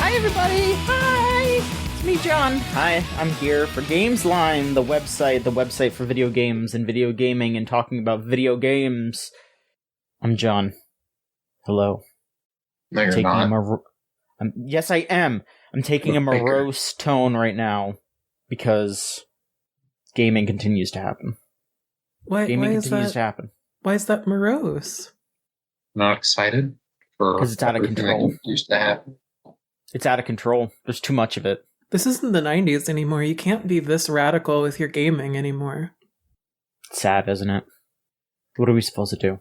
Hi, everybody! Hi! It's me, John. Hi, I'm here for Gamesline, the website for video games and video gaming and talking about video games. I'm John. Hello. No, you're not. Yes, I am. I'm taking a morose tone right now because gaming continues to happen. Gaming continues to happen. Why is that morose? Not excited for because it's out of control. That used to happen. It's out of control. There's too much of it. This isn't the 90s anymore. You can't be this radical with your gaming anymore. It's sad, isn't it? What are we supposed to do?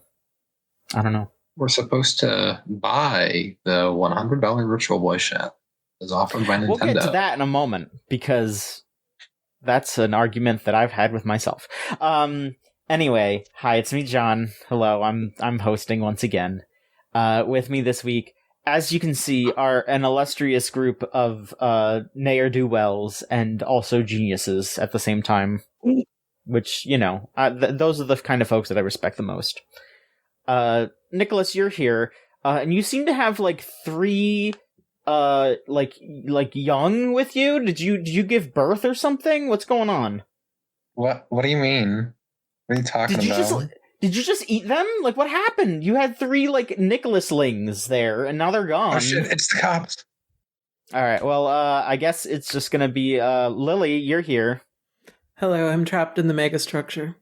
I don't know. We're supposed to buy the $100 Virtual Boy set as offered by Nintendo. We'll get to that in a moment, because that's an argument that I've had with myself. Anyway, hi, it's me, John. Hello, I'm hosting once again. With me this week, as you can see, are an illustrious group of ne'er-do-wells and also geniuses at the same time. Which, those are the kind of folks that I respect the most. Nikolas, you're here, and you seem to have, three, young with you? Did you give birth or something? What's going on? What do you mean? What are you talking about? Did you just eat them? What happened? You had three, Nicholas-lings there, and now they're gone. Oh shit, it's the cops. Alright, well, I guess it's just gonna be, Lily, you're here. Hello, I'm trapped in the megastructure.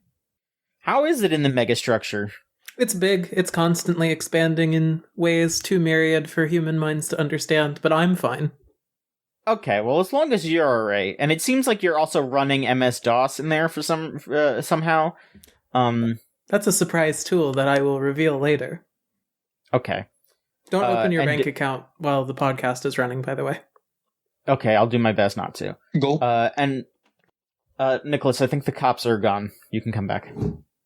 How is it in the megastructure? It's big. It's constantly expanding in ways too myriad for human minds to understand, but I'm fine. Okay, well, as long as you're alright. And it seems like you're also running MS-DOS in there for somehow. That's a surprise tool that I will reveal later. Okay. Don't open your bank account while the podcast is running, by the way. Okay, I'll do my best not to. Go. And Nikolas, I think the cops are gone. You can come back.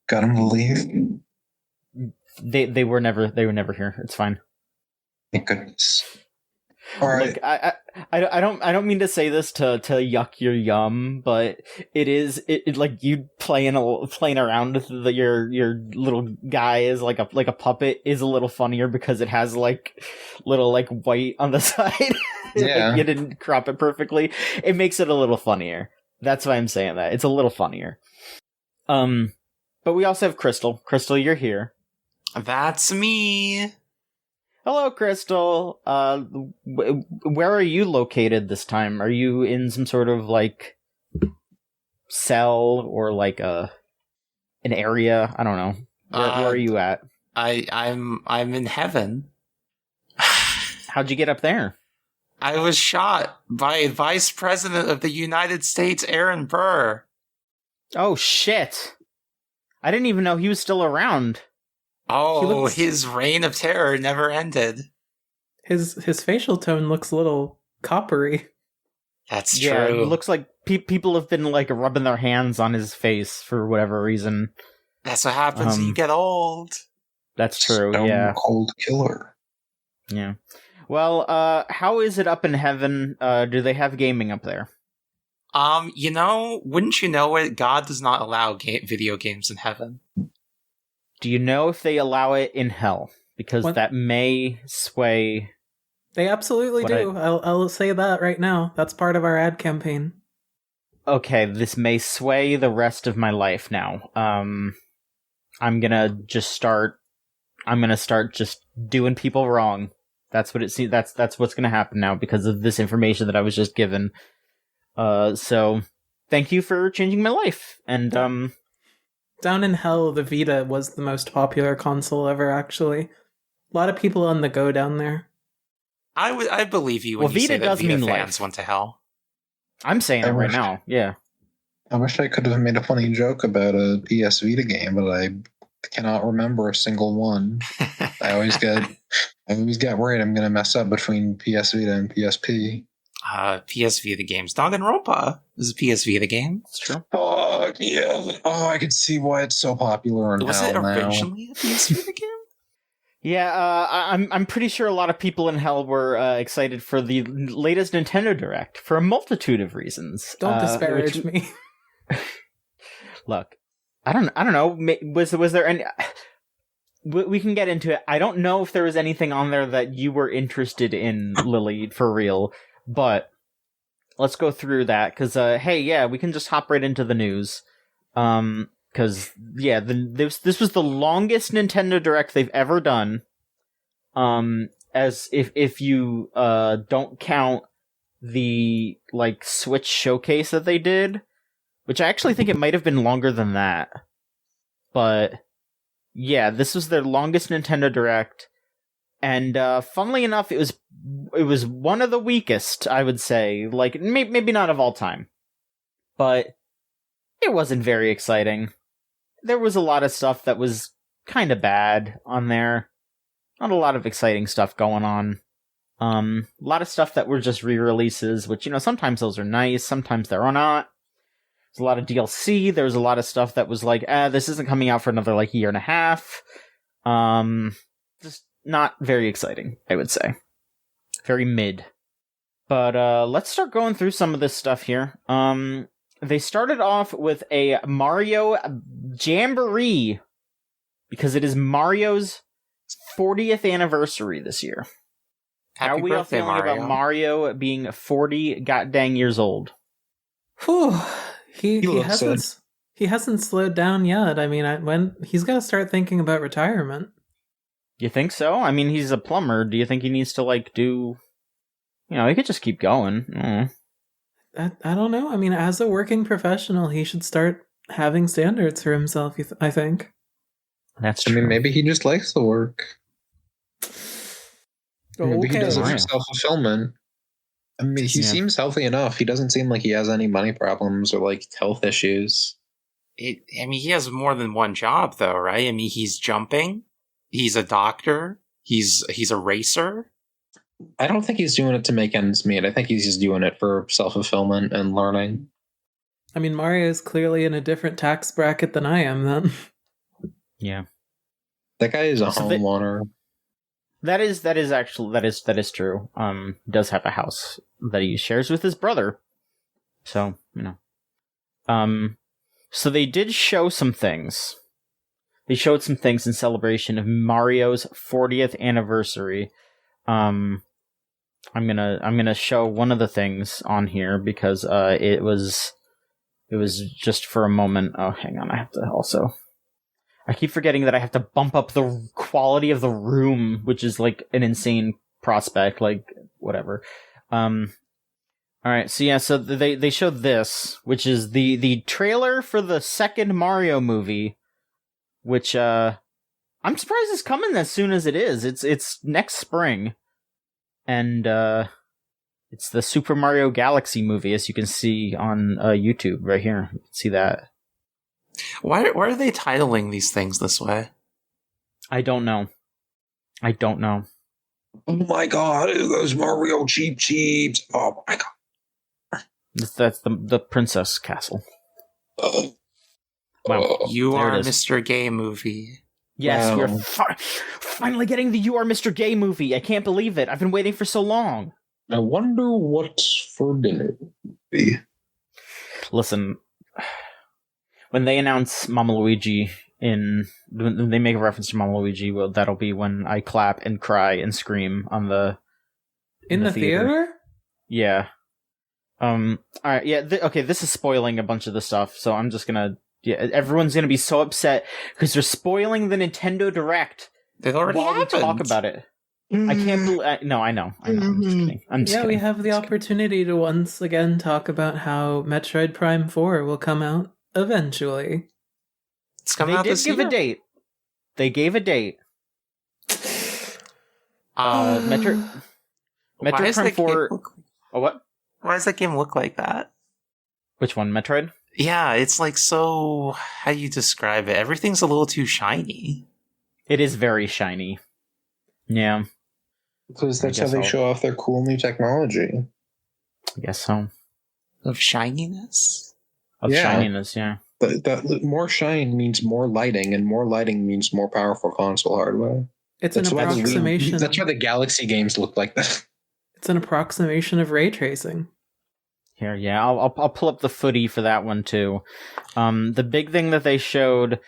Got him to leave? They were never here. It's fine. Thank goodness. All right. Look, I don't mean to say this to yuck your yum, but it like you playing around with your little guy is like a puppet is a little funnier because it has little white on the side. Yeah. You didn't crop it perfectly. It makes it a little funnier. That's why I'm saying that. It's a little funnier. But we also have Crystal. Crystal, you're here. That's me. Hello, Crystal. Where are you located this time? Are you in some sort of cell or an area? I don't know. Where are you at? I'm in heaven. How'd you get up there? I was shot by Vice President of the United States, Aaron Burr. Oh shit! I didn't even know he was still around. Oh, his reign of terror never ended. His facial tone looks a little coppery. That's true. Yeah, it looks like people have been rubbing their hands on his face for whatever reason. That's what happens when you get old. That's true. Stone Cold Killer. Yeah. Well, how is it up in heaven? Do they have gaming up there? Wouldn't you know it? God does not allow video games in heaven. Do you know if they allow it in hell? Because that may sway... They absolutely do. I'll say that right now. That's part of our ad campaign. Okay, this may sway the rest of my life now. I'm gonna start just doing people wrong. That's what it seems. That's what's gonna happen now because of this information that I was just given. So thank you for changing my life. And down in hell, the Vita was the most popular console ever. Actually, a lot of people on the go down there. I believe you when you Vita say that does Vita mean fans life. went to hell. I'm saying it right now. Yeah. I wish I could have made a funny joke about a PS Vita game, but I cannot remember a single one. I always get worried I'm going to mess up between PS Vita and PSP. PS Vita games. Danganronpa is a PS Vita game. It's true. Oh, yeah. Oh, I can see why it's so popular in Was hell it now. originally a PS Vita game? Yeah, I'm pretty sure a lot of people in hell were excited for the latest Nintendo Direct for a multitude of reasons. Don't disparage me. Look, I don't know. Was there any? we can get into it. I don't know if there was anything on there that you were interested in, Lily, for real, but let's go through that, because, we can just hop right into the news. Because, this was the longest Nintendo Direct they've ever done. As if you don't count the Switch showcase that they did, which I actually think it might have been longer than that. But yeah, this was their longest Nintendo Direct, and funnily enough, it was one of the weakest, I would say. Maybe not of all time, but it wasn't very exciting. There was a lot of stuff that was kind of bad on there. Not a lot of exciting stuff going on. A lot of stuff that were just re-releases, which, sometimes those are nice, sometimes they're not. There's a lot of DLC, there's a lot of stuff that was this isn't coming out for another, year and a half. Just not very exciting, I would say. Very mid. But, let's start going through some of this stuff here. They started off with a Mario Jamboree, because it is Mario's 40th anniversary this year. Happy How are we all birthday, feeling about Mario being 40 goddamn years old? Whew. He hasn't slowed down yet. I mean, when he's got to start thinking about retirement. You think so? I mean, he's a plumber. Do you think he needs to do? He could just keep going. I don't know. I mean, as a working professional, he should start having standards for himself. I think. That's true. I mean, maybe he just likes the work. Maybe he does it for self-fulfillment. I mean, he seems healthy enough. He doesn't seem like he has any money problems or health issues. He has more than one job, though, right? I mean, he's jumping. He's a doctor. He's a racer. I don't think he's doing it to make ends meet. I think he's just doing it for self-fulfillment and learning. I mean, Mario is clearly in a different tax bracket than I am, then. Yeah. That guy is a homeowner. That is true. He does have a house that he shares with his brother. So, so they did show some things. They showed some things in celebration of Mario's 40th anniversary. I'm gonna show one of the things on here because it was just for a moment. Oh, hang on, I keep forgetting that I have to bump up the quality of the room, which is an insane prospect. Whatever. All right, so they showed this, which is the trailer for the second Mario movie, which I'm surprised it's coming as soon as it is. It's next spring, and it's the Super Mario Galaxy movie, as you can see on YouTube right here. You can see that. Why are they titling these things this way? I don't know. Oh my god, those Mario cheeps. Oh my god. That's the Princess Castle. Wow. You Are Mr. Gay movie. Yes, wow. We're finally getting the You Are Mr. Gay movie. I can't believe it. I've been waiting for so long. I wonder what's for dinner. Listen, when they announce Mama Luigi when they make a reference to Mama Luigi, well, that'll be when I clap and cry and scream on in the theater? Yeah. All right. Yeah. Okay. This is spoiling a bunch of the stuff, so I'm just gonna. Yeah. Everyone's gonna be so upset because they're spoiling the Nintendo Direct. They already while happened. We talk about it. I can't believe. No, I know. I'm just kidding. We have the opportunity to once again talk about how Metroid Prime 4 will come out eventually. It's coming out this year. They did give a date. They gave a date. Metroid Prime 4. Oh, what? Why does that game look like that? Which one? Metroid? Yeah, it's so. How do you describe it? Everything's a little too shiny. It is very shiny. Yeah. Because that's how they show off their cool new technology. I guess so. Of shininess? Shininess, yeah. That more shine means more lighting, and more lighting means more powerful console hardware. It's an approximation. That's why the Galaxy games look like that. It's an approximation of ray tracing. Here, yeah, I'll pull up the footy for that one too. The big thing that they showed,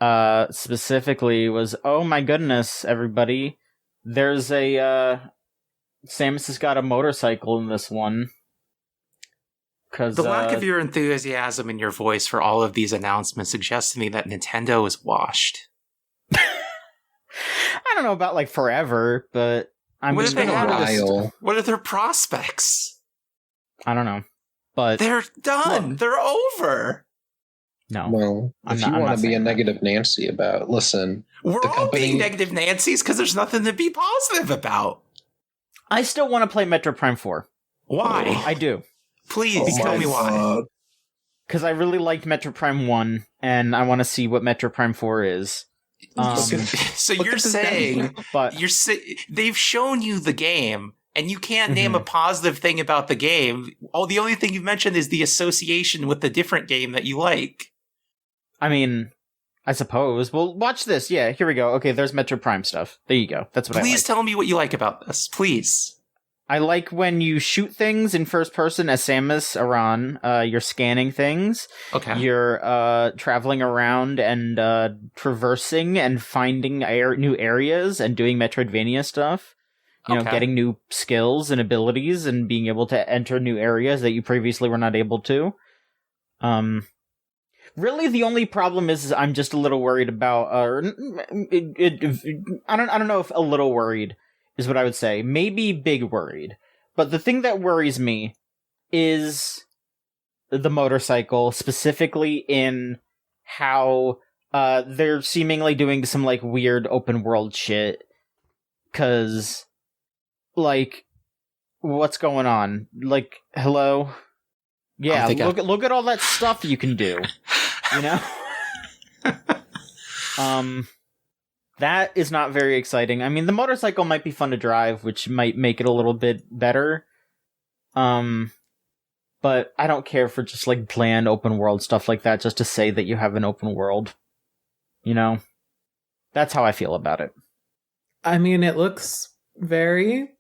specifically was, oh my goodness, everybody, there's a Samus has got a motorcycle in this one. Cause, the lack of your enthusiasm in your voice for all of these announcements suggests to me that Nintendo is washed. I don't know about like forever, but I mean, What if they been a had while. What are their prospects? I don't know, but They're done. They're over. no. Well, if you want to be a negative Nancy about, listen, We're the all company- being negative Nancy's because there's nothing to be positive about. I still want to play Metroid Prime 4. Why? I do. Please Oh tell my me why. God. Because I really liked Metroid Prime 1, and I want to see what Metroid Prime 4 is. So Look you're at this saying But they've shown you the game, and you can't name a positive thing about the game. The only thing you've mentioned is the association with the different game that you like. I mean, I suppose. Well, watch this. Yeah, here we go. Okay, there's Metroid Prime stuff. There you go. That's what I like. Please tell me what you like about this, please. I like when you shoot things in first person as Samus Aran. You're scanning things. Okay. You're traveling around and traversing and finding new areas and doing Metroidvania stuff. You know, getting new skills and abilities and being able to enter new areas that you previously were not able to. Really, the only problem is I'm just a little worried about. I don't know if a little worried is what I would say. Maybe big worried. But the thing that worries me is the motorcycle, specifically in how they're seemingly doing some like weird open world shit. 'Cause, like, what's going on? Like, hello? Yeah, look at all that stuff you can do. You know? That is not very exciting. I mean, the motorcycle might be fun to drive, which might make it a little bit better. But I don't care for just like bland open world stuff like that, just to say that you have an open world. You know? That's how I feel about it. I mean, it looks very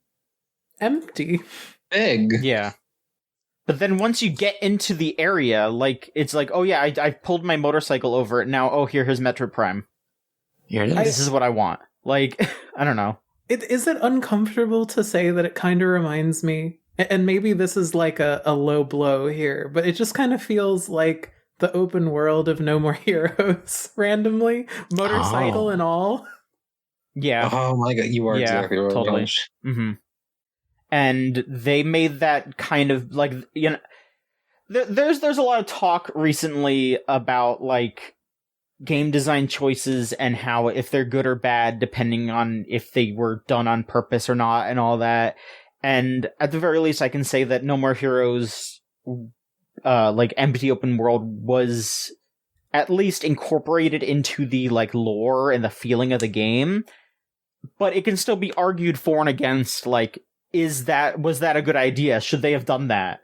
empty. Big. Yeah. But then once you get into the area, like, it's like, oh yeah, I pulled my motorcycle over it, now, here's Metroid Prime. Here it is. This is what I want. Like, I don't know. Is it uncomfortable to say that it kind of reminds me, and maybe this is like a low blow here, but it just kind of feels like the open world of No More Heroes, randomly, motorcycle and all. Yeah. Oh my God, you are exactly right. Totally. Mm-hmm. And they made that kind of, like, you know, there's a lot of talk recently about, like, game design choices and how if they're good or bad depending on if they were done on purpose or not and all that. And at the very least I can say that No More Heroes like empty open world was at least incorporated into the like lore and the feeling of the game, but it can still be argued for and against, like, was that a good idea? Should they have done that?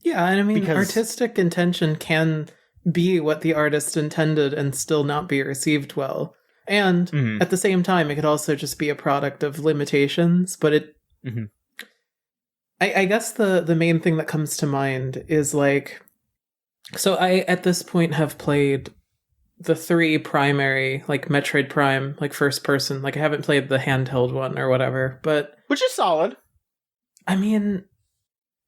Yeah, and I mean, Because artistic intention can be what the artist intended and still not be received well. And at the same time, it could also just be a product of limitations, but it... I guess the main thing that comes to mind is, like... So I, at this point, have played the 3 primary, like, Metroid Prime, like, first person. Like, I haven't played the handheld one or whatever, but... Which is solid. I mean...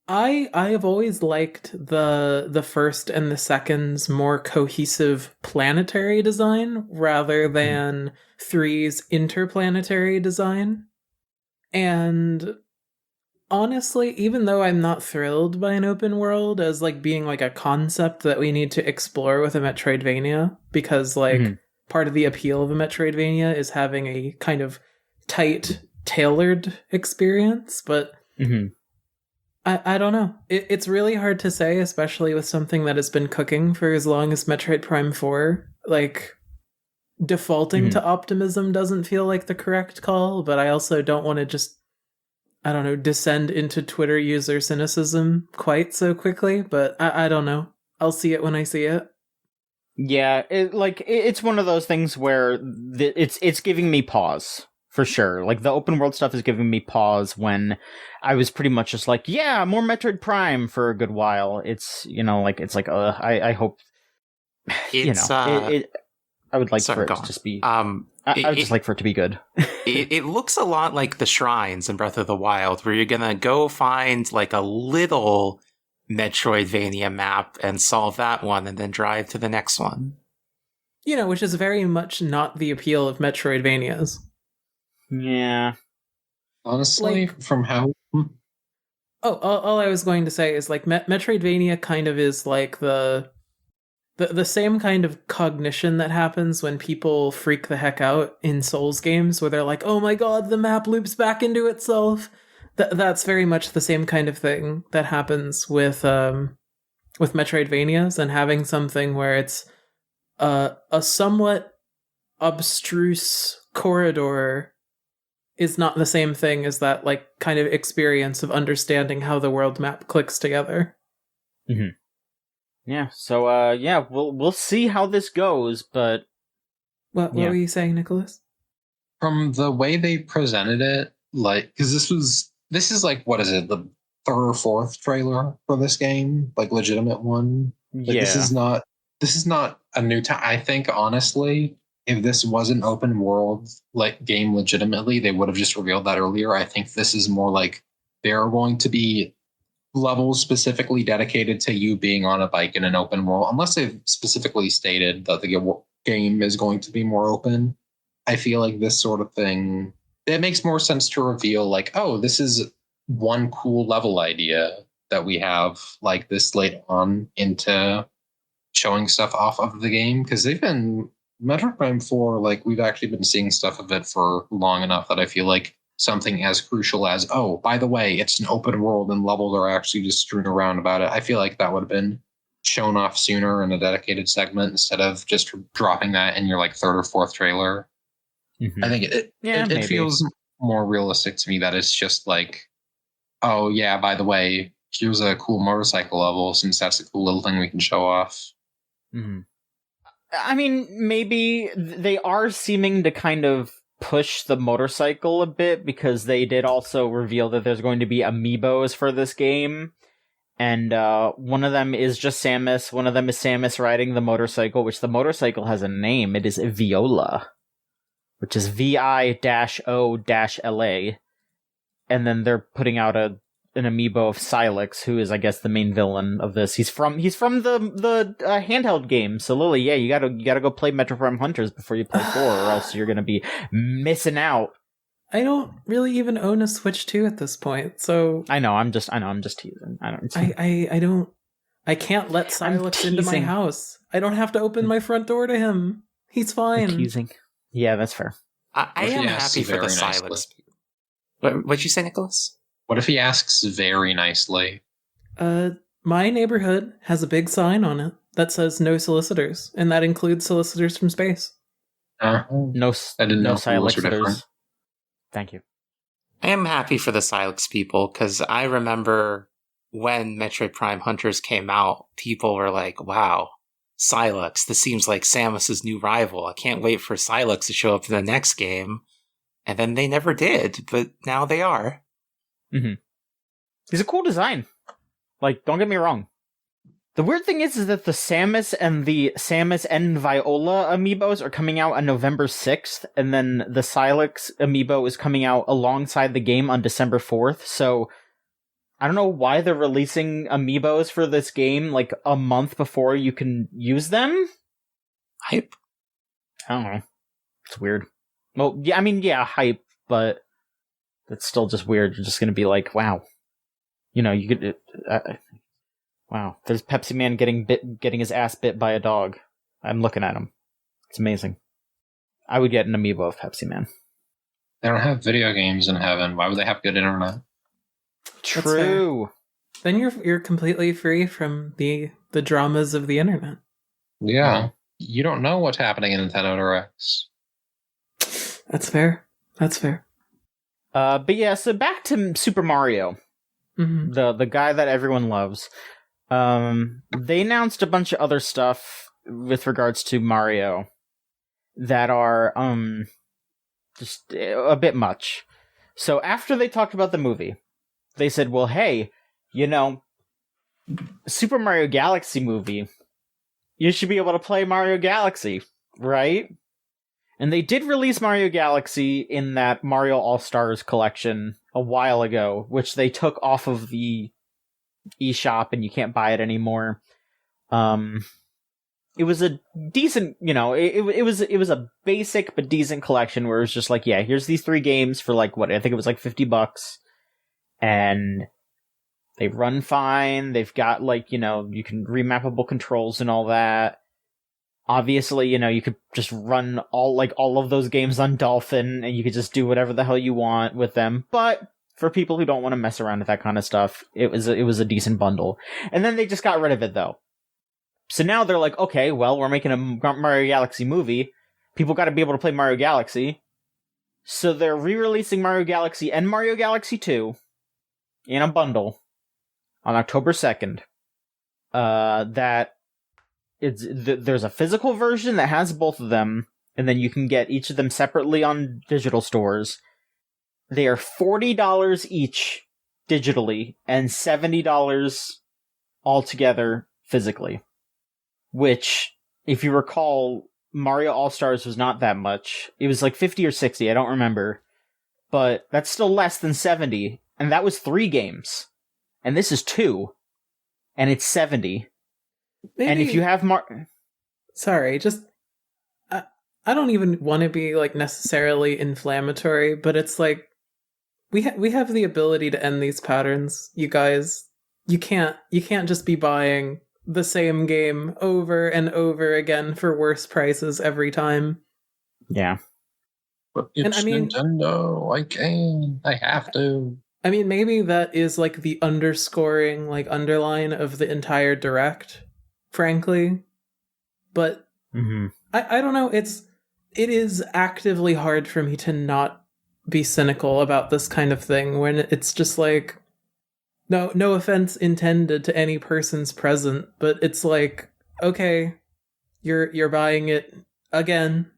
I have always liked the first and the second's more cohesive planetary design rather than 3's interplanetary design. And honestly, even though I'm not thrilled by an open world as like being like a concept that we need to explore with a Metroidvania, because like part of the appeal of a Metroidvania is having a kind of tight, tailored experience, but I don't know. It's really hard to say, especially with something that has been cooking for as long as Metroid Prime 4. Like, defaulting to optimism doesn't feel like the correct call, but I also don't want to just, I don't know, descend into Twitter user cynicism quite so quickly, but I don't know. I'll see it when I see it. Yeah, it's one of those things where it's giving me pause. For sure. Like, the open world stuff is giving me pause when I was pretty much just like, yeah, more Metroid Prime for a good while. It's, you know, like, it's like, I hope, It's, you know, I would like Sorry, for it go to on. just be. I would just like for it to be good. It looks a lot like the shrines in Breath of the Wild, where you're gonna go find like a little Metroidvania map and solve that one, and then drive to the next one. Which is very much not the appeal of Metroidvanias. Yeah. Honestly, from how... all I was going to say is like Metroidvania kind of is like the same kind of cognition that happens when people freak the heck out in Souls games, where they're like, "Oh my god, the map loops back into itself." That's very much the same kind of thing that happens with Metroidvanias, and having something where it's a somewhat abstruse corridor is not the same thing as that like kind of experience of understanding how the world map clicks together. Mm-hmm. Yeah. So we'll see how this goes, but what were you saying, Nikolas? From the way they presented it, like, because this is like, what is it, the third or fourth trailer for this game, like legitimate one. Like, this is not a new time. I think honestly, if this was an open world like game legitimately, they would have just revealed that earlier. I think this is more like there are going to be levels specifically dedicated to you being on a bike in an open world, unless they've specifically stated that the game is going to be more open. I feel like this sort of thing, it makes more sense to reveal like, oh, this is one cool level idea that we have like this late on into showing stuff off of the game, because they've been Metroid Prime 4, like we've actually been seeing stuff of it for long enough that I feel like something as crucial as, oh, by the way, it's an open world and levels are actually just strewn around about it. I feel like that would have been shown off sooner in a dedicated segment instead of just dropping that in your like third or fourth trailer. Mm-hmm. I think it feels more realistic to me that it's just like, oh yeah, by the way, here's a cool motorcycle level, since that's a cool little thing we can show off. Mm-hmm. I mean, maybe they are seeming to kind of push the motorcycle a bit, because they did also reveal that there's going to be amiibos for this game, and one of them is just Samus, one of them is Samus riding the motorcycle, which the motorcycle has a name. It is Viola, which is VI-O-LA, and then they're putting out an amiibo of Silex, who is, I guess, the main villain of this. He's from the handheld game. So Lily, yeah, you gotta go play Metro Prime Hunters before you play 4, or else you're gonna be missing out. I don't really even own a Switch 2 at this point, so I know. I'm just teasing. I can't let Silex into my house. I don't have to open my front door to him. He's fine. I'm teasing. Yeah, that's fair. I am happy for the Silex. What'd you say, Nicholas? What if he asks very nicely? My neighborhood has a big sign on it that says no solicitors, and that includes solicitors from space. I didn't know Silex. different. Thank you. I am happy for the Silex people, because I remember when Metroid Prime Hunters came out, people were like, wow, Silex, this seems like Samus's new rival. I can't wait for Silex to show up in the next game. And then they never did, but now they are. Mm-hmm. He's a cool design. Like, don't get me wrong. The weird thing is that the Samus and Viola amiibos are coming out on November 6th, and then the Silex amiibo is coming out alongside the game on December 4th, so I don't know why they're releasing amiibos for this game like a month before you can use them. Hype? I don't know. It's weird. Well, yeah, I mean, yeah, hype, but that's still just weird. You're just gonna be like, wow. You know, you could... wow, there's Pepsi Man getting his ass bit by a dog. I'm looking at him. It's amazing. I would get an amiibo of Pepsi Man. They don't have video games in heaven. Why would they have good internet? True. Then you're completely free from the dramas of the internet. Yeah. You don't know what's happening in Nintendo Directs. That's fair. That's fair. But yeah, so back to Super Mario. Mm-hmm. The guy that everyone loves. They announced a bunch of other stuff with regards to Mario that are just a bit much. So after they talked about the movie, they said, well, hey, you know, Super Mario Galaxy movie, you should be able to play Mario Galaxy. Right? And they did release Mario Galaxy in that Mario All-Stars collection a while ago, which they took off of the eShop and you can't buy it anymore. It was a decent, it was a basic but decent collection where it was just like, yeah, here's these 3 games for like, what, I think it was like $50. And they run fine. They've got like, you can remappable controls and all that. Obviously, you could just run all of those games on Dolphin and you could just do whatever the hell you want with them. But for people who don't want to mess around with that kind of stuff, it was a decent bundle. And then they just got rid of it though. So now they're like, okay, well, we're making a Mario Galaxy movie. People got to be able to play Mario Galaxy. So they're re-releasing Mario Galaxy and Mario Galaxy 2 in a bundle on October 2nd. There's a physical version that has both of them, and then you can get each of them separately on digital stores. They are $40 each digitally and $70 altogether physically. Which, if you recall, Mario All-Stars was not that much. It was like 50 or 60, I don't remember. But that's still less than 70, and that was 3 games. And this is 2, and it's 70. Maybe, and if you have Sorry, just... I don't even want to be, like, necessarily inflammatory, but it's like... We have the ability to end these patterns, you guys. You can't just be buying the same game over and over again for worse prices every time. Yeah. But it's Nintendo. I have to. I mean, maybe that is like the underline of the entire Direct, frankly. But I don't know. It is actively hard for me to not be cynical about this kind of thing when it's just like, no offense intended to any persons present, but it's like, okay, you're buying it again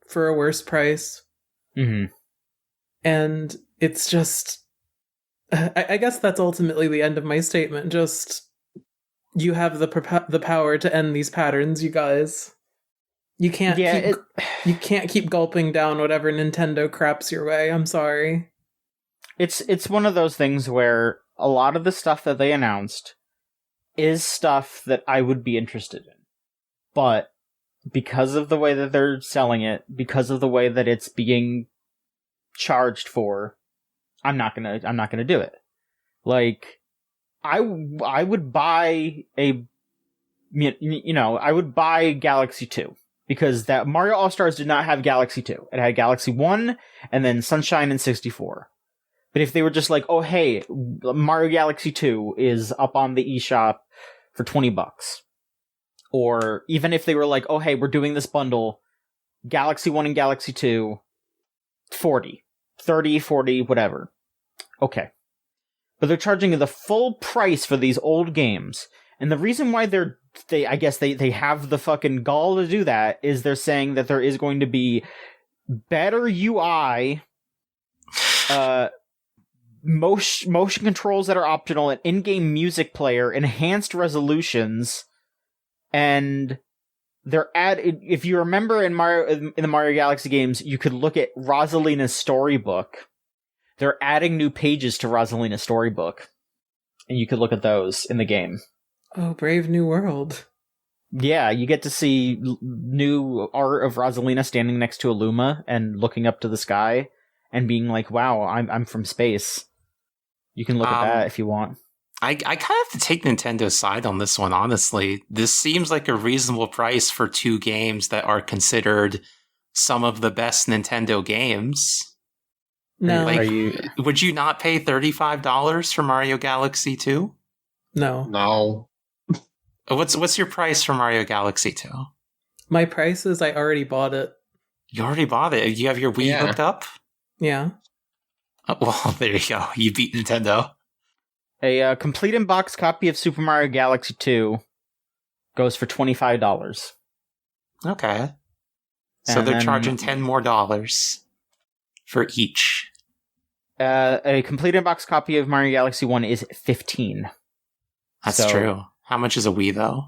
for a worse price. Mm-hmm. And it's just, I guess that's ultimately the end of my statement. Just, you have the power to end these patterns, you guys. You can't you can't keep gulping down whatever Nintendo craps your way. I'm sorry. It's one of those things where a lot of the stuff that they announced is stuff that I would be interested in. But because of the way that they're selling it, because of the way that it's being charged for, I'm not gonna do it. Like, I would buy I would buy Galaxy 2. Because that Mario All-Stars did not have Galaxy 2. It had Galaxy 1, and then Sunshine and 64. But if they were just like, oh hey, Mario Galaxy 2 is up on the eShop for $20. Or even if they were like, oh hey, we're doing this bundle, Galaxy 1 and Galaxy 2, 40. 30, 40, whatever. Okay. But they're charging the full price for these old games. And the reason why they have the fucking gall to do that is they're saying that there is going to be better UI, motion controls that are optional, an in-game music player, enhanced resolutions, and if you remember in the Mario Galaxy games, you could look at Rosalina's storybook. They're adding new pages to Rosalina's storybook, and you could look at those in the game. Oh, Brave New World. Yeah, you get to see new art of Rosalina standing next to Illuma and looking up to the sky and being like, wow, I'm from space. You can look at that if you want. I kind of have to take Nintendo's side on this one, honestly. This seems like a reasonable price for 2 games that are considered some of the best Nintendo games. No. Would you not pay $35 for Mario Galaxy 2? No. What's your price for Mario Galaxy 2? My price is I already bought it. You already bought it? You have your Wii hooked up? Yeah. Oh, well, there you go. You beat Nintendo. A complete in-box copy of Super Mario Galaxy 2 goes for $25. Okay. So they're charging $10 more for each. A complete in-box copy of Mario Galaxy 1 is $15. That's true. How much is a Wii, though?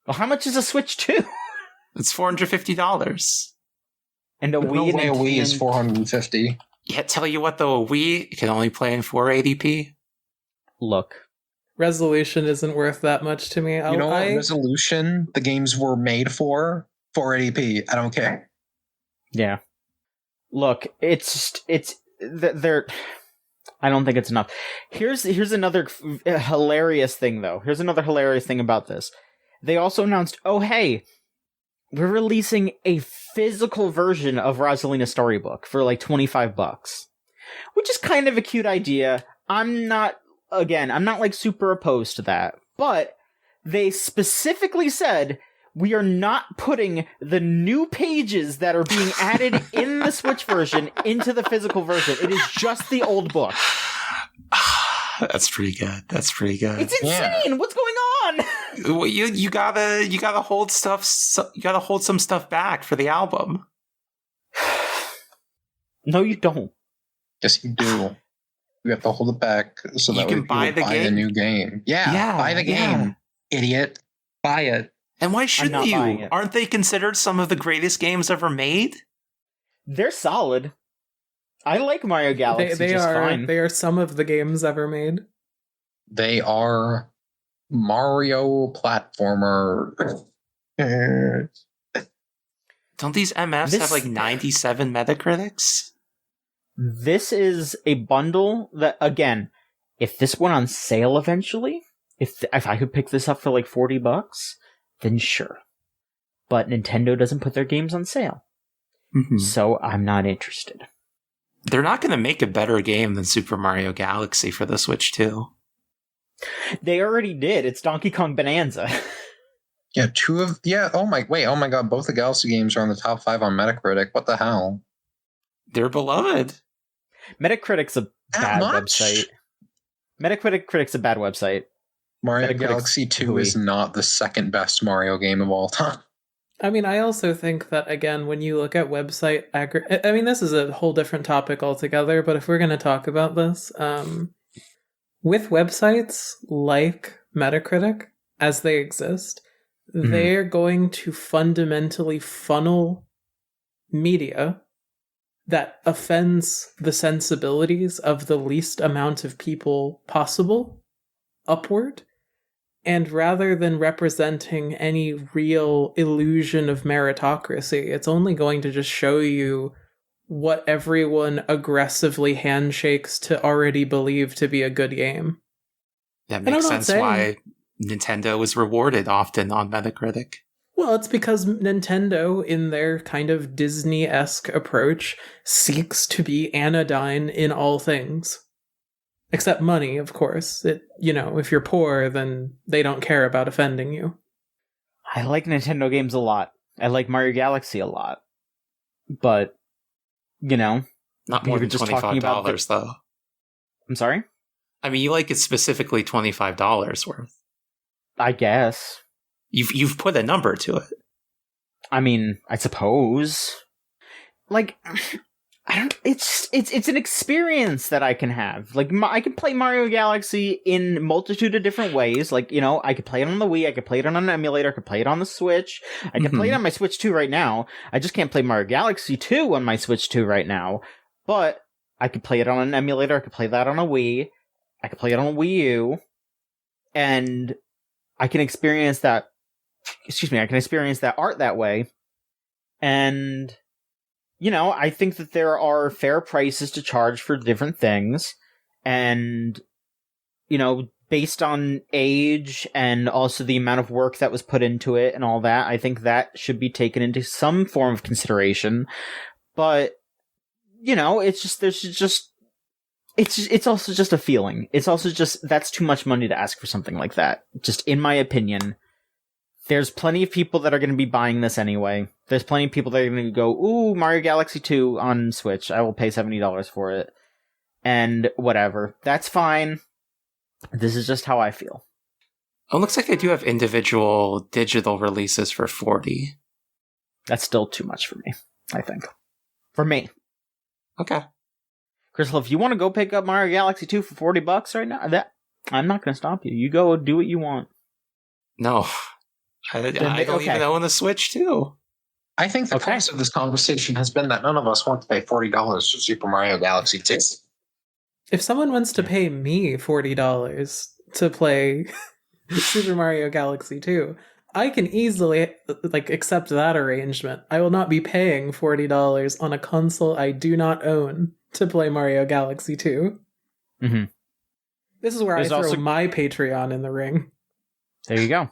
Well, how much is a Switch 2? It's $450. And a No Wii, way a Wii is $450. Yeah, tell you what though, a Wii can only play in 480p. Look, Resolution isn't worth that much to me. You know what resolution the games were made for? 480p. I don't care. yeah. Look, they're. I don't think it's enough. Here's another hilarious thing, though. Here's another hilarious thing about this. They also announced, oh, hey, we're releasing a physical version of Rosalina's Storybook for like $25, which is kind of a cute idea. I'm not like super opposed to that, but they specifically said we are not putting the new pages that are being added in the Switch version into the physical version. It is just the old book. That's pretty good. It's insane. Yeah. What's going on? Well, you gotta hold stuff. You gotta hold some stuff back for the album. No, you don't. Yes, you do. You have to hold it back so that you can buy the new game. Yeah, buy the game, idiot. Buy it. And why shouldn't you? Aren't they considered some of the greatest games ever made? They're solid. I like Mario Galaxy. They are some of the games ever made. They are Mario platformer. Don't these MFs have like 97 Metacritics? This is a bundle that, again, if this went on sale eventually, if I could pick this up for like $40, then sure. But Nintendo doesn't put their games on sale. Mm-hmm. So I'm not interested. They're not going to make a better game than Super Mario Galaxy for the Switch 2. They already did. It's Donkey Kong Bonanza. Yeah, oh my god, both the Galaxy games are on the top 5 on Metacritic. What the hell? They're beloved. Metacritic's a bad website. Metacritic's a bad website. Mario Galaxy 2 is not the second best Mario game of all time. I mean, I also think that, again, when you look at website I mean, this is a whole different topic altogether, but if we're going to talk about this, with websites like Metacritic, as they exist, they're going to fundamentally funnel media that offends the sensibilities of the least amount of people possible upward. And rather than representing any real illusion of meritocracy, it's only going to just show you what everyone aggressively handshakes to already believe to be a good game. That makes sense why Nintendo is rewarded often on Metacritic. Well, it's because Nintendo, in their kind of Disney-esque approach, seeks to be anodyne in all things. Except money, of course. If you're poor, then they don't care about offending you. I like Nintendo games a lot. I like Mario Galaxy a lot. But, not more than $25, though. I'm sorry? I mean, you like it specifically $25 worth. I guess. You've put a number to it. I mean, I suppose. Like, I don't. It's an experience that I can have. Like, I can play Mario Galaxy in multitude of different ways. Like, I could play it on the Wii. I could play it on an emulator. I could play it on the Switch. I can play it on my Switch 2 right now. I just can't play Mario Galaxy 2 on my Switch 2 right now. But I could play it on an emulator. I could play that on a Wii. I could play it on a Wii U, and I can experience that. I can experience that art that way. And, I think that there are fair prices to charge for different things. And, based on age and also the amount of work that was put into it and all that, I think that should be taken into some form of consideration. But, it's also just a feeling. It's also just, that's too much money to ask for something like that. Just in my opinion. There's plenty of people that are going to be buying this anyway. There's plenty of people that are going to go, ooh, Mario Galaxy 2 on Switch. I will pay $70 for it. And whatever. That's fine. This is just how I feel. Oh, it looks like they do have individual digital releases for $40. That's still too much for me, I think. For me. Okay. Crystal, if you want to go pick up Mario Galaxy 2 for $40 right now, I'm not going to stop you. You go do what you want. No. I don't even own a Switch, too. I think the premise of this conversation has been that none of us want to pay $40 for Super Mario Galaxy 2. If someone wants to pay me $40 to play Super Mario Galaxy 2, I can easily accept that arrangement. I will not be paying $40 on a console I do not own to play Mario Galaxy 2. Mm-hmm. This is where I throw my Patreon in the ring. There you go.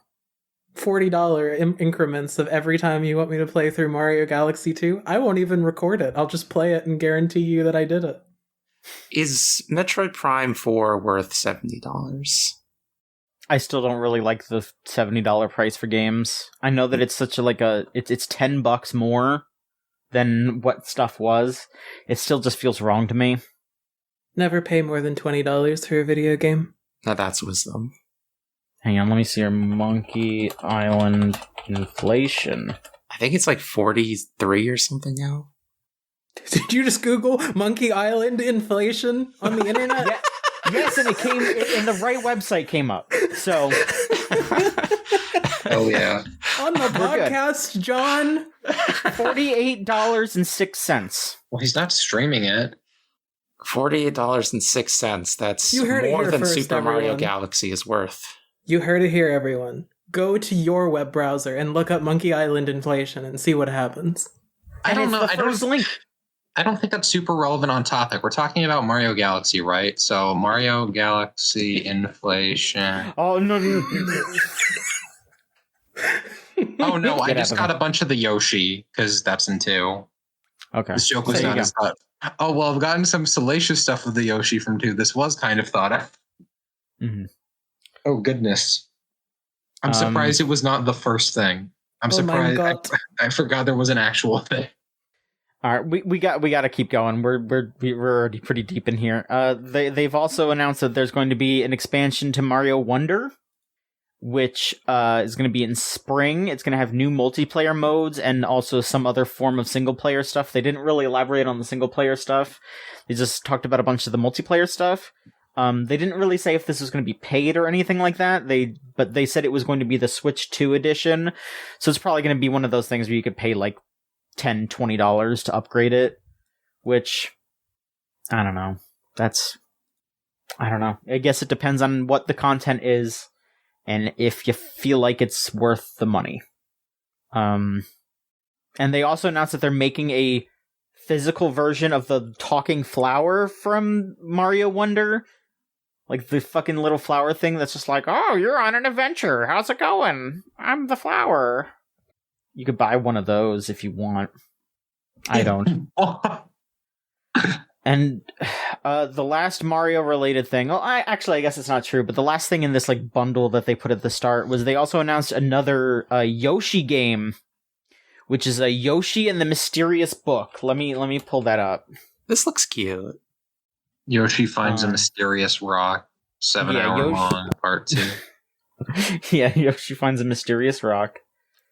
$40 increments of every time you want me to play through Mario Galaxy 2. I won't even record it. I'll just play it and guarantee you that I did it. Is Metroid Prime 4 worth $70? I still don't really like the $70 price for games. I know that it's such it's $10 more than what stuff was. It still just feels wrong to me. Never pay more than $20 for a video game. Now that's wisdom. Hang on, let me see your Monkey Island inflation. I think it's like 43 or something now. Did you just Google Monkey Island inflation on the internet? Yeah. Yes, and and the right website came up. So, oh yeah, on the podcast, John, $48.06. Well, he's not streaming it. $48.06. That's more than Super Mario Galaxy is worth. You heard it here, everyone. Go to your web browser and look up Monkey Island inflation and see what happens. I don't know. I don't think that's super relevant on topic. We're talking about Mario Galaxy, right? So Mario Galaxy inflation. Oh no! Oh no! I just got a bunch of the Yoshi because that's in 2. Okay. This joke was not as thought. Oh well, I've gotten some salacious stuff with the Yoshi from 2. This was kind of thought of. Mm-hmm. Oh goodness! I'm surprised it was not the first thing. I'm surprised. I forgot there was an actual thing. All right, we got to keep going. We're already pretty deep in here. They've also announced that there's going to be an expansion to Mario Wonder, which is going to be in spring. It's going to have new multiplayer modes and also some other form of single player stuff. They didn't really elaborate on the single player stuff. They just talked about a bunch of the multiplayer stuff. They didn't really say if this was going to be paid or anything like that. But they said it was going to be the Switch 2 edition. So it's probably going to be one of those things where you could pay like $10, $20 to upgrade it, which I don't know. I don't know. I guess it depends on what the content is and if you feel like it's worth the money. And they also announced that they're making a physical version of the talking flower from Mario Wonder. Like the fucking little flower thing that's just like, oh, you're on an adventure. How's it going? I'm the flower. You could buy one of those if you want. I don't. And the last Mario-related thing... Well, I guess it's not true, but the last thing in this like bundle that they put at the start was they also announced another Yoshi game, which is a Yoshi and the Mysterious Book. Let me pull that up. This looks cute. Yoshi finds a mysterious rock. 7-hour long, part 2. Yeah, Yoshi finds a mysterious rock.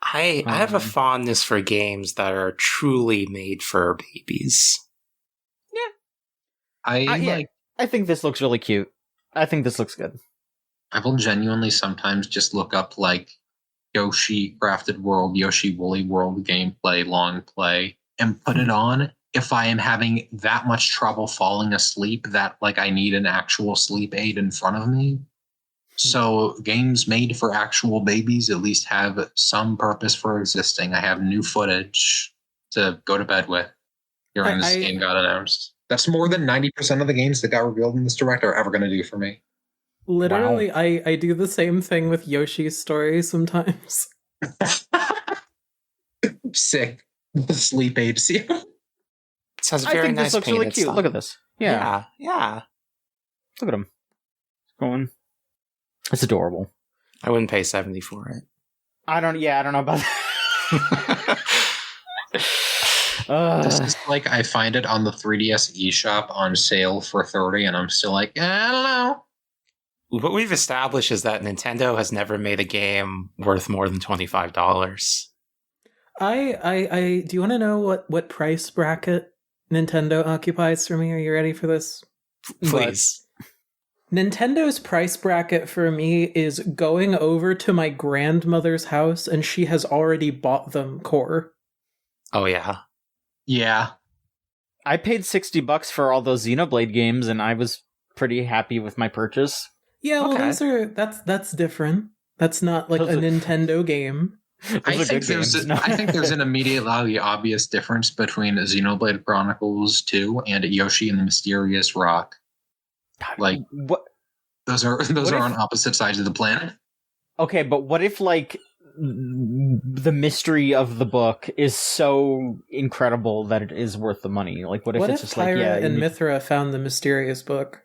I have a fondness for games that are truly made for babies. Yeah. I think this looks really cute. I think this looks good. I will genuinely sometimes just look up like Yoshi Crafted World, Yoshi Woolly World gameplay, long play, and put it on if I am having that much trouble falling asleep that like I need an actual sleep aid in front of me. So games made for actual babies at least have some purpose for existing. I have new footage to go to bed with during this game got announced. That's more than 90% of the games that got revealed in this direct are ever going to do for me. Literally, wow. I do the same thing with Yoshi's Story sometimes. Sick. The sleep aid. It has a very nice this looks really cute. Style. Look at this. Yeah. Look at him. It's going. It's adorable. I wouldn't pay $70 for it. I don't know about that. This is like I find it on the 3DS eShop on sale for $30 and I'm still like, I don't know. What we've established is that Nintendo has never made a game worth more than $25. I do you want to know what price bracket Nintendo occupies for me? Are you ready for this? Please. Nintendo's price bracket for me is going over to my grandmother's house and she has already bought them core. Oh, yeah. Yeah. I paid $60 for all those Xenoblade games, and I was pretty happy with my purchase. Yeah, well, Okay. that's different. That's not like Those a are- Nintendo game. I think there's an immediately obvious difference between Xenoblade Chronicles 2 and Yoshi and the Mysterious Rock. Like, what? those are on opposite sides of the planet. Okay, but what if like the mystery of the book is so incredible that it is worth the money? Like, what if What it's if just Pyra like, yeah, and Mithra found the mysterious book?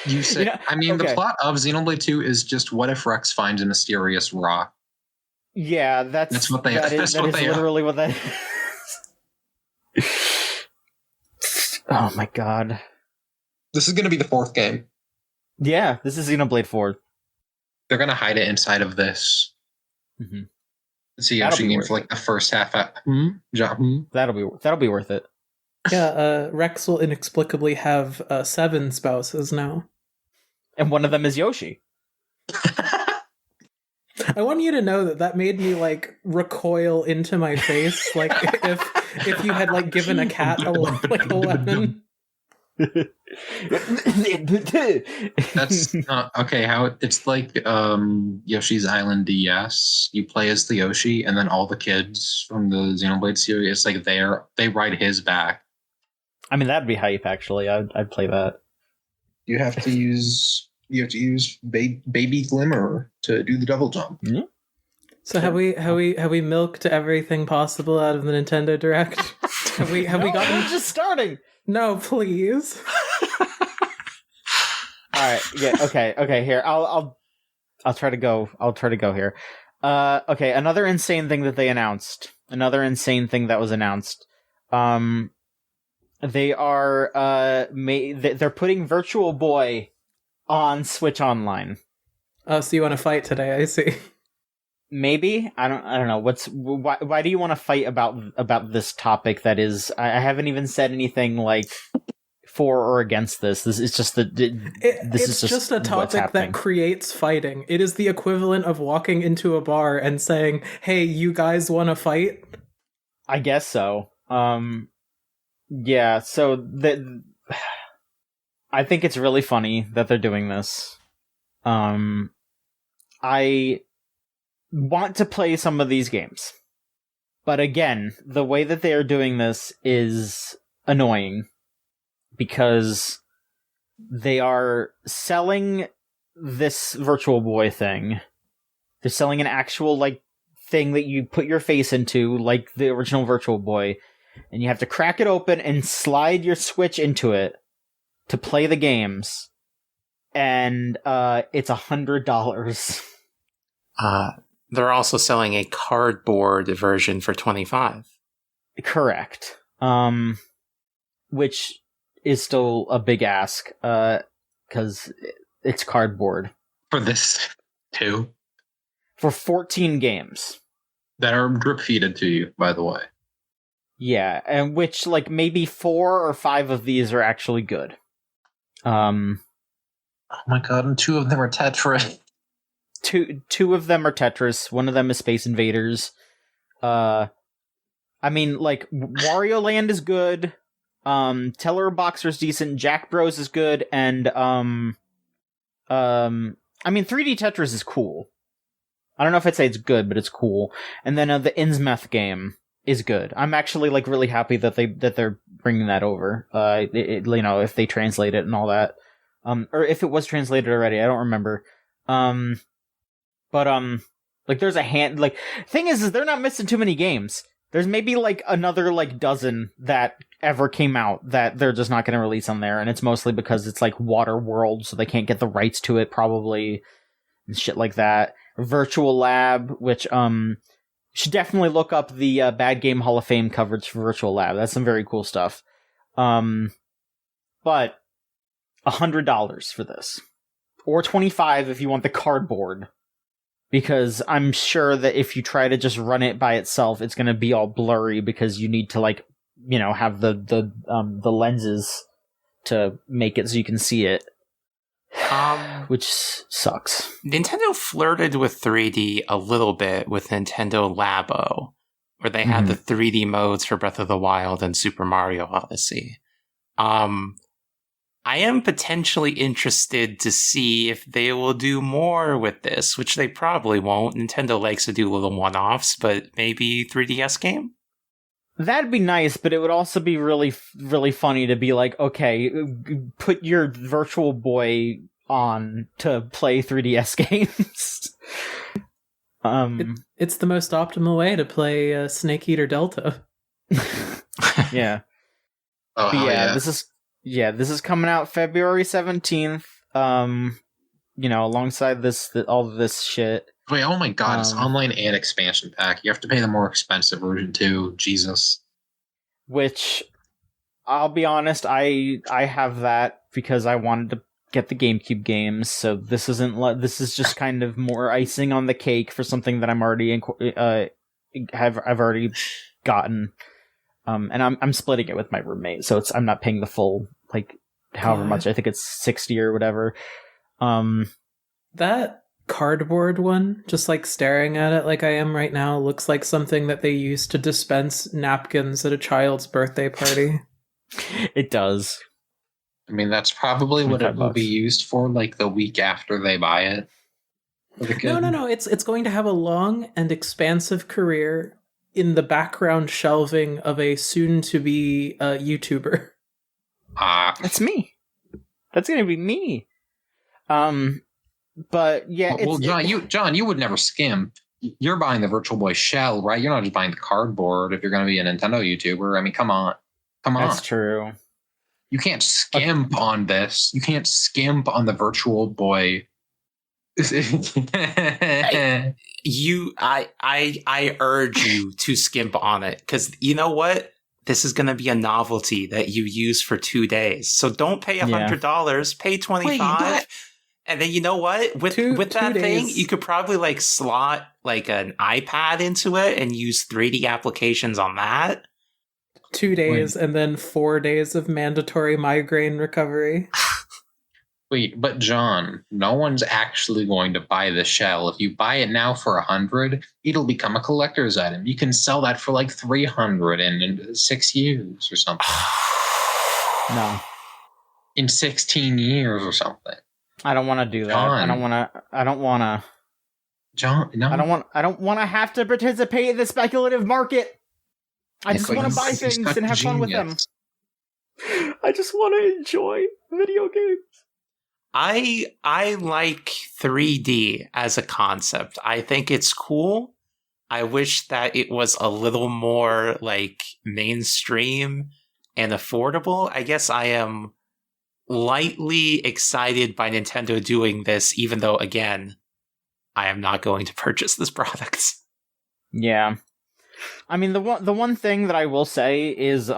You say, the plot of Xenoblade 2 is just what if Rex finds a mysterious rock? Yeah, that's what they that is literally what that is. Oh my god. This is going to be the fourth game. Yeah, this is Xenoblade 4. They're going to hide it inside of this. Mm-hmm. It's a Yoshi game for like the first half. That'll be worth it. Yeah, Rex will inexplicably have 7 spouses now. And one of them is Yoshi. I want you to know that made me like recoil into my face, like if you had like given a cat a lemon. That's not okay. How it's like Yoshi's Island DS. You play as the Yoshi, and then all the kids from the Xenoblade series, it's like they ride his back. I mean, that'd be hype. Actually, I'd play that. You have to use Baby Glimmer to do the double jump. Mm-hmm. So have we milked everything possible out of the Nintendo Direct? Have we gotten? We're just starting. No, please. All right. Yeah. Okay. Here, I'll try to go. I'll try to go here. Okay. Another insane thing that they announced. Another insane thing that was announced. They are they're putting Virtual Boy on Switch Online. Oh, so you want to fight today? I see. Maybe I don't know. Why do you want to fight about this topic? That is, I haven't even said anything like for or against this. This is just it's just a topic that creates fighting. It is the equivalent of walking into a bar and saying, "Hey, you guys want to fight?" I guess so. Yeah. So I think it's really funny that they're doing this. I want to play some of these games. But again, the way that they are doing this is annoying because they are selling this Virtual Boy thing. They're selling an actual like thing that you put your face into, like the original Virtual Boy, and you have to crack it open and slide your Switch into it to play the games. And it's $100. They're also selling a cardboard version for $25. Correct. Which is still a big ask, because it's cardboard. For this too? For 14 games. That are drip feeded to you, by the way. Yeah, and which, like, maybe 4 or 5 of these are actually good. Oh my god, and 2 of them are Tetris. Two of them are Tetris. One of them is Space Invaders. I mean, like, Wario Land is good. Teller Boxer's decent. Jack Bros is good, and I mean, 3D Tetris is cool. I don't know if I'd say it's good, but it's cool. And then the Innsmouth game is good. I'm actually like really happy that they're bringing that over. You know, if they translate it and all that, or if it was translated already, I don't remember. But like there's thing is they're not missing too many games. There's maybe like another like dozen that ever came out that they're just not going to release on there, and it's mostly because it's like Water World, so they can't get the rights to it probably, and shit like that. Virtual Lab, which should definitely look up the Bad Game Hall of Fame coverage for Virtual Lab. That's some very cool stuff. But $100 for this, or $25 if you want the cardboard. Because I'm sure that if you try to just run it by itself, it's going to be all blurry because you need to, like, you know, have the lenses to make it so you can see it. Which sucks. Nintendo flirted with 3D a little bit with Nintendo Labo, where they had the 3D modes for Breath of the Wild and Super Mario Odyssey. I am potentially interested to see if they will do more with this, which they probably won't. Nintendo likes to do little one-offs, but maybe 3DS game? That'd be nice, but it would also be really, really funny to be like, okay, put your Virtual Boy on to play 3DS games. It's the most optimal way to play Snake Eater Delta. Yeah. Oh, But yeah. this is coming out February 17th. Alongside all of this shit. Wait, oh my god, it's online and expansion pack. You have to pay the more expensive version too. Jesus. Which, I'll be honest, I have that because I wanted to get the GameCube games. So this is just kind of more icing on the cake for something that I'm already I've already gotten. And I'm splitting it with my roommate, so I'm not paying the full, like, however much. I think it's 60 or whatever. That cardboard one, just like staring at it like I am right now, looks like something that they used to dispense napkins at a child's birthday party. It does. I mean, that's probably what it will be used for, like, the week after they buy it. No. It's going to have a long and expansive career in the background shelving of a soon-to-be YouTuber. That's me. That's gonna be me. But yeah, well, John, you would never skimp. You're buying the Virtual Boy shell, right? You're not just buying the cardboard if you're going to be a Nintendo YouTuber. I mean, come on. That's true. You can't skimp on this. You can't skimp on the Virtual Boy. I urge you to skimp on it, because you know what? This is going to be a novelty that you use for 2 days. So don't pay $100, pay $25. And then you know what? With that thing, you could probably like slot like an iPad into it and use 3D applications on that. 2 days and then 4 days of mandatory migraine recovery. Wait, but John, no one's actually going to buy the shell. If you buy it now for $100, it'll become a collector's item. You can sell that for like $300 in 6 years or something. No. In 16 years or something. I don't want to do that. John. I don't want to. John, no. I don't want to have to participate in the speculative market. I just want to buy things and have fun with them. I just want to enjoy video games. I like 3D as a concept. I think it's cool. I wish that it was a little more like mainstream and affordable. I guess I am lightly excited by Nintendo doing this, even though, again, I am not going to purchase this product. Yeah. I mean, the one thing that I will say is,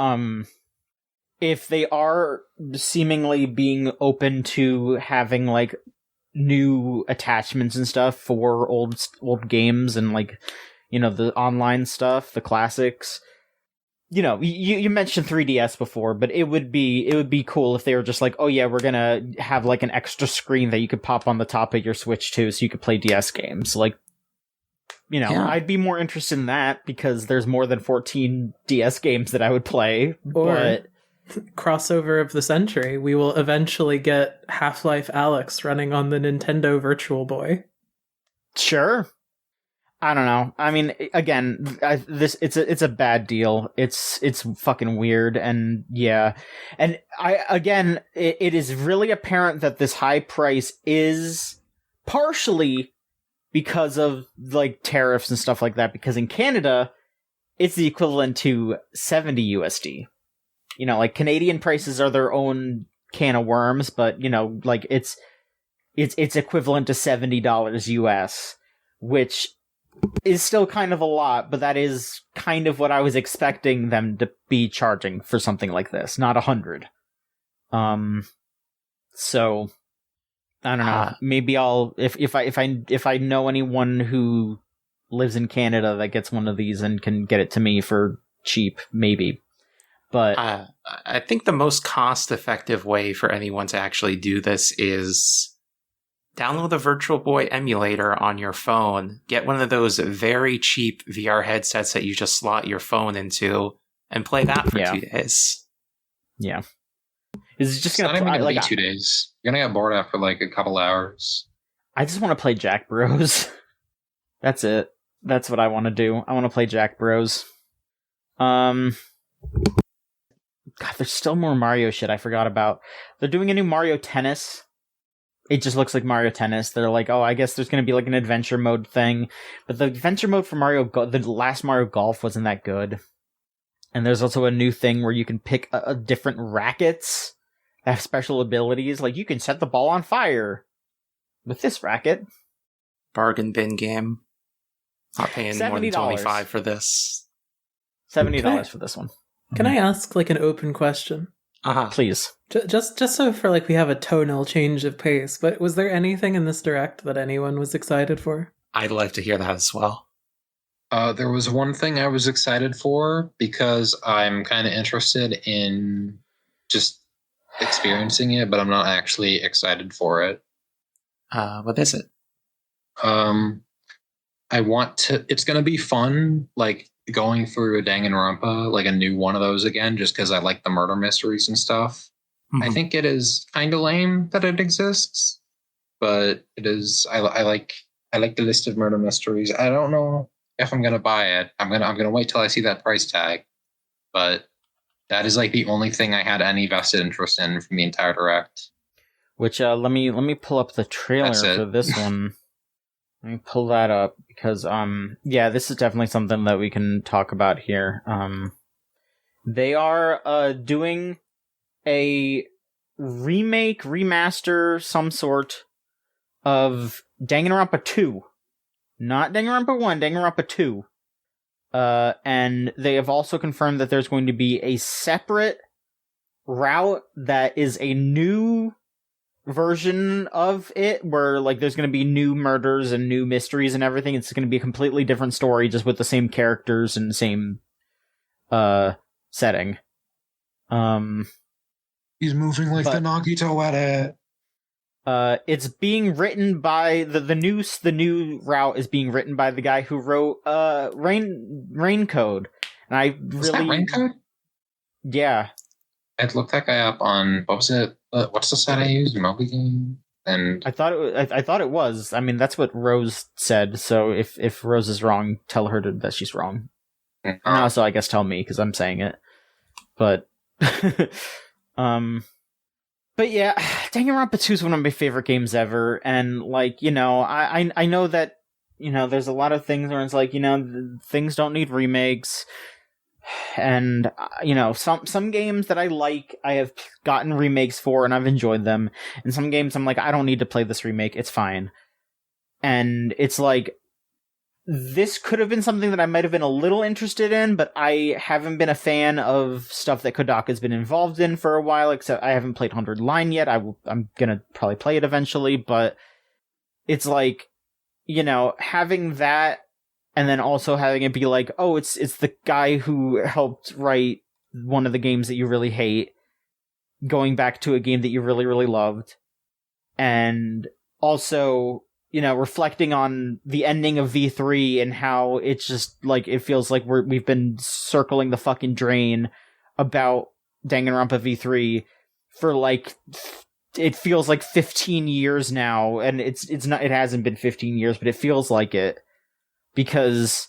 if they are seemingly being open to having, like, new attachments and stuff for old games and, like, the online stuff, the classics, you mentioned 3DS before, but it would be cool if they were just like, oh yeah, we're gonna have like an extra screen that you could pop on the top of your Switch too, so you could play DS games. Like, I'd be more interested in that because there's more than 14 DS games that I would play. But crossover of the century, we will eventually get Half-Life Alyx running on the Nintendo Virtual Boy. Sure. I don't know. I mean, again, it's a bad deal. It's fucking weird, and yeah. And it is really apparent that this high price is partially because of like tariffs and stuff like that, because in Canada, it's the equivalent to 70 USD. Like Canadian prices are their own can of worms, but like it's equivalent to $70 US, which is still kind of a lot, but that is kind of what I was expecting them to be charging for something like this, not 100. So I don't know. Maybe I'll if I know anyone who lives in Canada that gets one of these and can get it to me for cheap, maybe. But I think the most cost-effective way for anyone to actually do this is download the Virtual Boy emulator on your phone, get one of those very cheap VR headsets that you just slot your phone into, and play that for 2 days. Yeah. Is it just It's gonna not even like 2 days. You're gonna get bored after like a couple hours. I just want to play Jack Bros. That's it. That's what I want to do. I want to play Jack Bros. God, there's still more Mario shit I forgot about. They're doing a new Mario Tennis. It just looks like Mario Tennis. They're like, oh, I guess there's going to be like an adventure mode thing. But the adventure mode for the last Mario Golf wasn't that good. And there's also a new thing where you can pick different rackets that have special abilities. Like, you can set the ball on fire with this racket. Bargain bin game. Not paying more than $70 $25 for this. $70 for this one. Can I ask like an open question? Please. Just so for like we have a tonal change of pace, but was there anything in this direct that anyone was excited for? I'd like to hear that as well. There was one thing I was excited for because I'm kind of interested in just experiencing it, but I'm not actually excited for it. What is it? I want to. It's going to be fun, like going through a Danganronpa, like a new one of those again, just because I like the murder mysteries and stuff. Mm-hmm. I think it is kind of lame that it exists, but it is. I like the list of murder mysteries. I don't know if I'm gonna buy it. I'm gonna wait till I see that price tag. But that is like the only thing I had any vested interest in from the entire direct. Which let me pull up the trailer for this one. Let me pull that up because this is definitely something that we can talk about here. They are doing a remake, remaster, some sort of Danganronpa 2. Not Danganronpa 1, Danganronpa 2. And they have also confirmed that there's going to be a separate route that is a new version of it, where like there's going to be new murders and new mysteries and everything. It's going to be a completely different story, just with the same characters and the same setting. He's moving like the Nagito at it. It's being written by the new route is being written by the guy who wrote Rain Code, and I Was that Rain Code? Yeah, I'd looked that guy up on what was it? What's the site I used? Moby Game. And I thought it was. I mean, that's what Rose said. So if Rose is wrong, tell her that she's wrong. And also, I guess tell me because I'm saying it. But but yeah, Danganronpa 2 is one of my favorite games ever, and like I know that there's a lot of things where it's like things don't need remakes. And some games that I like, I have gotten remakes for and I've enjoyed them, and some games I'm like, I don't need to play this remake, it's fine. And it's like, this could have been something that I might have been a little interested in, but I haven't been a fan of stuff that Kodaka's been involved in for a while, except I haven't played 100 Line yet. I'm gonna probably play it eventually, but it's like, having that, and then also having it be like, oh, it's the guy who helped write one of the games that you really hate, going back to a game that you really, really loved. And also, reflecting on the ending of V3 and how it's just, like, it feels like we've been circling the fucking drain about Danganronpa V3 for, like, it feels like 15 years now, and it's not, it hasn't been 15 years, but it feels like it. Because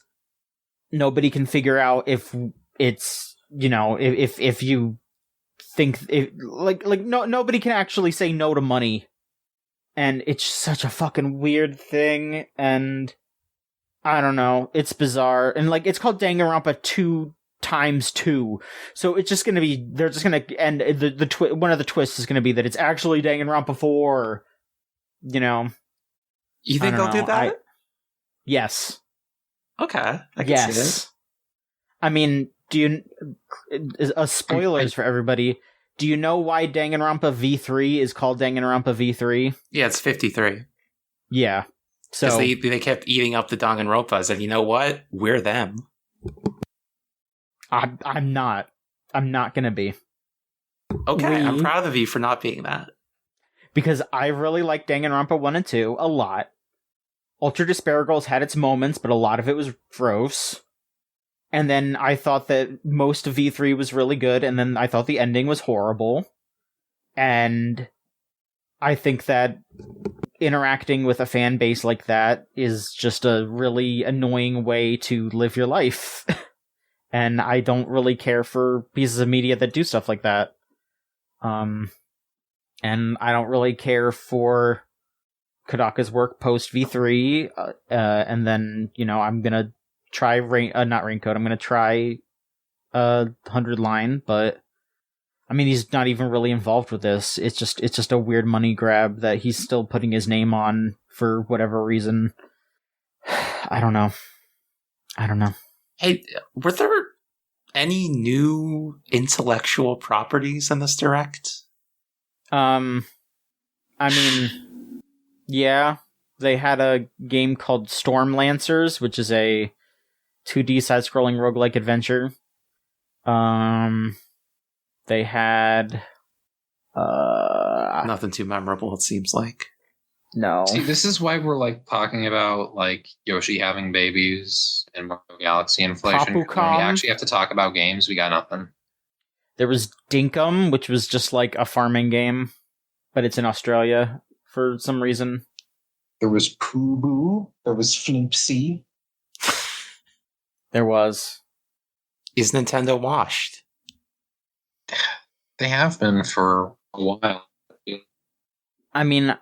nobody can figure out if it's, if you think nobody can actually say no to money, and it's such a fucking weird thing, and I don't know, it's bizarre, and like it's called Danganronpa 2 times 2, so it's just gonna be, they're just gonna, and one of the twists is gonna be that it's actually Danganronpa 4, You think they'll do that? Yes. Okay, I can see it. I mean, spoilers for everybody. Do you know why Danganronpa V3 is called Danganronpa V3? Yeah, it's 53. Yeah. So they kept eating up the Danganronpas, and you know what? We're them. I'm not. I'm not gonna be. Okay, I'm proud of you for not being that. because I really like Danganronpa 1 and 2 a lot. Ultra Despair Girls had its moments, but a lot of it was gross. And then I thought that most of V3 was really good, and then I thought the ending was horrible. And I think that interacting with a fan base like that is just a really annoying way to live your life. And I don't really care for pieces of media that do stuff like that. And I don't really care for Kodaka's work post V3, and then, I'm gonna try not Raincoat, I'm gonna try 100 Line, but I mean, he's not even really involved with this. It's just a weird money grab that he's still putting his name on for whatever reason. I don't know. Hey, were there any new intellectual properties in this direct? I mean, yeah, they had a game called Storm Lancers, which is a 2D side-scrolling roguelike adventure. They had nothing too memorable, it seems like. No. See, this is why we're like talking about like Yoshi having babies and Mario Galaxy inflation. When we actually have to talk about games, we got nothing. There was Dinkum, which was just like a farming game, but it's in Australia for some reason. There was Pooh. There was Flimpsy. There was. Is Nintendo washed? They have been for a while. I mean,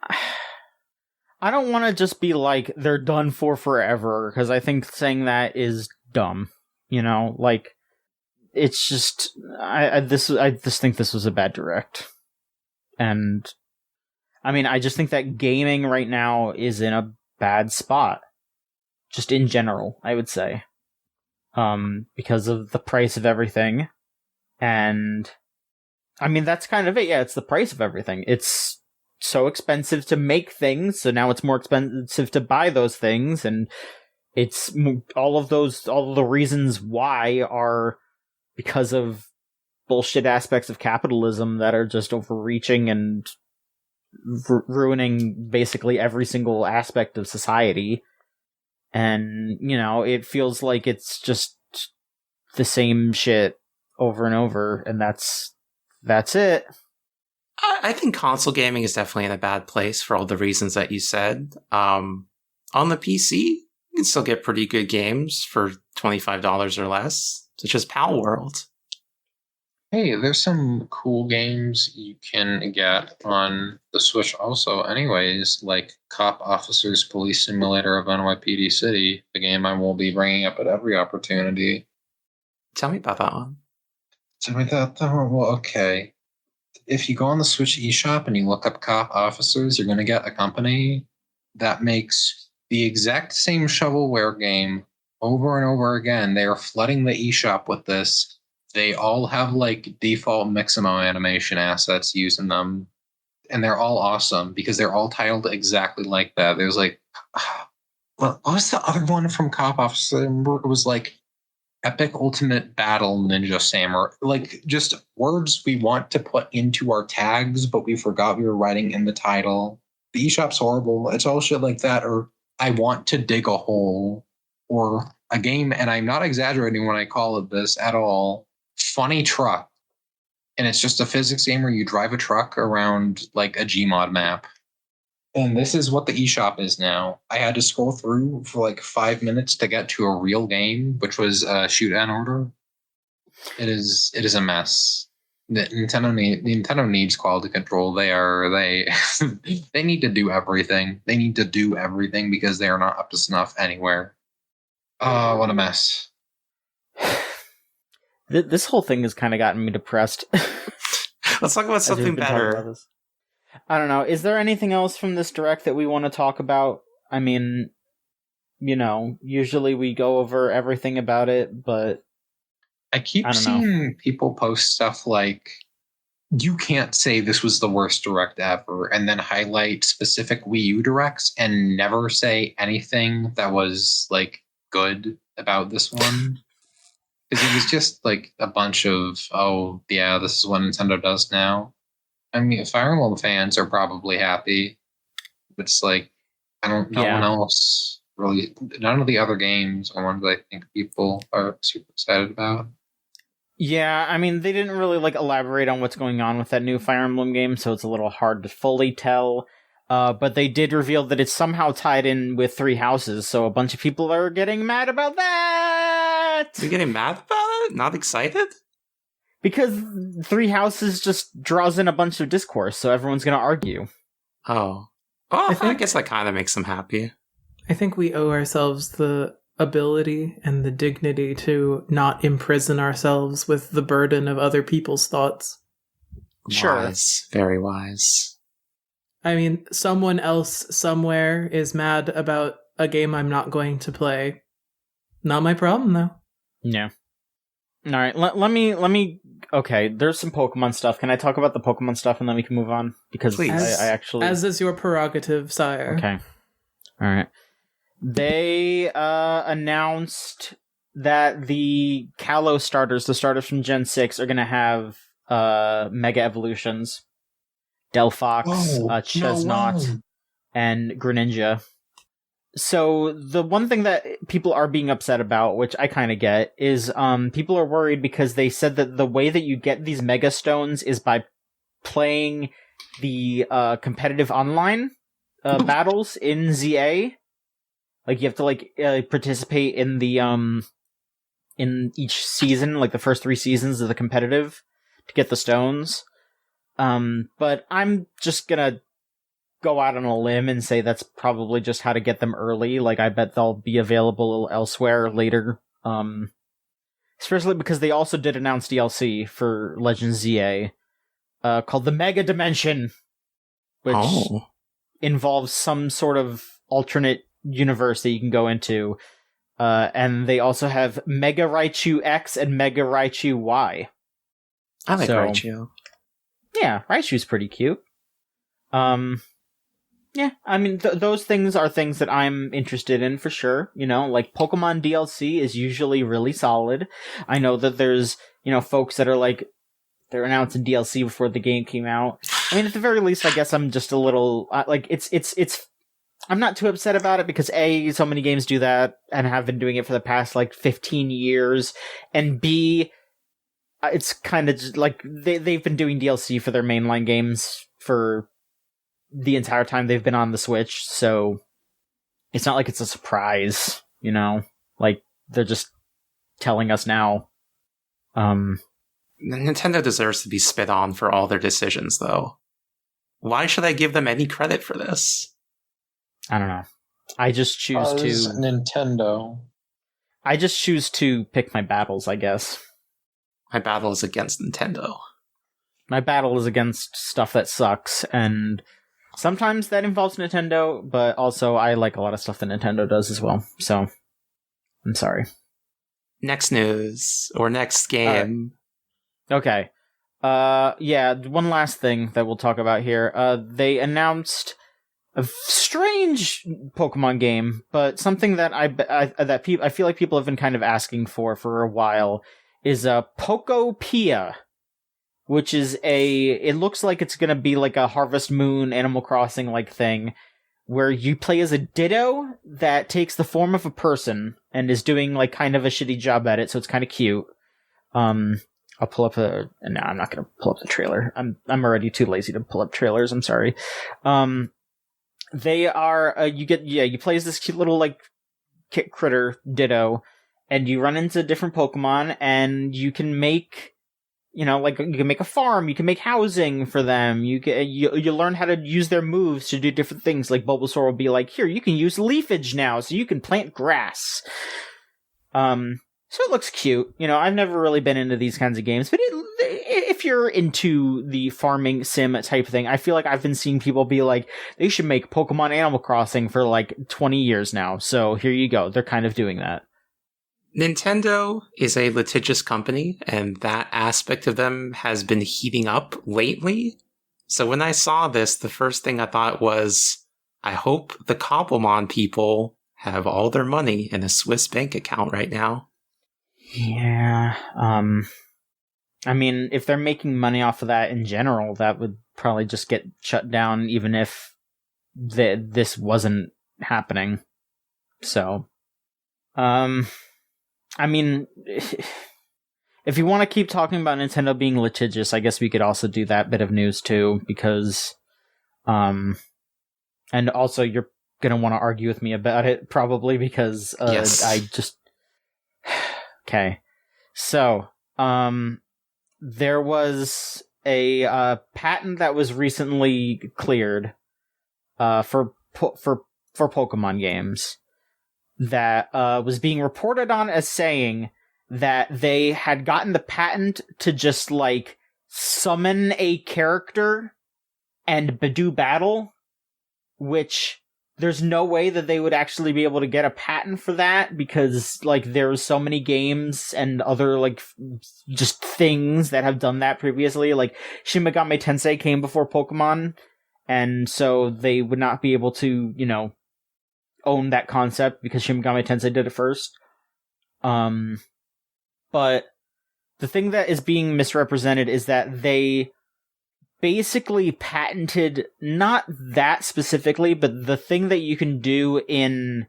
I don't want to just be like, they're done for forever, because I think saying that is dumb. Like, it's just, I just think this was a bad direct. And, I mean, I just think that gaming right now is in a bad spot. Just in general, I would say. Because of the price of everything. And, I mean, that's kind of it. Yeah, it's the price of everything. It's so expensive to make things, so now it's more expensive to buy those things, and it's all of the reasons why are because of bullshit aspects of capitalism that are just overreaching and ruining basically every single aspect of society. And, it feels like it's just the same shit over and over, and that's it. I think console gaming is definitely in a bad place for all the reasons that you said. On the PC, you can still get pretty good games for $25 or less, such as Pal World. Hey, there's some cool games you can get on the Switch also anyways, like Cop Officers Police Simulator of NYPD City, the game I will be bringing up at every opportunity. Tell me about that one. Well, okay. If you go on the Switch eShop and you look up Cop Officers, you're going to get a company that makes the exact same shovelware game over and over again. They are flooding the eShop with this. They all have like default Mixamo animation assets used in them. And they're all awesome because they're all titled exactly like that. There's like, what was the other one from Cop Officers? I remember it was like Epic Ultimate Battle Ninja Samurai. Like just words we want to put into our tags, but we forgot we were writing in the title. The eShop's horrible. It's all shit like that. Or I want to dig a hole. Or a game, and I'm not exaggerating when I call it this at all, Funny Truck. And it's just a physics game where you drive a truck around like a Gmod map. And this is what the eShop is now. I had to scroll through for like 5 minutes to get to a real game, which was Shoot and Order. It is a mess. The Nintendo needs quality control. They need to do everything. They need to do everything because they are not up to snuff anywhere. Oh, what a mess. This whole thing has kind of gotten me depressed. Let's talk about something better. I don't know. Is there anything else from this direct that we want to talk about? I mean, usually we go over everything about it, but I keep seeing people post stuff like, you can't say this was the worst direct ever, and then highlight specific Wii U directs and never say anything that was like good about this one. Because it was just like a bunch of, oh, yeah, this is what Nintendo does now. I mean, Fire Emblem fans are probably happy. But it's like, no one else really, none of the other games are ones that I think people are super excited about. Yeah, I mean, they didn't really elaborate on what's going on with that new Fire Emblem game, so it's a little hard to fully tell. But they did reveal that it's somehow tied in with Three Houses, so a bunch of people are getting mad about that! You're getting mad about it? Not excited? Because Three Houses just draws in a bunch of discourse, so everyone's gonna argue. Oh. Well, I guess that kind of makes them happy. I think we owe ourselves the ability and the dignity to not imprison ourselves with the burden of other people's thoughts. Sure. Wise. Very wise. I mean, someone else somewhere is mad about a game I'm not going to play. Not my problem, though. Yeah. All right, let me. Okay, there's some Pokemon stuff. Can I talk about the Pokemon stuff and then we can move on? Because Please. I actually, as is your prerogative, sire. Okay. All right. They announced that the Kalos starters, the starters from Gen 6, are going to have Mega Evolutions. Delphox, Chesnaught, and Greninja. So the one thing that people are being upset about, which I kind of get, is people are worried because they said that the way that you get these Mega Stones is by playing the competitive online battles in ZA. Like, you have to participate in the in each season, like the first 3 seasons of the competitive, to get the stones. But I'm just gonna go out on a limb and say that's probably just how to get them early. Like, I bet they'll be available elsewhere later. Especially because they also did announce DLC for Legends ZA, called the Mega Dimension, which involves some sort of alternate universe that you can go into. And they also have Mega Raichu X and Mega Raichu Y. I like Raichu. Yeah, Raichu's pretty cute. Yeah, I mean, those things are things that I'm interested in for sure. You know, like Pokemon DLC is usually really solid. I know that there's, folks that are like, they're announcing DLC before the game came out. I mean, at the very least, I guess I'm just a little, I'm not too upset about it because A, so many games do that and have been doing it for the past 15 years. And B, it's kind of just like they've been doing DLC for their mainline games for the entire time they've been on the Switch, so it's not like it's a surprise, like they're just telling us now. Nintendo deserves to be spit on for all their decisions, though. Why should I give them any credit for this? I don't know. I just choose to Nintendo. I just choose to pick my battles, I guess. My battle is against Nintendo. My battle is against stuff that sucks, and sometimes that involves Nintendo, but also I like a lot of stuff that Nintendo does as well, so I'm sorry. Next news, or next game. Okay. Yeah, one last thing that we'll talk about here. They announced a strange Pokemon game, but something that I feel like people have been kind of asking for a while, is Pokopia, which is it looks like it's gonna be like a Harvest Moon Animal Crossing like thing, where you play as a Ditto that takes the form of a person and is doing kind of a shitty job at it, so it's kind of cute. I'll pull up no, I'm not gonna pull up the trailer. I'm already too lazy to pull up trailers, I'm sorry. They are, you play as this cute little kit critter Ditto, and you run into different Pokemon, and you can make, you can make a farm, you can make housing for them, you learn how to use their moves to do different things, like Bulbasaur will be like, here, you can use leafage now, so you can plant grass. So it looks cute. I've never really been into these kinds of games, but if you're into the farming sim type thing, I feel like I've been seeing people be like, they should make Pokemon Animal Crossing for 20 years now, so here you go, they're kind of doing that. Nintendo is a litigious company, and that aspect of them has been heating up lately. So when I saw this, the first thing I thought was, I hope the Cobblemon people have all their money in a Swiss bank account right now. Yeah, I mean, if they're making money off of that in general, that would probably just get shut down even if this wasn't happening. So, I mean, if you want to keep talking about Nintendo being litigious, I guess we could also do that bit of news too, because, and also you're going to want to argue with me about it probably because, Yes. I just, okay. So, there was a patent that was recently cleared for Pokemon games that was being reported on as saying that they had gotten the patent to just like summon a character and do battle, which there's no way that they would actually be able to get a patent for that because like there's so many games and other like just things that have done that previously. Like Shin Megami Tensei came before Pokemon, and so they would not be able to, you know, own that concept because Shin Megami Tensei did it first. But the thing that is being misrepresented is that they basically patented not that specifically, but the thing that you can do in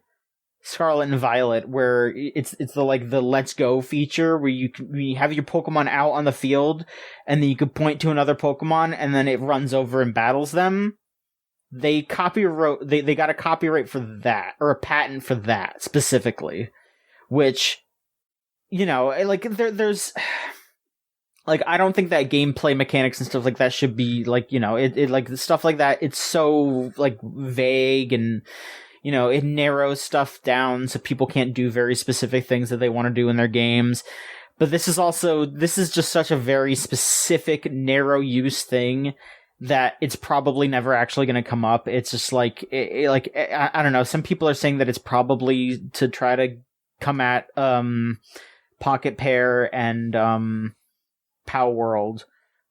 Scarlet and Violet, where it's the like the Let's Go feature, where you have your Pokemon out on the field, and then you could point to another Pokemon, and then it runs over and battles them. They got a copyright for that, or a patent for that specifically, which, you know, like there's. Like, I don't think that gameplay mechanics and stuff like that should be, like, you know, it like, stuff like that, it's so, like, vague and, you know, it narrows stuff down so people can't do very specific things that they want to do in their games. But this is just such a very specific, narrow use thing that it's probably never actually going to come up. It's just, like, I don't know, some people are saying that it's probably to try to come at, Pocketpair and, Pow World,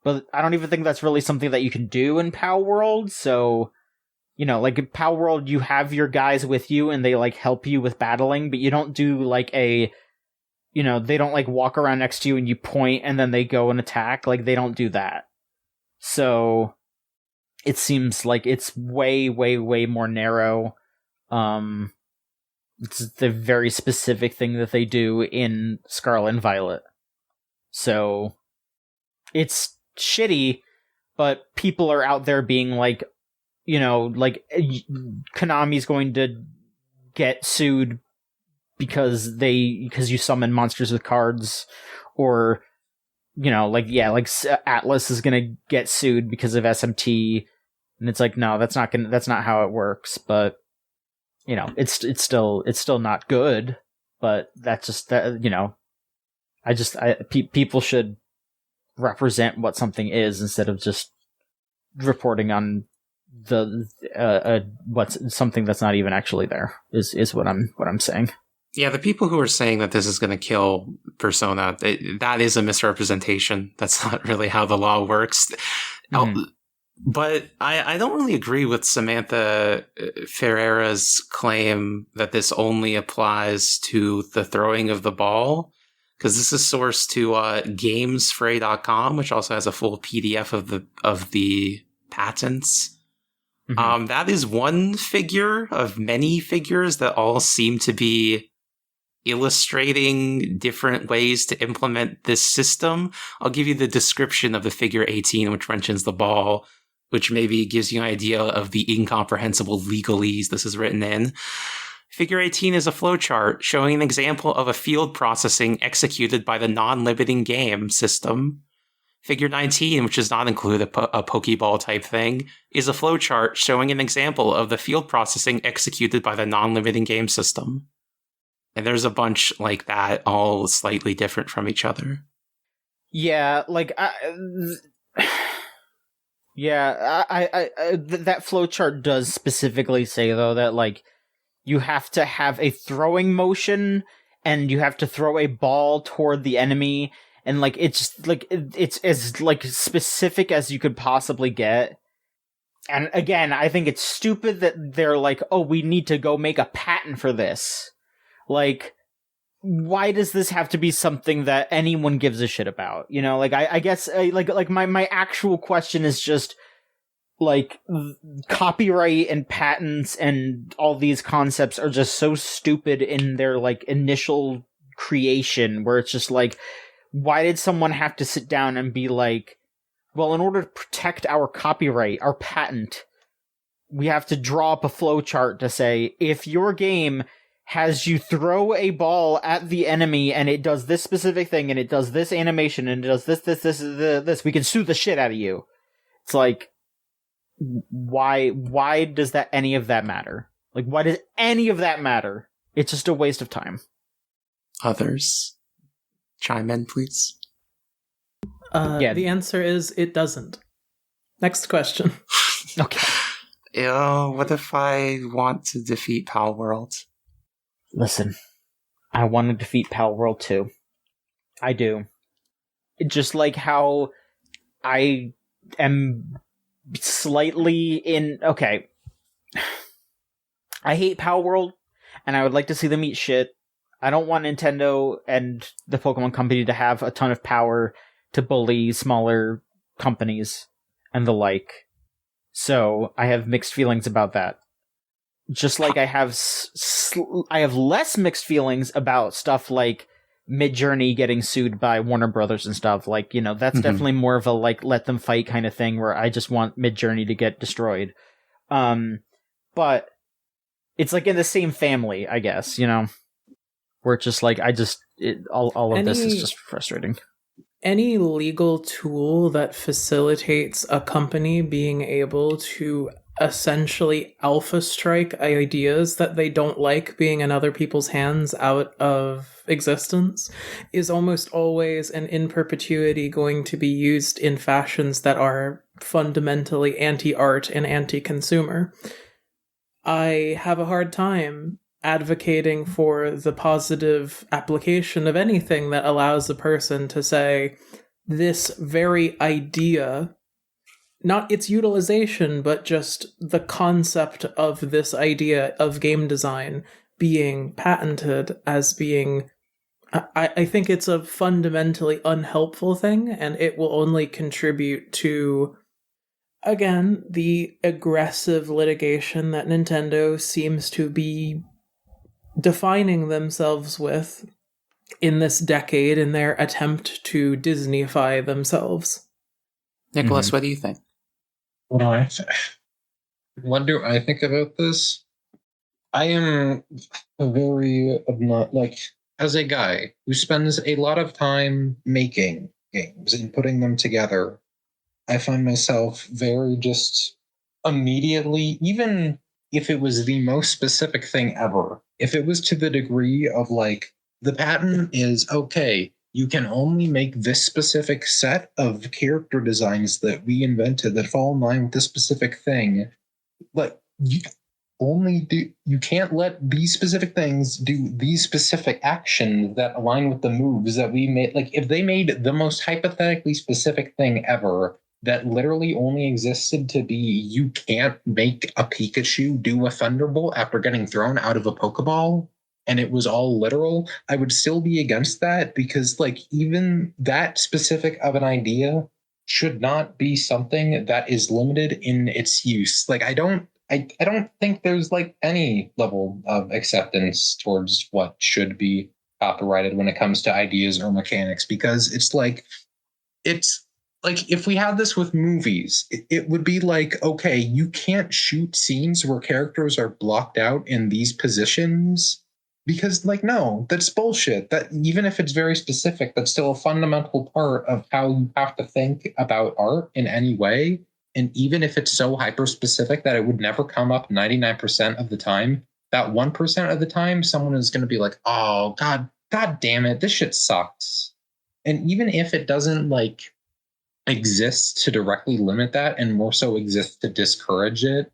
but I don't even think that's really something that you can do in Pow World. So, you know, like in Pow World, you have your guys with you and they like help you with battling, but you don't do like you know, they don't like walk around next to you and you point and then they go and attack. Like they don't do that. So it seems like it's way, way, way more narrow. It's the very specific thing that they do in Scarlet and Violet. So it's shitty, but people are out there being like, you know, like Konami's going to get sued because you summon monsters with cards, or, you know, like, yeah, like Atlas is going to get sued because of SMT, and it's like, no, that's not how it works. But, you know, it's still not good, but that's just that, you know, people should represent what something is instead of just reporting on what's something that's not even actually there is what I'm saying. Yeah, the people who are saying that this is going to kill Persona, that is a misrepresentation. That's not really how the law works. Mm-hmm. But I don't really agree with Samantha Ferreira's claim that this only applies to the throwing of the ball, because this is sourced to gamesfray.com, which also has a full PDF of the patents. Mm-hmm. That is one figure of many figures that all seem to be illustrating different ways to implement this system. I'll give you the description of the figure 18, which mentions the ball, which maybe gives you an idea of the incomprehensible legalese this is written in. Figure 18 is a flowchart showing an example of a field processing executed by the non-limiting game system. Figure 19, which does not include a Pokeball type thing, is a flowchart showing an example of the field processing executed by the non-limiting game system. And there's a bunch like that, all slightly different from each other. Yeah, like, that flowchart does specifically say, though, that, like, you have to have a throwing motion, and you have to throw a ball toward the enemy, and, like, it's as, like, specific as you could possibly get. And, again, I think it's stupid that they're like, oh, we need to go make a patent for this. Like, why does this have to be something that anyone gives a shit about? You know, like, I guess, like my actual question is just, like, copyright and patents and all these concepts are just so stupid in their, like, initial creation, where it's just like, why did someone have to sit down and be like, well, in order to protect our copyright, our patent, we have to draw up a flowchart to say, if your game has you throw a ball at the enemy and it does this specific thing and it does this animation and it does this, we can sue the shit out of you. It's like, why does that any of that matter? Like, why does any of that matter? It's just a waste of time. Others, chime in, please. The answer is it doesn't. Next question. Okay. What if I want to defeat Pal World? Listen, I want to defeat Pal World too. I do. Just like how I am slightly in... Okay. I hate Pal World, and I would like to see them eat shit. I don't want Nintendo and the Pokemon Company to have a ton of power to bully smaller companies and the like. So, I have mixed feelings about that. Just like I have less mixed feelings about stuff like Midjourney getting sued by Warner Brothers and stuff. Like, you know, that's definitely more of a, like, let them fight kind of thing, where I just want Midjourney to get destroyed. But it's like in the same family, I guess, you know? Where it's just like, all of this is just frustrating. Any legal tool that facilitates a company being able to essentially alpha strike ideas that they don't like being in other people's hands out of existence is almost always and in perpetuity going to be used in fashions that are fundamentally anti-art and anti-consumer. I have a hard time advocating for the positive application of anything that allows a person to say, this very idea, not its utilization, but just the concept of this idea of game design being patented as being... I think it's a fundamentally unhelpful thing, and it will only contribute to, again, the aggressive litigation that Nintendo seems to be defining themselves with in this decade in their attempt to Disneyfy themselves. Nikolas, what do you think? What do I think about this? I am as a guy who spends a lot of time making games and putting them together, I find myself very just immediately, even if it was the most specific thing ever, if it was to the degree of like, the patent is okay, you can only make this specific set of character designs that we invented that fall in line with this specific thing, but you can't let these specific things do these specific actions that align with the moves that we made. Like, if they made the most hypothetically specific thing ever that literally only existed to be, you can't make a Pikachu do a Thunderbolt after getting thrown out of a Pokeball, and it was all literal, I would still be against that, because like, even that specific of an idea should not be something that is limited in its use. Like, I don't think there's like any level of acceptance towards what should be copyrighted when it comes to ideas or mechanics, because it's like if we had this with movies, it would be like, okay, you can't shoot scenes where characters are blocked out in these positions, because like, no, that's bullshit. That even if it's very specific, that's still a fundamental part of how you have to think about art in any way. And even if it's so hyper-specific that it would never come up 99% of the time, that 1% of the time, someone is going to be like, oh, God damn it, this shit sucks. And even if it doesn't, like, exist to directly limit that, and more so exist to discourage it,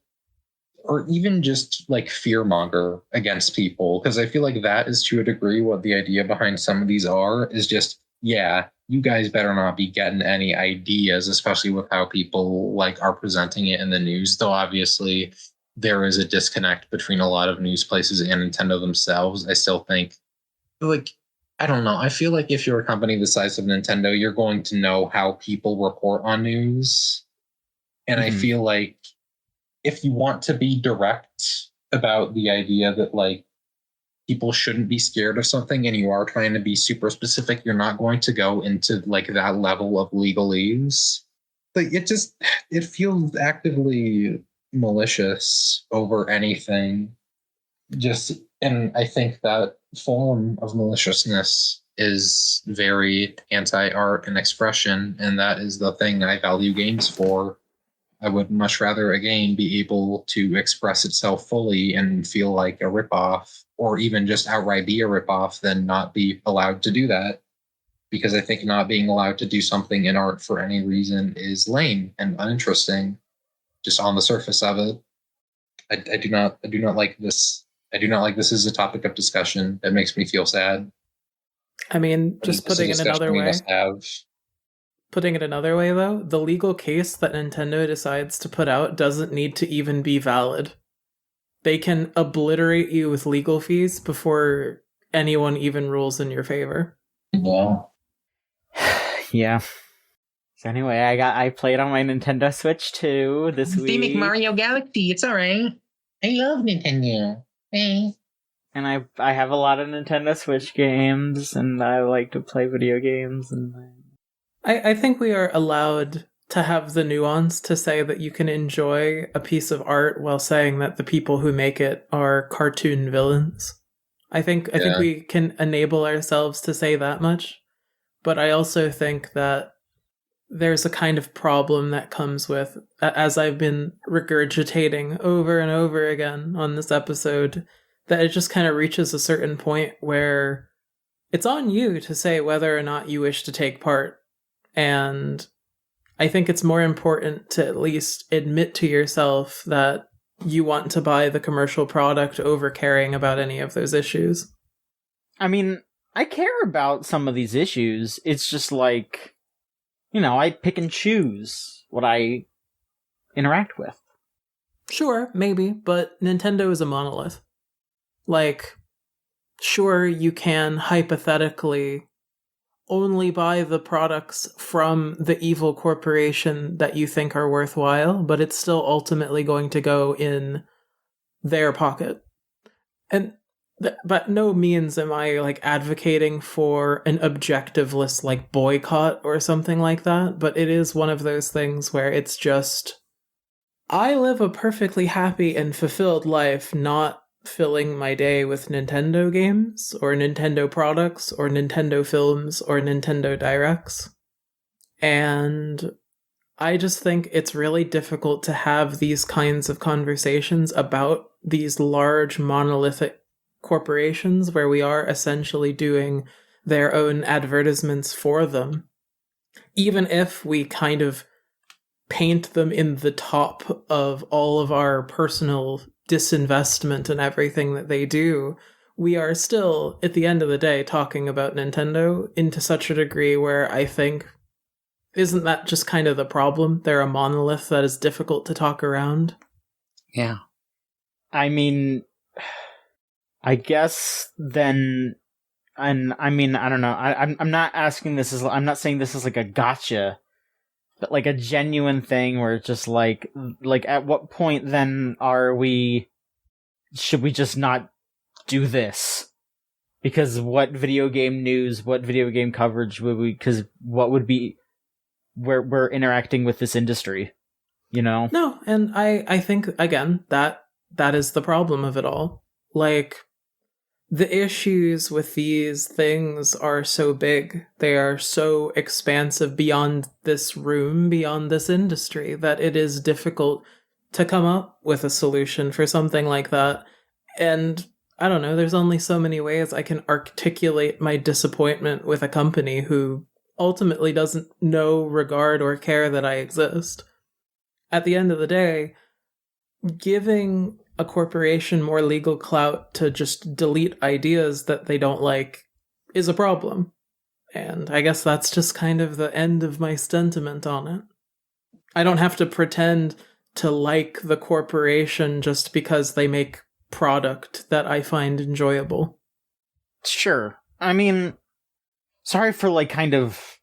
or even just, like, fearmonger against people, because I feel like that is, to a degree, what the idea behind some of these are, is just, yeah, you guys better not be getting any ideas, especially with how people like are presenting it in the news. Though obviously there is a disconnect between a lot of news places and Nintendo themselves. I still think like, I don't know. I feel like if you're a company the size of Nintendo, you're going to know how people report on news. And I feel like if you want to be direct about the idea that, like, people shouldn't be scared of something and you are trying to be super specific, you're not going to go into, like, that level of legalese. Like, it feels actively malicious over anything. And I think that form of maliciousness is very anti-art and expression, and that is the thing I value games for. I would much rather a game be able to express itself fully and feel like a ripoff, or even just outright be a ripoff, than not be allowed to do that. Because I think not being allowed to do something in art for any reason is lame and uninteresting, just on the surface of it. I do not like this. I do not like this as a topic of discussion. It makes me feel sad. I mean, just putting it another way. Putting it another way, though, the legal case that Nintendo decides to put out doesn't need to even be valid. They can obliterate you with legal fees before anyone even rules in your favor. Yeah. Yeah. So anyway, I played on my Nintendo Switch 2 this week. They make Mario Galaxy. It's alright. I love Nintendo. Hey. And I have a lot of Nintendo Switch games, and I like to play video games. And I think we are allowed to have the nuance to say that you can enjoy a piece of art while saying that the people who make it are cartoon villains. I think we can enable ourselves to say that much. But I also think that there's a kind of problem that comes with, as I've been regurgitating over and over again on this episode, that it just kind of reaches a certain point where it's on you to say whether or not you wish to take part. And I think it's more important to at least admit to yourself that you want to buy the commercial product over caring about any of those issues. I mean, I care about some of these issues. It's just like, I pick and choose what I interact with. Sure, maybe, but Nintendo is a monolith. Like, sure, you can hypothetically only buy the products from the evil corporation that you think are worthwhile, but it's still ultimately going to go in their pocket. And but no means am I, like, advocating for an objectiveless, like, boycott or something like that, but it is one of those things where it's just, I live a perfectly happy and fulfilled life not filling my day with Nintendo games, or Nintendo products, or Nintendo films, or Nintendo Directs. And I just think it's really difficult to have these kinds of conversations about these large monolithic corporations where we are essentially doing their own advertisements for them. Even if we kind of paint them in the top of all of our personal disinvestment and everything that they do, we are still, at the end of the day, talking about Nintendo into such a degree where I think, isn't that just kind of the problem? They're a monolith that is difficult to talk around. Yeah. I mean, I guess then, and I mean, I don't know. I'm not asking this I'm not saying this is like a gotcha, but like a genuine thing where it's just like at what point then should we just not do this? Because what video game news, what video game coverage would we, because what would be, we're interacting with this industry, No, and I think, again, that is the problem of it all. Like, the issues with these things are so big, they are so expansive beyond this room, beyond this industry, that it is difficult to come up with a solution for something like that. And I don't know, there's only so many ways I can articulate my disappointment with a company who ultimately doesn't know, regard, or care that I exist. At the end of the day, giving a corporation more legal clout to just delete ideas that they don't like is a problem. And I guess that's just kind of the end of my sentiment on it. I don't have to pretend to like the corporation just because they make product that I find enjoyable. Sure. I mean, sorry for, like, kind of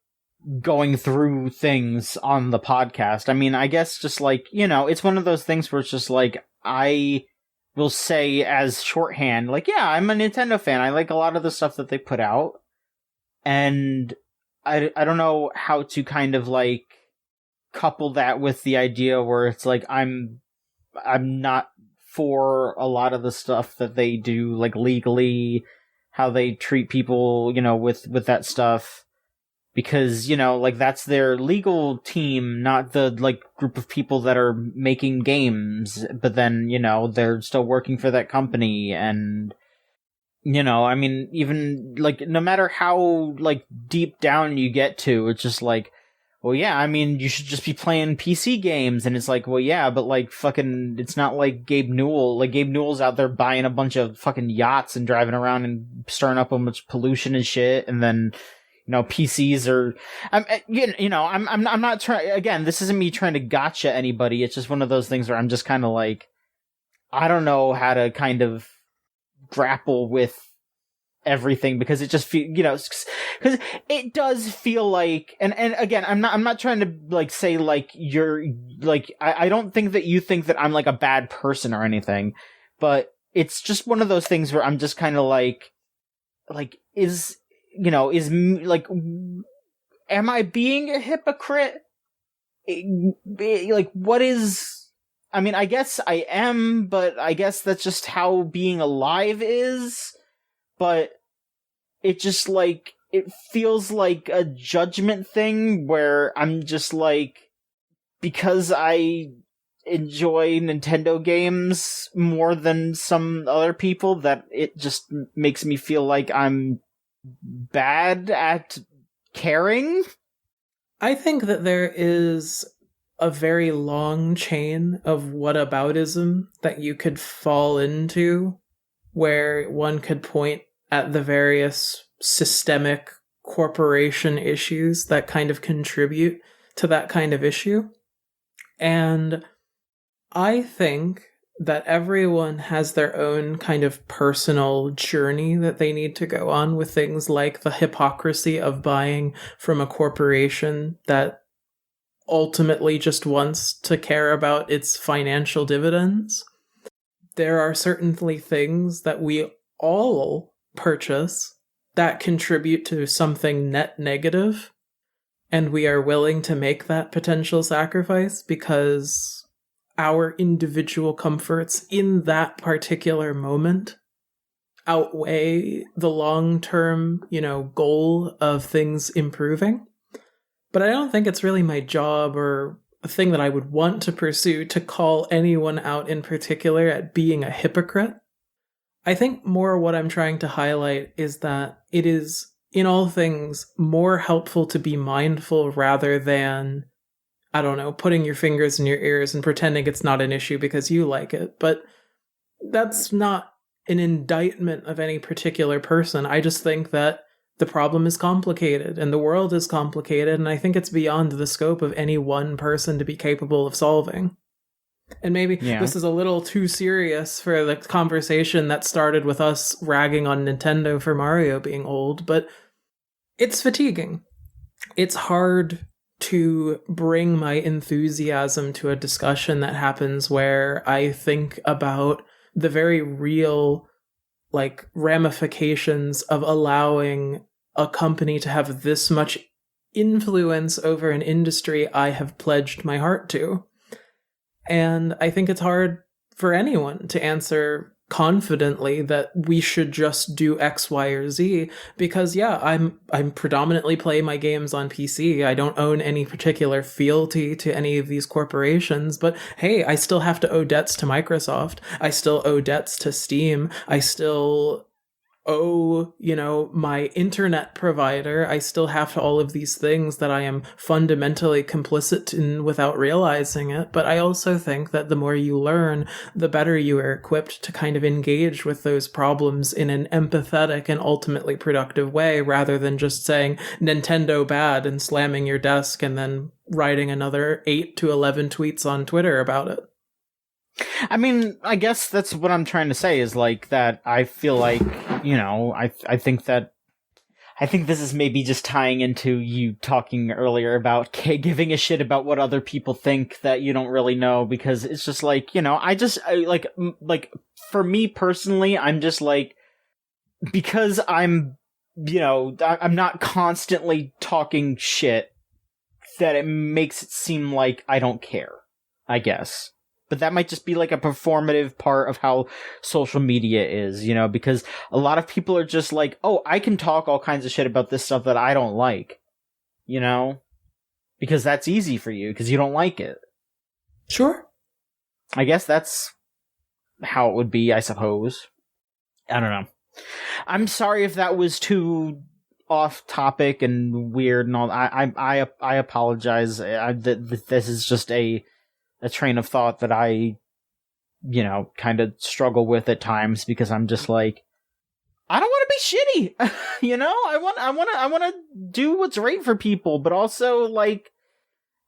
going through things on the podcast. I mean, I guess just, like, you know, it's one of those things where it's just, like, I will say as shorthand, like, yeah, I'm a Nintendo fan. I like a lot of the stuff that they put out. And I don't know how to kind of, like, couple that with the idea where it's like I'm not for a lot of the stuff that they do, like, legally, how they treat people, you know, with that stuff, because, you know, like, that's their legal team, not the, like, group of people that are making games, but then, you know, they're still working for that company. And, you know, I mean, even, like, no matter how, like, deep down you get to, it's just like, well, yeah, I mean, you should just be playing PC games. And it's like, well, yeah, but, like, fucking, it's not like Gabe Newell. Like, Gabe Newell's out there buying a bunch of fucking yachts and driving around and stirring up a bunch of pollution and shit. And then, you know, PCs are, I'm not trying, again, this isn't me trying to gotcha anybody. It's just one of those things where I'm just kind of like, I don't know how to kind of grapple with everything, because it just feel, you know, because it does feel like, and again, I'm not trying to, like, say, like, you're, like, I don't think that you think that I'm, like, a bad person or anything, but it's just one of those things where I'm just kind of like, is, you know, like, am I being a hypocrite? Like, what is, I mean, I guess I am, but I guess that's just how being alive is. But it just, like, it feels like a judgment thing where I'm just like, because I enjoy Nintendo games more than some other people, that it just makes me feel like I'm bad at caring. I think that there is a very long chain of whataboutism that you could fall into, where one could point at the various systemic corporation issues that kind of contribute to that kind of issue. And I think that everyone has their own kind of personal journey that they need to go on with things like the hypocrisy of buying from a corporation that ultimately just wants to care about its financial dividends. There are certainly things that we all purchase that contribute to something net negative, and we are willing to make that potential sacrifice because our individual comforts in that particular moment outweigh the long-term, you know, goal of things improving. But I don't think it's really my job or a thing that I would want to pursue to call anyone out in particular at being a hypocrite. I think more what I'm trying to highlight is that it is, in all things, more helpful to be mindful rather than, I don't know, putting your fingers in your ears and pretending it's not an issue because you like it. But that's not an indictment of any particular person. I just think that the problem is complicated and the world is complicated, and I think it's beyond the scope of any one person to be capable of solving. And maybe this is a little too serious for the conversation that started with us ragging on Nintendo for Mario being old, but it's fatiguing. It's hard to bring my enthusiasm to a discussion that happens where I think about the very real, like, ramifications of allowing a company to have this much influence over an industry I have pledged my heart to. And I think it's hard for anyone to answer confidently that we should just do X, Y, or Z, because I'm predominantly play my games on PC. I don't own any particular fealty to any of these corporations, but hey, I still have to owe debts to Microsoft. I still owe debts to Steam. I still owe, you know, my internet provider. I still have all of these things that I am fundamentally complicit in without realizing it. But I also think that the more you learn, the better you are equipped to kind of engage with those problems in an empathetic and ultimately productive way, rather than just saying Nintendo bad and slamming your desk and then writing another 8 to 11 tweets on Twitter about it. I mean, I guess that's what I'm trying to say, is like that I feel like, you know, I think that I think this is maybe just tying into you talking earlier about giving a shit about what other people think that you don't really know, because it's just like, for me personally, I'm just like, because I'm not constantly talking shit, that it makes it seem like I don't care, I guess. But that might just be like a performative part of how social media is, because a lot of people are just like, oh, I can talk all kinds of shit about this stuff that I don't like, because that's easy for you, because you don't like it. Sure. I guess that's how it would be, I suppose. I don't know. I'm sorry if that was too off topic and weird and all. I apologize. This is just a train of thought that I, kind of struggle with at times, because I'm just like, I don't want to be shitty. I want to do what's right for people, but also, like,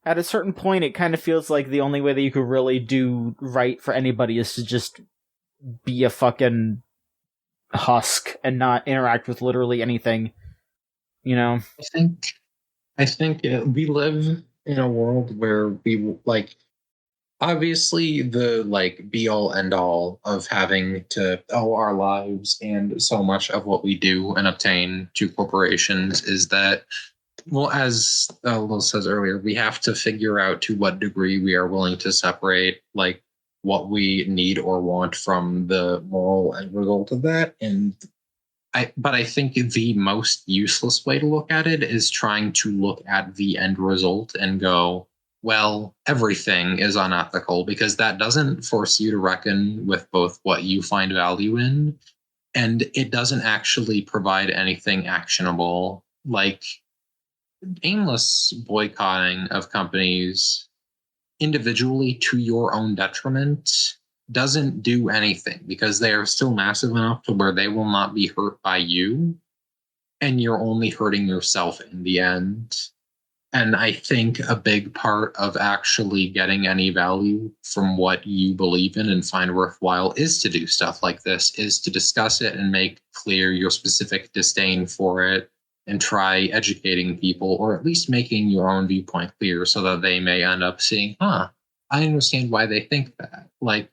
at a certain point, it kind of feels like the only way that you could really do right for anybody is to just be a fucking husk and not interact with literally anything. I think we live in a world where we, like, obviously the, like, be all end all of having to owe our lives and so much of what we do and obtain to corporations is that, well, as Lil says earlier, we have to figure out to what degree we are willing to separate, like, what we need or want from the moral end result of that. But I think the most useless way to look at it is trying to look at the end result and go, well, everything is unethical, because that doesn't force you to reckon with both what you find value in, and it doesn't actually provide anything actionable. Like, aimless boycotting of companies individually to your own detriment doesn't do anything, because they are still massive enough to where they will not be hurt by you, and you're only hurting yourself in the end. And I think a big part of actually getting any value from what you believe in and find worthwhile is to do stuff like this, is to discuss it and make clear your specific disdain for it, and try educating people, or at least making your own viewpoint clear, so that they may end up seeing, I understand why they think that. Like,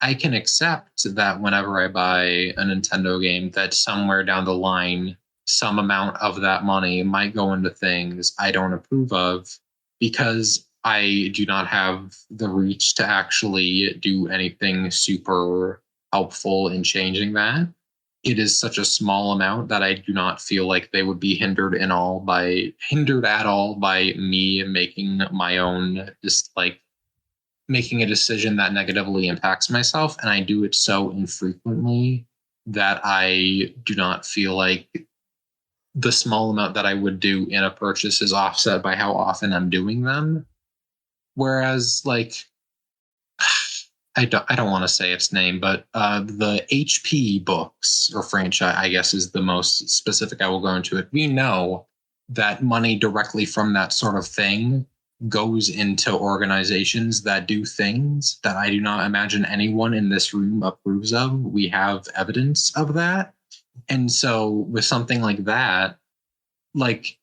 I can accept that whenever I buy a Nintendo game, that somewhere down the line, some amount of that money might go into things I don't approve of, because I do not have the reach to actually do anything super helpful in changing that. It is such a small amount that I do not feel like they would be hindered at all by me making my own, just like making a decision that negatively impacts myself. And I do it so infrequently that I do not feel like the small amount that I would do in a purchase is offset by how often I'm doing them. Whereas, like, I don't want to say its name, but the HP books or franchise, I guess, is the most specific I will go into it. We know that money directly from that sort of thing goes into organizations that do things that I do not imagine anyone in this room approves of. We have evidence of that. And so with something like that, like,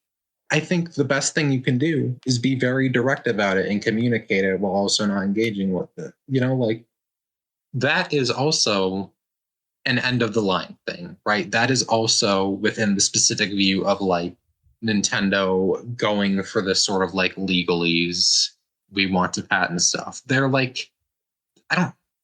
I think the best thing you can do is be very direct about it and communicate it while also not engaging with it. Like, that is also an end of the line thing, right? That is also within the specific view of, like, Nintendo going for this sort of, like, legalese, we want to patent stuff. They're like,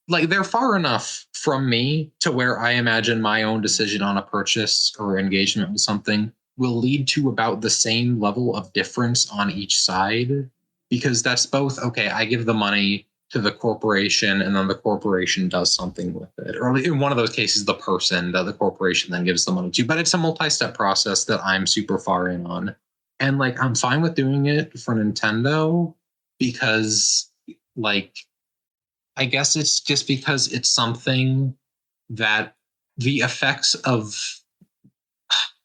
they're far enough from me to where I imagine my own decision on a purchase or engagement with something will lead to about the same level of difference on each side, because that's both, okay, I give the money to the corporation and then the corporation does something with it. Or in one of those cases, the person that the corporation then gives the money to. But it's a multi-step process that I'm super far in on. And, like, I'm fine with doing it for Nintendo because, like, I guess it's just because it's something that the effects of,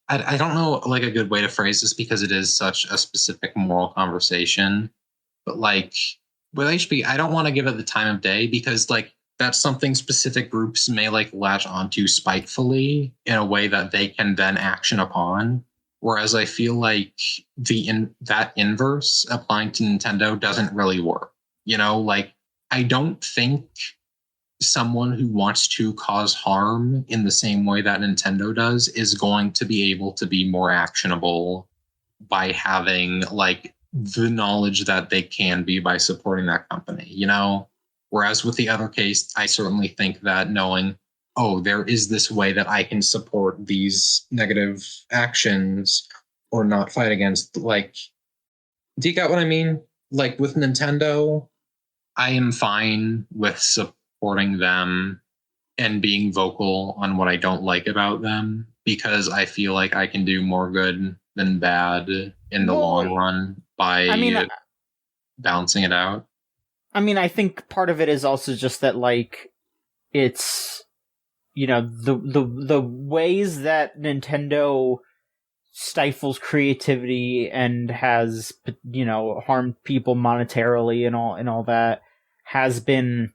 I don't know, like, a good way to phrase this, because it is such a specific moral conversation. But, like, with HP, I don't want to give it the time of day, because, like, that's something specific groups may, like, latch onto spitefully in a way that they can then action upon. Whereas I feel like that inverse applying to Nintendo doesn't really work. Like, I don't think someone who wants to cause harm in the same way that Nintendo does is going to be able to be more actionable by having like the knowledge that they can be by supporting that company, Whereas with the other case, I certainly think that knowing, oh, there is this way that I can support these negative actions or not fight against, like, do you get what I mean? Like with Nintendo, I am fine with supporting them and being vocal on what I don't like about them because I feel like I can do more good than bad in the long run by balancing it out. I mean, I think part of it is also just that, like, it's, the ways that Nintendo stifles creativity and has, harmed people monetarily and all that has been,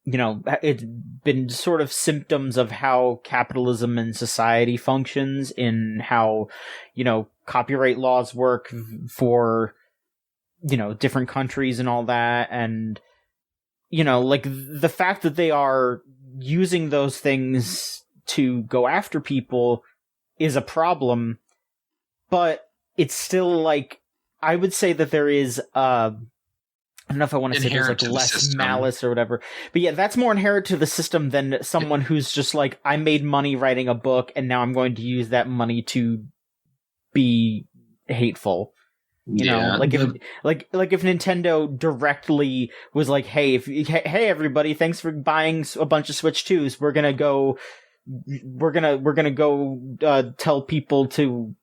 it's been sort of symptoms of how capitalism and society functions, in how, copyright laws work for, different countries and all that. And, like, the fact that they are using those things to go after people is a problem, but it's still, like, I would say that there is, I don't know if I want to say there's like less malice or whatever, but yeah, that's more inherent to the system than someone who's just like, I made money writing a book and now I'm going to use that money to be hateful. Like if Nintendo directly was like, hey everybody, thanks for buying a bunch of Switch 2s. We're gonna go tell people to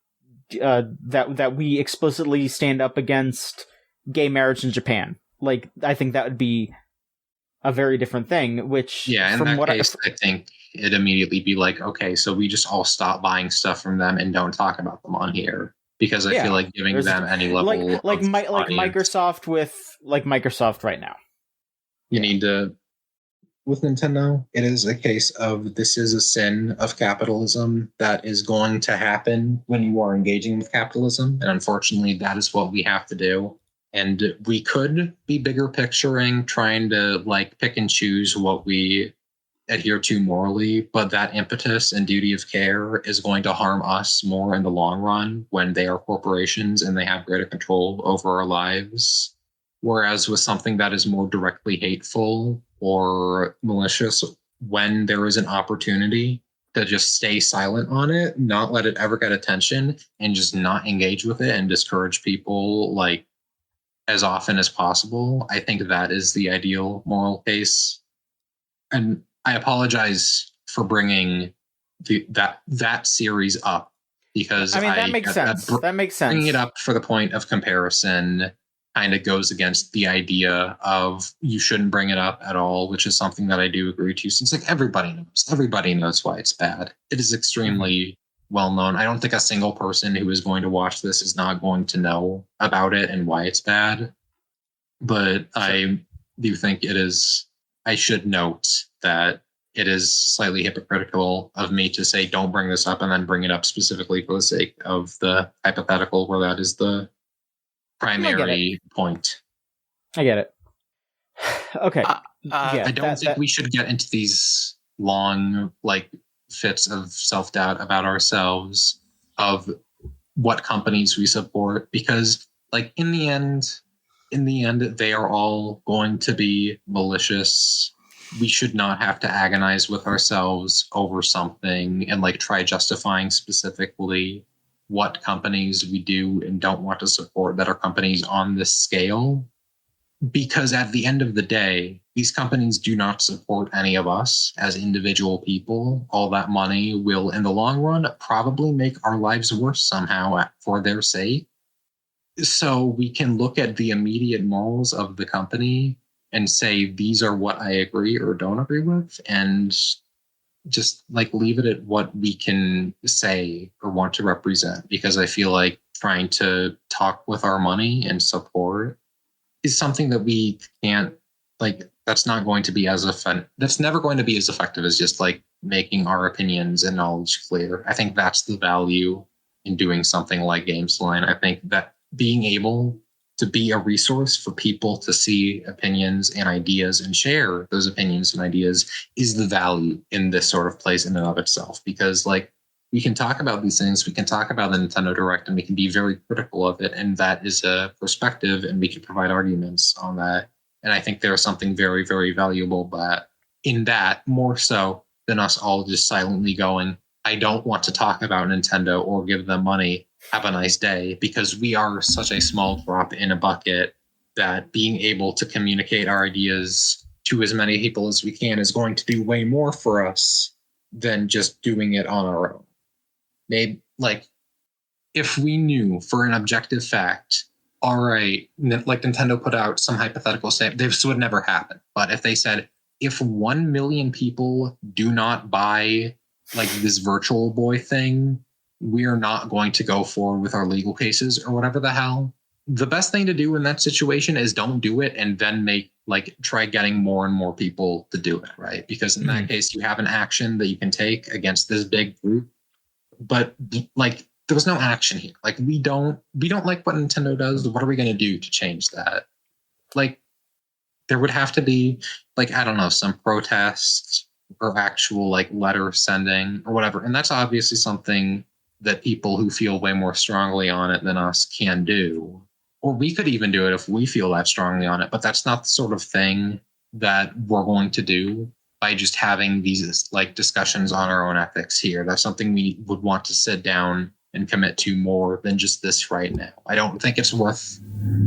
that we explicitly stand up against gay marriage in Japan. Like, I think that would be a very different thing, which... Yeah, in that case, I think it'd immediately be like, okay, so we just all stop buying stuff from them and don't talk about them on here. Because I feel like giving them any level like Microsoft Microsoft right now. You need to... With Nintendo, it is a case of this is a sin of capitalism that is going to happen when you are engaging with capitalism. And unfortunately, that is what we have to do. And we could be bigger picturing, trying to like pick and choose what we adhere to morally, but that impetus and duty of care is going to harm us more in the long run when they are corporations and they have greater control over our lives. Whereas with something that is more directly hateful or malicious, when there is an opportunity to just stay silent on it, not let it ever get attention, and just not engage with it and discourage people like as often as possible, I think that is the ideal moral case. And I apologize for bringing that series up because that makes sense. That makes sense. Bringing it up for the point of comparison kind of goes against the idea of you shouldn't bring it up at all, which is something that I do agree to, since like everybody knows why it's bad. It is extremely well known. I don't think a single person who is going to watch this is not going to know about it and why it's bad. But I do think it is... I should note that it is slightly hypocritical of me to say, don't bring this up and then bring it up specifically for the sake of the hypothetical where that is the primary point. I get it. Okay. I don't think we should get into these long, like, fits of self-doubt about ourselves of what companies we support, because, like, in the end, they are all going to be malicious. We should not have to agonize with ourselves over something and like try justifying specifically what companies we do and don't want to support that are companies on this scale. Because at the end of the day, these companies do not support any of us as individual people. All that money will, in the long run, probably make our lives worse somehow for their sake. So we can look at the immediate morals of the company and say, these are what I agree or don't agree with, and just like leave it at what we can say or want to represent. Because I feel like trying to talk with our money and support is something that we can't, like, that's not going to be as that's never going to be as effective as just like making our opinions and knowledge clear. I think that's the value in doing something like Gamesline. I think that being able to be a resource for people to see opinions and ideas and share those opinions and ideas is the value in this sort of place in and of itself. Because like, we can talk about these things, we can talk about the Nintendo Direct, and we can be very critical of it, and that is a perspective, and we can provide arguments on that. And I think there's something very, very valuable in that, more so than us all just silently going, I don't want to talk about Nintendo or give them money. Have a nice day, because we are such a small drop in a bucket that being able to communicate our ideas to as many people as we can is going to do way more for us than just doing it on our own. Maybe, like, if we knew for an objective fact, all right, like Nintendo put out some hypothetical statement, this would never happen. But if they said, if 1 million people do not buy like this Virtual Boy thing, we're not going to go forward with our legal cases or whatever the hell. The best thing to do in that situation is don't do it, and then try getting more and more people to do it, right? Because in that case, you have an action that you can take against this big group. But like, there was no action here. Like, we don't like what Nintendo does. What are we going to do to change that? Like, there would have to be, like, I don't know, some protests or actual like letter sending or whatever. And that's obviously something that people who feel way more strongly on it than us can do. Or we could even do it if we feel that strongly on it. But that's not the sort of thing that we're going to do by just having these like discussions on our own ethics here. That's something we would want to sit down and commit to more than just this right now. I don't think it's worth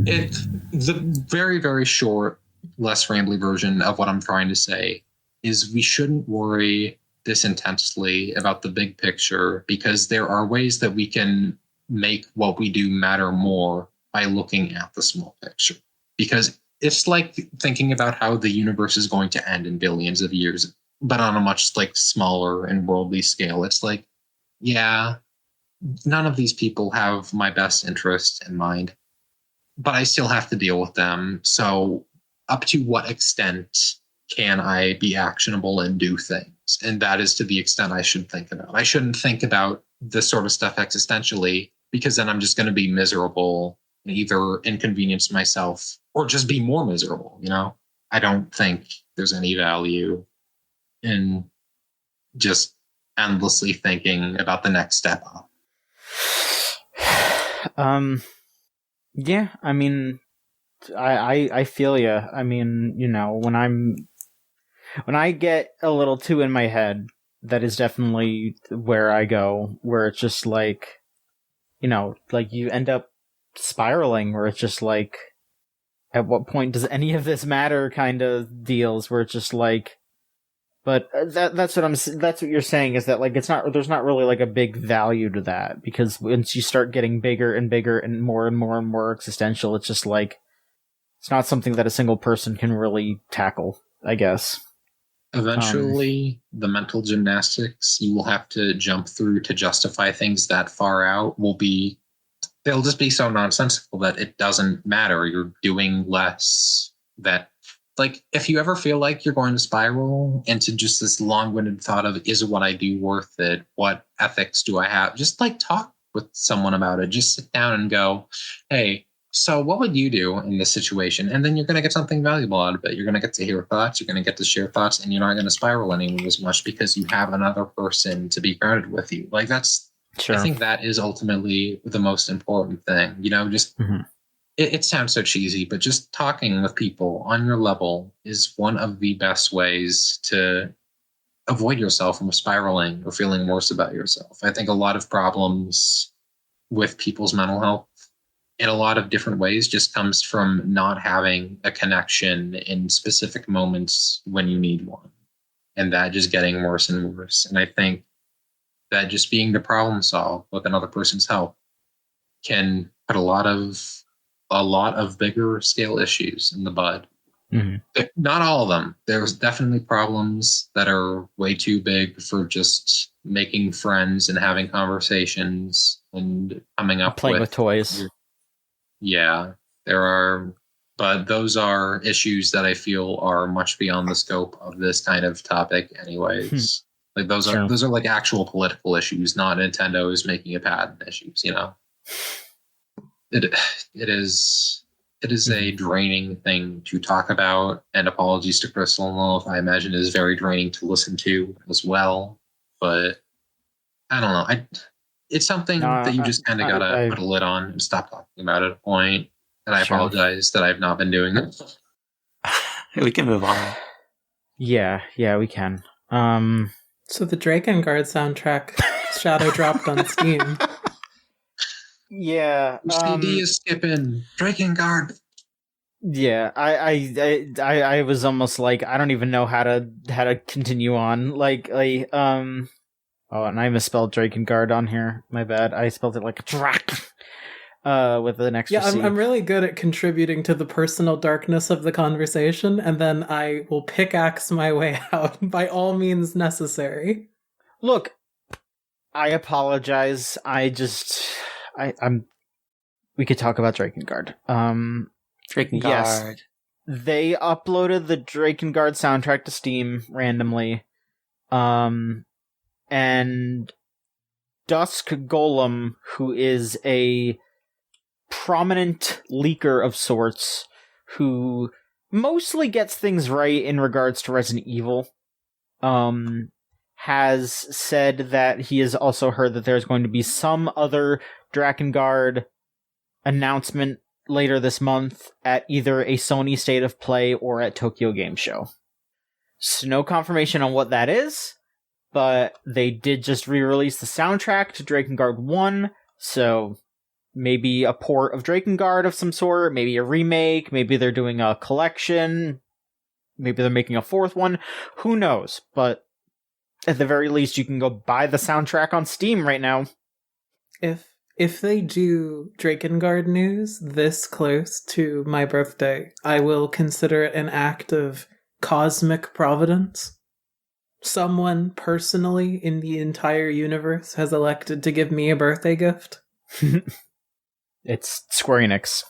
it. The very, very short, less rambly version of what I'm trying to say is we shouldn't worry this intensely about the big picture, because there are ways that we can make what we do matter more by looking at the small picture. Because it's like thinking about how the universe is going to end in billions of years, but on a much like smaller and worldly scale. It's like, yeah, none of these people have my best interest in mind, but I still have to deal with them. So up to what extent can I be actionable and do things? And that is to the extent I should think about. I shouldn't think about this sort of stuff existentially, because then I'm just going to be miserable and either inconvenience myself or just be more miserable. You know, I don't think there's any value in just endlessly thinking about the next step up. Yeah, I mean, I feel you. I mean, you know, when I get a little too in my head, that is definitely where I go, where it's just like, you know, like you end up spiraling, where it's just like, at what point does any of this matter kind of deals, where it's just like, but that's what you're saying, is that like, there's not really like a big value to that, because once you start getting bigger and bigger and more and more and more existential, it's just like, it's not something that a single person can really tackle, I guess. Eventually, the mental gymnastics you will have to jump through to justify things that far out they'll just be so nonsensical that it doesn't matter. You're doing less. That, like, if you ever feel like you're going to spiral into just this long-winded thought of, is what I do worth it? What ethics do I have? Just like talk with someone about it. Just sit down and go, hey, so what would you do in this situation? And then you're going to get something valuable out of it. You're going to get to hear thoughts. You're going to get to share thoughts, and you're not going to spiral anymore as much because you have another person to be grounded with you. Like, that's, sure. I think that is ultimately the most important thing. You know, just, it sounds so cheesy, but just talking with people on your level is one of the best ways to avoid yourself from spiraling or feeling worse about yourself. I think a lot of problems with people's mental health in a lot of different ways just comes from not having a connection in specific moments when you need one, and that just getting worse and worse. And I think that just being the problem solved with another person's help can put a lot of bigger scale issues in the bud. Not all of them. There's definitely problems that are way too big for just making friends and having conversations and coming up playing with toys. Yeah, there are, but those are issues that I feel are much beyond the scope of this kind of topic anyways. Like those Sure. are like actual political issues, not Nintendo's making a patent issues. You know, it is a draining thing to talk about, and apologies to Crystal and Lilith, I imagine is very draining to listen to as well. But I don't know. It's something that you just kind of gotta put a lid on and stop talking about at a point. And I apologize that I've not been doing this. We can move on. Yeah, we can. So the Drakengard soundtrack shadow dropped on Steam. Yeah. CD is skipping Drakengard. Yeah, I was almost like I don't even know how to continue on. Oh, and I misspelled Drakengard on here. My bad. I spelled it like a Drak. With an extra C. I'm really good at contributing to the personal darkness of the conversation, and then I will pickaxe my way out by all means necessary. Look, I apologize. We could talk about Drakengard. Drakengard. Yes, they uploaded the Drakengard soundtrack to Steam randomly. And Dusk Golem, who is a prominent leaker of sorts, who mostly gets things right in regards to Resident Evil, has said that he has also heard that there's going to be some other Drakengard announcement later this month at either a Sony State of Play or at Tokyo Game Show. So no confirmation on what that is, but they did just re-release the soundtrack to Drakengard 1, so maybe a port of Drakengard of some sort, maybe a remake, maybe they're doing a collection, maybe they're making a fourth one, who knows, but at the very least you can go buy the soundtrack on Steam right now. If they do Drakengard news this close to my birthday, I will consider it an act of cosmic providence. Someone personally in the entire universe has elected to give me a birthday gift. It's Square Enix.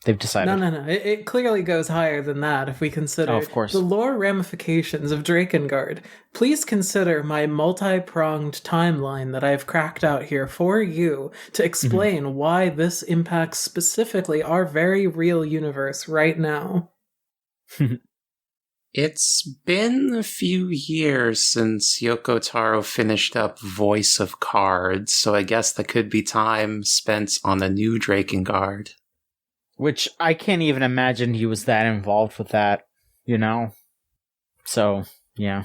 They've decided. No. It clearly goes higher than that if we consider of course. the lore ramifications of Drakengard. Please consider my multi-pronged timeline that I've cracked out here for you to explain why this impacts specifically our very real universe right now. It's been a few years since Yoko Taro finished up Voice of Cards, so I guess that could be time spent on a new Drakengard. Which I can't even imagine he was that involved with that, you know? So, yeah.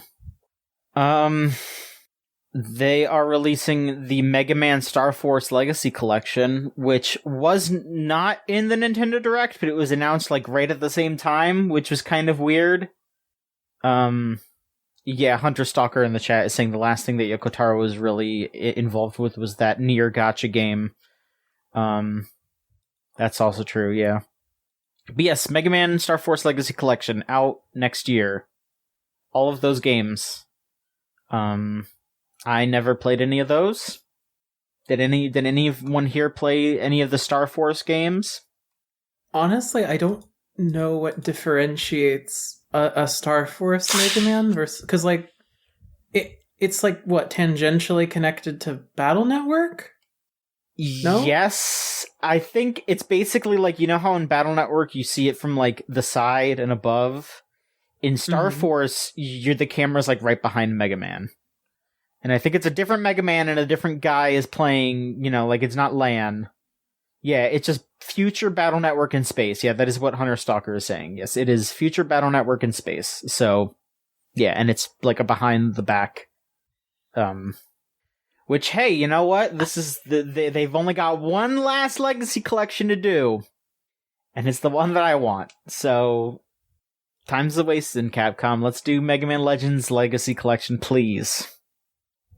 They are releasing the Mega Man Star Force Legacy Collection, which was not in the Nintendo Direct, but it was announced like right at the same time, which was kind of weird. Yeah, Hunter Stalker in the chat is saying the last thing that Yoko Taro was really involved with was that Nier Gacha game. That's also true, yeah. But yes, Mega Man Star Force Legacy Collection out next year. All of those games. I never played any of those. Did anyone here play any of the Star Force games? Honestly, I don't know what differentiates a Star Force Mega Man versus, because like it's like what, tangentially connected to Battle Network? No? Yes, I think it's basically like, you know how in Battle Network you see it from like the side and above? In Star Force, the camera's like right behind Mega Man. And I think it's a different Mega Man and a different guy is playing, you know, like it's not LAN. Yeah, it's just future Battle Network in space. Yeah, that is what Hunter Stalker is saying. Yes, it is future Battle Network in space. So, yeah, and it's like a behind the back. Which, hey, you know what? This is they've only got one last Legacy Collection to do. And it's the one that I want. So, time's a waste in Capcom. Let's do Mega Man Legends Legacy Collection, please.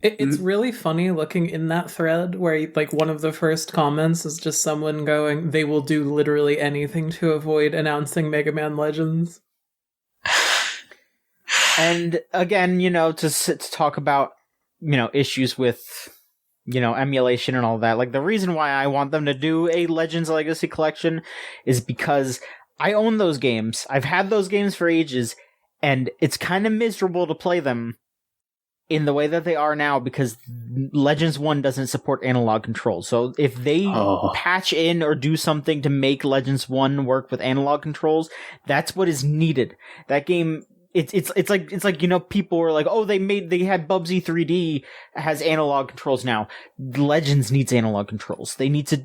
It's really funny looking in that thread where like one of the first comments is just someone going, they will do literally anything to avoid announcing Mega Man Legends. And again, you know, to talk about, you know, issues with, you know, emulation and all that. Like the reason why I want them to do a Legends Legacy Collection is because I own those games. I've had those games for ages and it's kind of miserable to play them in the way that they are now because Legends 1 doesn't support analog controls. So if they patch in or do something to make Legends 1 work with analog controls, that's what is needed. That game, it's like, you know, people were like, oh, they had Bubsy 3D has analog controls now. Legends needs analog controls. They need to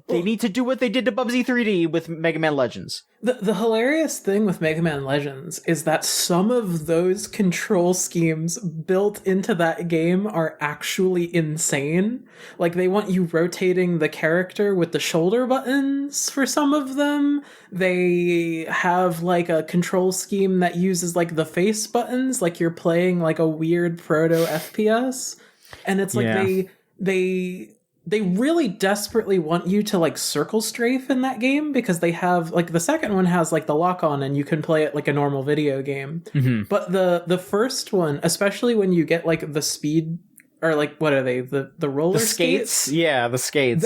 do what they did to Bubsy 3D with Mega Man Legends. The hilarious thing with Mega Man Legends is that some of those control schemes built into that game are actually insane. Like, they want you rotating the character with the shoulder buttons for some of them. They have, like, a control scheme that uses, like, the face buttons, like you're playing, like, a weird proto-FPS. And it's like they really desperately want you to, like, circle strafe in that game because they have, like, the second one has, like, the lock-on and you can play it like a normal video game. Mm-hmm. But the first one, especially when you get, like, the speed, or, like, what are they? The roller skates? Yeah, the skates.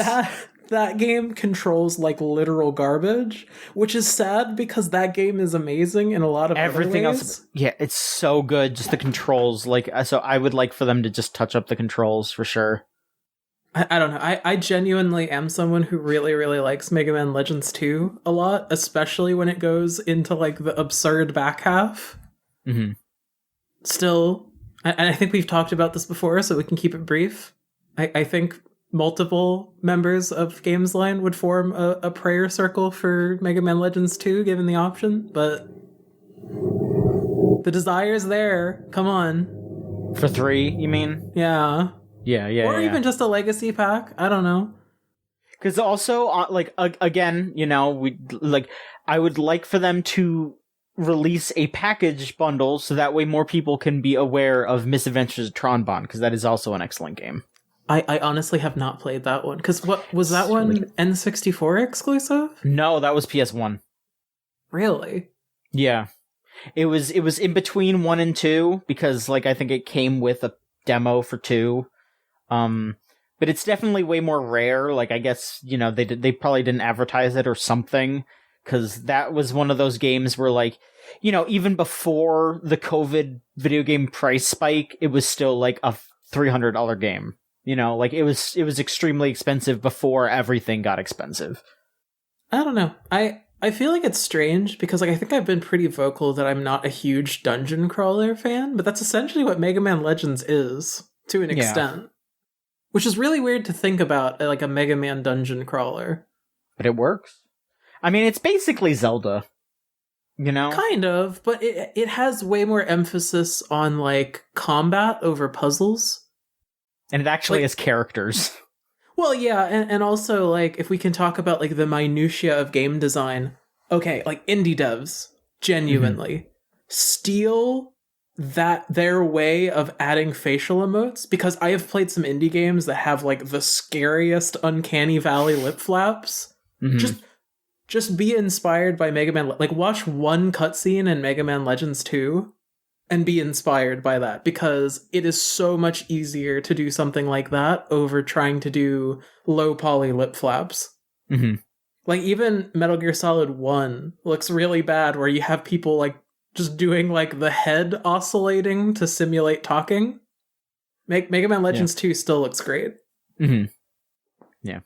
That game controls, like, literal garbage, which is sad because that game is amazing in a lot of everything other ways. Else. Yeah, it's so good. Just the controls. Like, so I would like for them to just touch up the controls for sure. I don't know. I genuinely am someone who really, really likes Mega Man Legends 2 a lot, especially when it goes into, like, the absurd back half. Mm-hmm. Still, and I think we've talked about this before, so we can keep it brief. I think multiple members of Gamesline would form a prayer circle for Mega Man Legends 2, given the option, but the desire's there. Come on. For 3, you mean? Yeah. Yeah. Or even just a legacy pack. I don't know. Because also, like, again, you know, I would like for them to release a package bundle so that way more people can be aware of Misadventures of Tronbon, because that is also an excellent game. I honestly have not played that one. Because what was that one? N64 exclusive? No, that was PS1. Really? Yeah. It was in between 1 and 2, because, like, I think it came with a demo for 2. But it's definitely way more rare. Like, I guess, you know, they probably didn't advertise it or something, because that was one of those games where, like, you know, even before the COVID video game price spike, it was still like a $300 game. You know, like, it was extremely expensive before everything got expensive. I don't know. I feel like it's strange because, like, I think I've been pretty vocal that I'm not a huge dungeon crawler fan, but that's essentially what Mega Man Legends is, to an extent. Which is really weird to think about, like, a Mega Man dungeon crawler. But it works. I mean, it's basically Zelda, you know? Kind of, but it has way more emphasis on, like, combat over puzzles. And it actually has characters. Well, yeah, and also, like, if we can talk about, like, the minutiae of game design, okay, like, indie devs, genuinely, steal that their way of adding facial emotes, because I have played some indie games that have, like, the scariest Uncanny Valley lip flaps. Mm-hmm. Just be inspired by Mega Man. Like, watch one cutscene in Mega Man Legends 2 and be inspired by that, because it is so much easier to do something like that over trying to do low poly lip flaps. Mm-hmm. Like, even Metal Gear Solid 1 looks really bad, where you have people, like, just doing, like, the head oscillating to simulate talking. Mega Man Legends 2 still looks great. Mm-hmm. Yeah.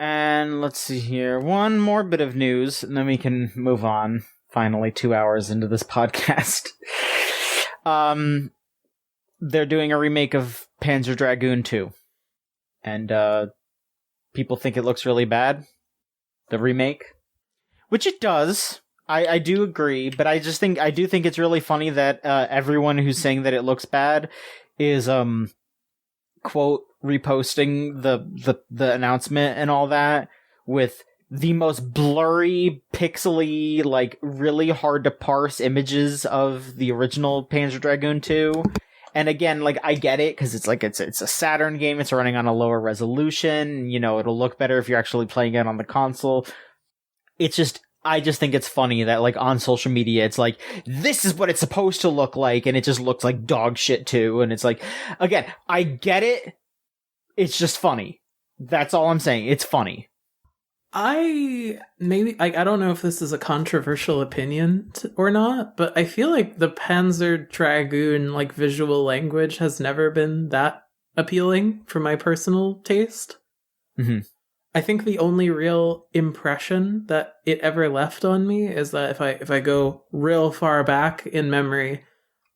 And let's see here. One more bit of news, and then we can move on. Finally, 2 hours into this podcast. They're doing a remake of Panzer Dragoon II. And, people think it looks really bad. The remake. Which it does. I do agree, but I do think it's really funny that everyone who's saying that it looks bad is quote reposting the announcement and all that with the most blurry, pixely, like, really hard to parse images of the original Panzer Dragoon 2. And again, like, I get it, because it's a Saturn game, it's running on a lower resolution, you know, it'll look better if you're actually playing it on the console. I just think it's funny that, like, on social media, it's like, this is what it's supposed to look like, and it just looks like dog shit too, and it's like, again, I get it, it's just funny. That's all I'm saying, it's funny. I don't know if this is a controversial opinion or not, but I feel like the Panzer Dragoon like visual language has never been that appealing for my personal taste. Mm-hmm. I think the only real impression that it ever left on me is that if I go real far back in memory,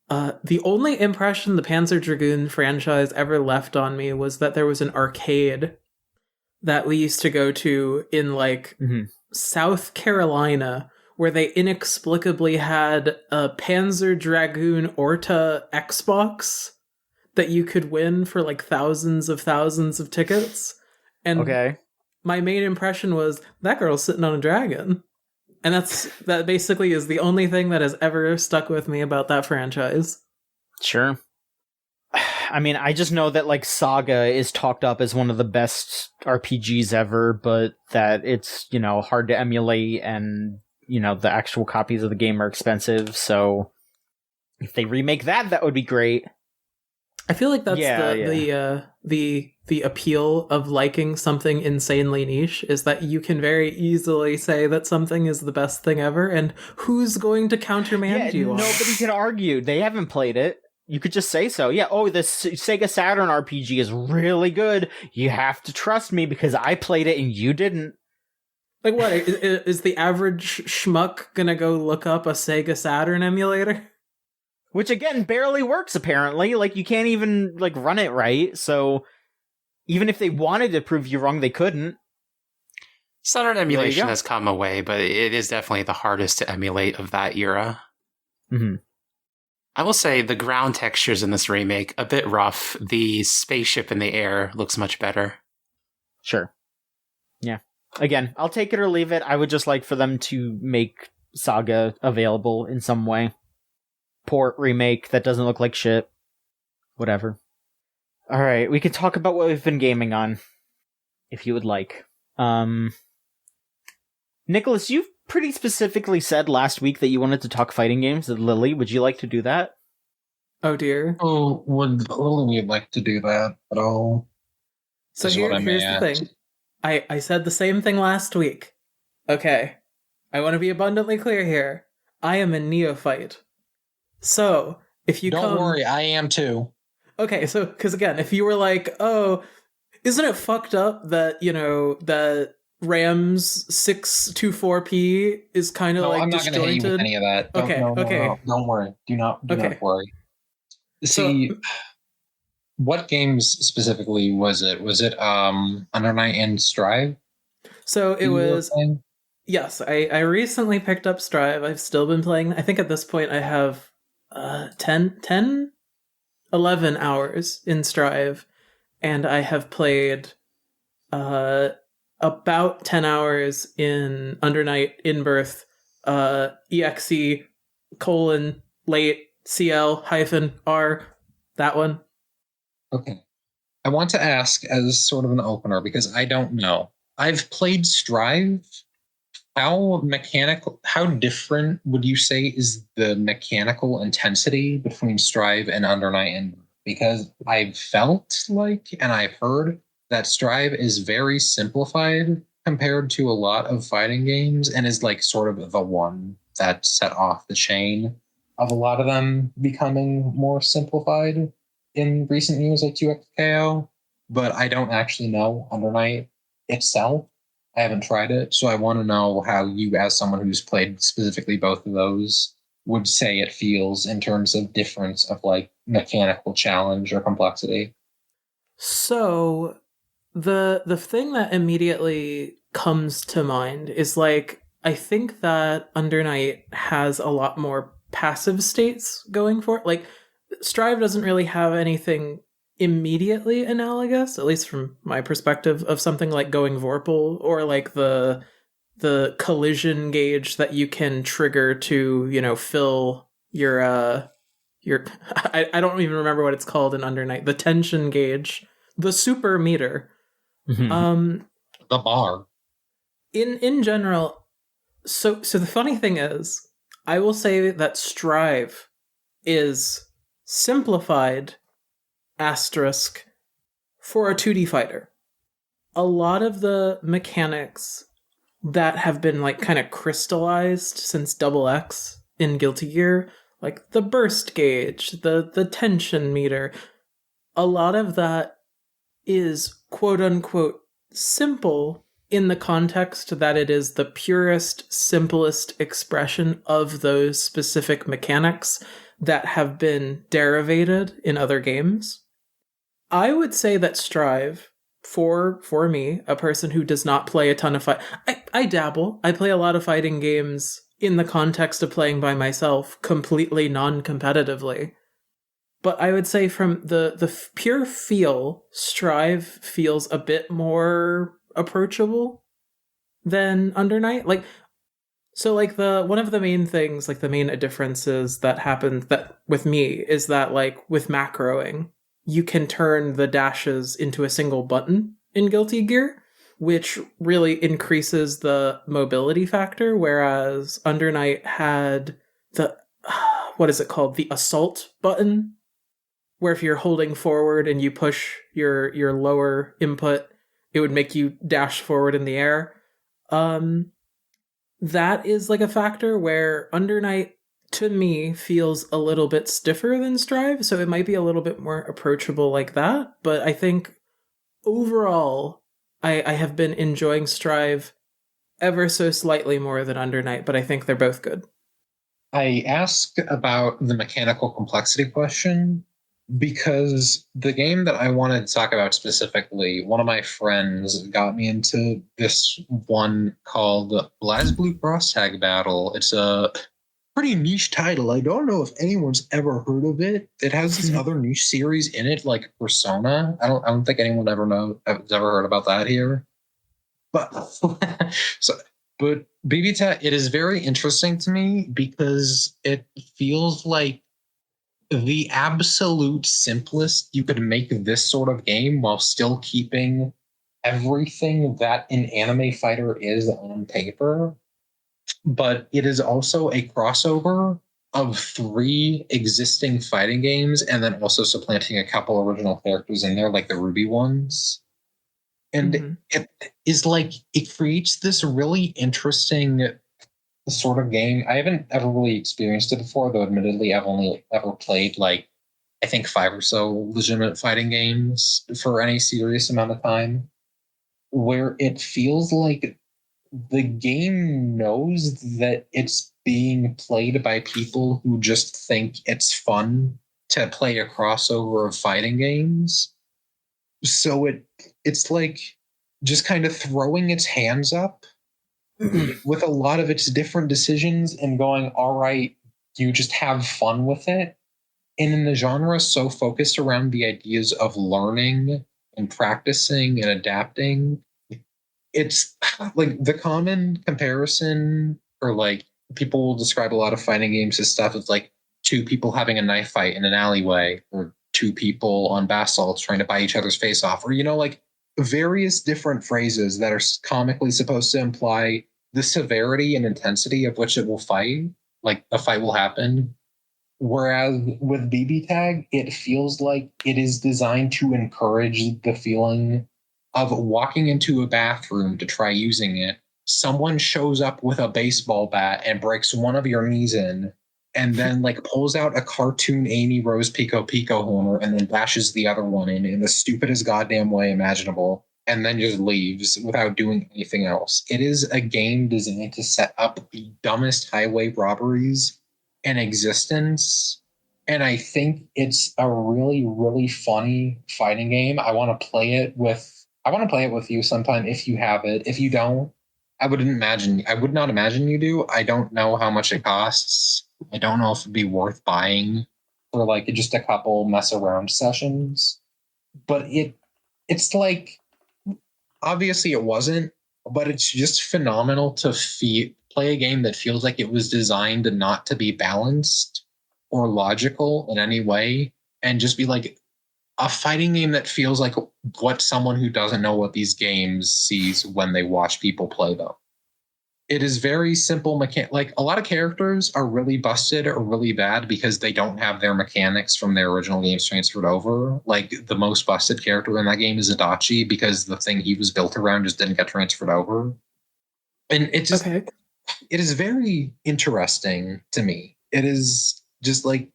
the only impression the Panzer Dragoon franchise ever left on me was that there was an arcade that we used to go to in like South Carolina where they inexplicably had a Panzer Dragoon Orta Xbox that you could win for like thousands of tickets. And Okay. my main impression was that girl's sitting on a dragon. And that basically is the only thing that has ever stuck with me about that franchise. Sure. I mean, I just know that like Saga is talked up as one of the best RPGs ever, but that it's, hard to emulate and, the actual copies of the game are expensive. So if they remake that would be great. I feel like that's the appeal of liking something insanely niche is that you can very easily say that something is the best thing ever, and who's going to countermand you? Nobody can argue. They haven't played it. You could just say so. Yeah, this Sega Saturn RPG is really good. You have to trust me because I played it and you didn't. Like what? Is the average schmuck gonna go look up a Sega Saturn emulator? Which again barely works apparently. Like you can't even like run it right. So even if they wanted to prove you wrong, they couldn't. Saturn emulation has come away, but it is definitely the hardest to emulate of that era. Mm-hmm. I will say the ground textures in this remake a bit rough. The spaceship in the air looks much better. Sure. Yeah. Again, I'll take it or leave it. I would just like for them to make Saga available in some way. Port, remake, that doesn't look like shit. Whatever. Alright, we can talk about what we've been gaming on. If you would like. Nikolas, you've pretty specifically said last week that you wanted to talk fighting games with Lily. Would you like to do that? Oh dear. Oh, would Lily like to do that at all? So here's the thing. I said the same thing last week. Okay. I want to be abundantly clear here. I am a neophyte. So, if you Don't worry, I am too. Okay, so, because again, if you were like, oh, isn't it fucked up that, that RAM's 624p is kind of like disjointed? I'm not going to hit you with any of that. Okay. Don't worry. Do not worry. See, what games specifically was it? Was it Under Night and Strive? So it was... Yes, I recently picked up Strive. I've still been playing. I think at this point I have 11 hours in Strive, and I have played about 10 hours in Under Night In-Birth, EXE, late, CL-R, that one. Okay. I want to ask as sort of an opener, because I don't know. I've played Strive. How different would you say is the mechanical intensity between Strive and Under Night In-Birth? Because I've felt like, and I've heard, that Strive is very simplified compared to a lot of fighting games, and is like sort of the one that set off the chain of a lot of them becoming more simplified in recent years, like 2XKO. But I don't actually know Under Night itself. I haven't tried it, so I want to know how you, as someone who's played specifically both of those, would say it feels in terms of difference of like mechanical challenge or complexity. So the thing that immediately comes to mind is like, I think that Under Night has a lot more passive states going for it. Like, Strive doesn't really have anything immediately analogous, at least from my perspective, of something like going Vorpal, or like the collision gauge that you can trigger to, fill your I don't even remember what it's called in Under Night. The tension gauge, the super meter. The bar. In general, so the funny thing is, I will say that Strive is simplified asterisk for a 2D fighter. A lot of the mechanics that have been like kind of crystallized since Double X in Guilty Gear, like the burst gauge, the tension meter. A lot of that is quote unquote simple in the context that it is the purest, simplest expression of those specific mechanics that have been derivated in other games. I would say that Strive, for me, a person who does not play a ton of I dabble. I play a lot of fighting games in the context of playing by myself, completely non-competitively. But I would say from the pure feel, Strive feels a bit more approachable than Under Night. Like, so like one of the main things, like the main differences that happened that with me is that like with macroing, you can turn the dashes into a single button in Guilty Gear, which really increases the mobility factor, whereas Under Night had the, what is it called? The assault button, where if you're holding forward and you push your lower input, it would make you dash forward in the air. That is like a factor where Under Night, to me, feels a little bit stiffer than Strive, so it might be a little bit more approachable like that. But I think overall, I have been enjoying Strive ever so slightly more than Under Night, but I think they're both good. I asked about the mechanical complexity question because the game that I wanted to talk about specifically, one of my friends got me into this one called BlazBlue Cross Tag Battle. It's a pretty niche title. I don't know if anyone's ever heard of it. It has this other niche series in it, like Persona. I don't think anyone has ever heard about that here. But but BB it is very interesting to me because it feels like the absolute simplest you could make this sort of game while still keeping everything that an anime fighter is on paper. But it is also a crossover of 3 existing fighting games and then also supplanting a couple original characters in there, like the Ruby ones. And it is like, it creates this really interesting sort of game. I haven't ever really experienced it before, though admittedly I've only ever played like I think 5 or so legitimate fighting games for any serious amount of time, where it feels like the game knows that it's being played by people who just think it's fun to play a crossover of fighting games. So it's like just kind of throwing its hands up with a lot of its different decisions and going, all right, you just have fun with it. And in the genre so focused around the ideas of learning and practicing and adapting, it's like the common comparison, or like people will describe a lot of fighting games as stuff as like 2 people having a knife fight in an alleyway, or 2 people on bath salts trying to bite each other's face off, or, you know, like various different phrases that are comically supposed to imply the severity and intensity of which it will fight, like a fight will happen. Whereas with BB Tag, it feels like it is designed to encourage the feeling of walking into a bathroom to try using it. Someone shows up with a baseball bat and breaks one of your knees in, and then like pulls out a cartoon Amy Rose Pico Pico horn and then bashes the other one in the stupidest goddamn way imaginable, and then just leaves without doing anything else. It is a game designed to set up the dumbest highway robberies in existence. And I think it's a really, really funny fighting game. I want to play it with you sometime if you have it. If you don't, I would not imagine you do. I don't know how much it costs. I don't know if it'd be worth buying for like just a couple mess around sessions. But it's like, obviously it wasn't, but it's just phenomenal to play a game that feels like it was designed not to be balanced or logical in any way, and just be like a fighting game that feels like what someone who doesn't know what these games sees when they watch people play them. It is very simple like a lot of characters are really busted or really bad because they don't have their mechanics from their original games transferred over. Like the most busted character in that game is Adachi because the thing he was built around just didn't get transferred over. And it just Okay. it is very interesting to me. It is just like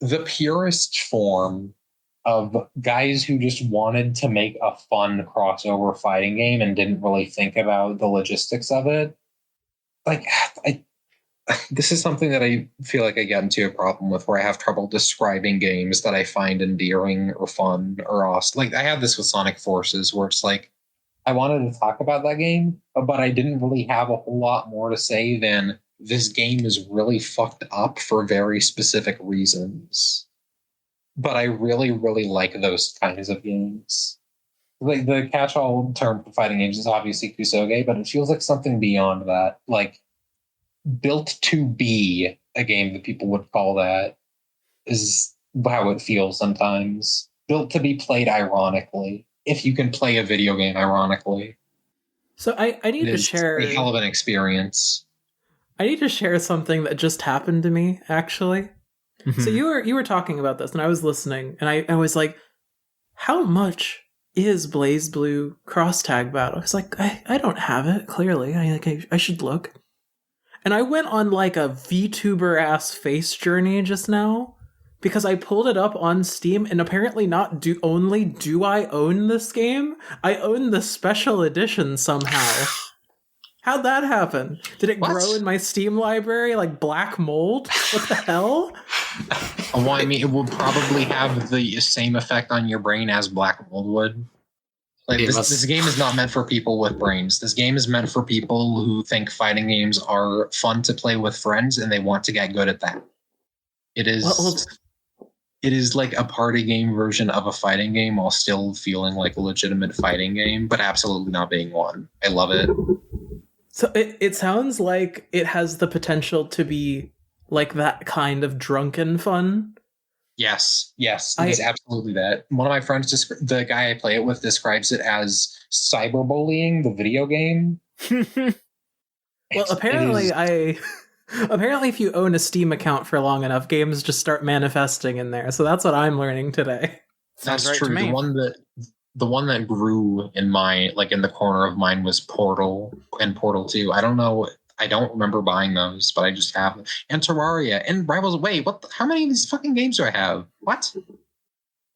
the purest form of guys who just wanted to make a fun crossover fighting game and didn't really think about the logistics of it. Like, this is something that I feel like I get into a problem with, where I have trouble describing games that I find endearing or fun or awesome. Like, I had this with Sonic Forces, where it's like, I wanted to talk about that game, but I didn't really have a whole lot more to say than this game is really fucked up for very specific reasons. But I really, really like those kinds of games. Like, the catch-all term for fighting games is obviously Kusoge, but it feels like something beyond that. Like, built to be a game that people would call that is how it feels sometimes. Built to be played ironically, if you can play a video game ironically. So I need to share a hell of an experience. I need to share something that just happened to me, actually. Mm-hmm. So you were talking about this, and I was listening, and I was like, how much is BlazBlue cross tag battle? I was like, I don't have it, clearly. I should look. And I went on like a VTuber ass face journey just now, because I pulled it up on Steam, and apparently not only do I own this game, I own the special edition somehow. How'd that happen? Did it grow in my Steam library like black mold? What the hell? Well, I mean, it will probably have the same effect on your brain as black mold would. Like, this game is not meant for people with brains. This game is meant for people who think fighting games are fun to play with friends, and they want to get good at that. It is... It is like a party game version of a fighting game while still feeling like a legitimate fighting game, but absolutely not being one. I love it. So it sounds like it has the potential to be like that kind of drunken fun. Yes, it is absolutely that. One of my friends, the guy I play it with, describes it as cyberbullying, the video game. Well, apparently Apparently, if you own a Steam account for long enough, games just start manifesting in there. So that's what I'm learning today. Sounds That's right true. to me. The one that grew in my, like, in the corner of mine was Portal and Portal 2. I don't know. I don't remember buying those, but I just have them. And Terraria and Rivals. Wait, how many of these fucking games do I have? What?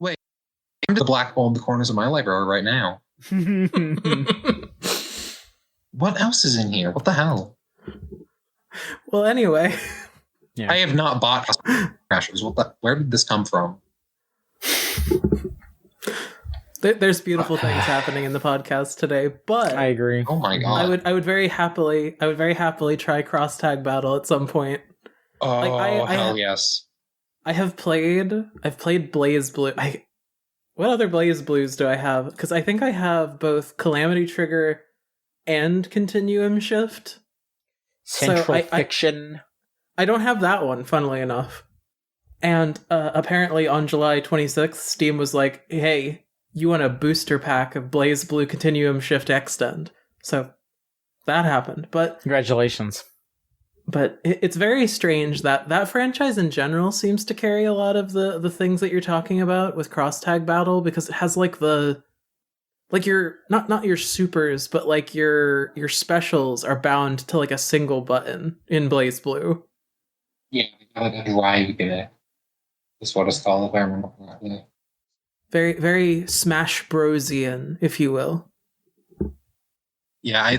Wait, I'm to the black hole in the corners of my library right now. What else is in here? What the hell? Well, anyway. Yeah. I have not bought Crashers. Where did this come from? There's beautiful things happening in the podcast today, but I agree. Oh my god! I would very happily try cross tag battle at some point. Oh, hell yes! I've played BlazBlue. What other BlazBlues do I have? Because I think I have both Calamity Trigger and Continuum Shift. Central Fiction. I don't have that one, funnily enough. And apparently on July 26th, Steam was like, hey, you want a booster pack of BlazBlue Continuum Shift Extend. So that happened. But congratulations. But it's very strange that franchise in general seems to carry a lot of the things that you're talking about with cross tag battle, because it has like your not your supers, but like your specials are bound to like a single button in BlazBlue. Yeah, like a drive gimmick. That's what it's called, if I remember correctly. Very, very Smash Brosian, if you will. Yeah,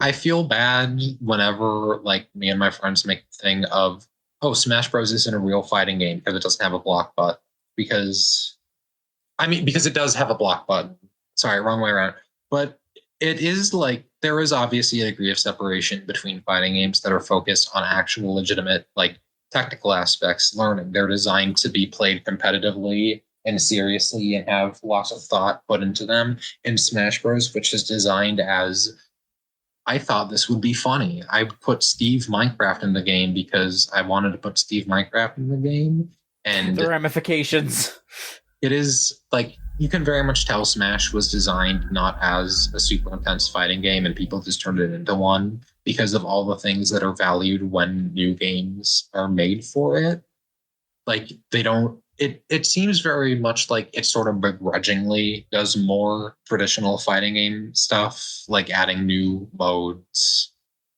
I feel bad whenever like me and my friends make the thing of, oh, Smash Bros isn't a real fighting game because it doesn't have a block button. Because it does have a block button. Sorry, wrong way around. But it is like, there is obviously a degree of separation between fighting games that are focused on actual legitimate, like, technical aspects, learning. They're designed to be played competitively and seriously and have lots of thought put into them. In Smash Bros, which is designed as, I thought this would be funny. I put Steve Minecraft in the game because I wanted to put Steve Minecraft in the game. And the ramifications. It is like, you can very much tell Smash was designed not as a super intense fighting game, and people just turned it into one because of all the things that are valued when new games are made for it. Like, they don't it seems very much like it sort of begrudgingly does more traditional fighting game stuff, like adding new modes,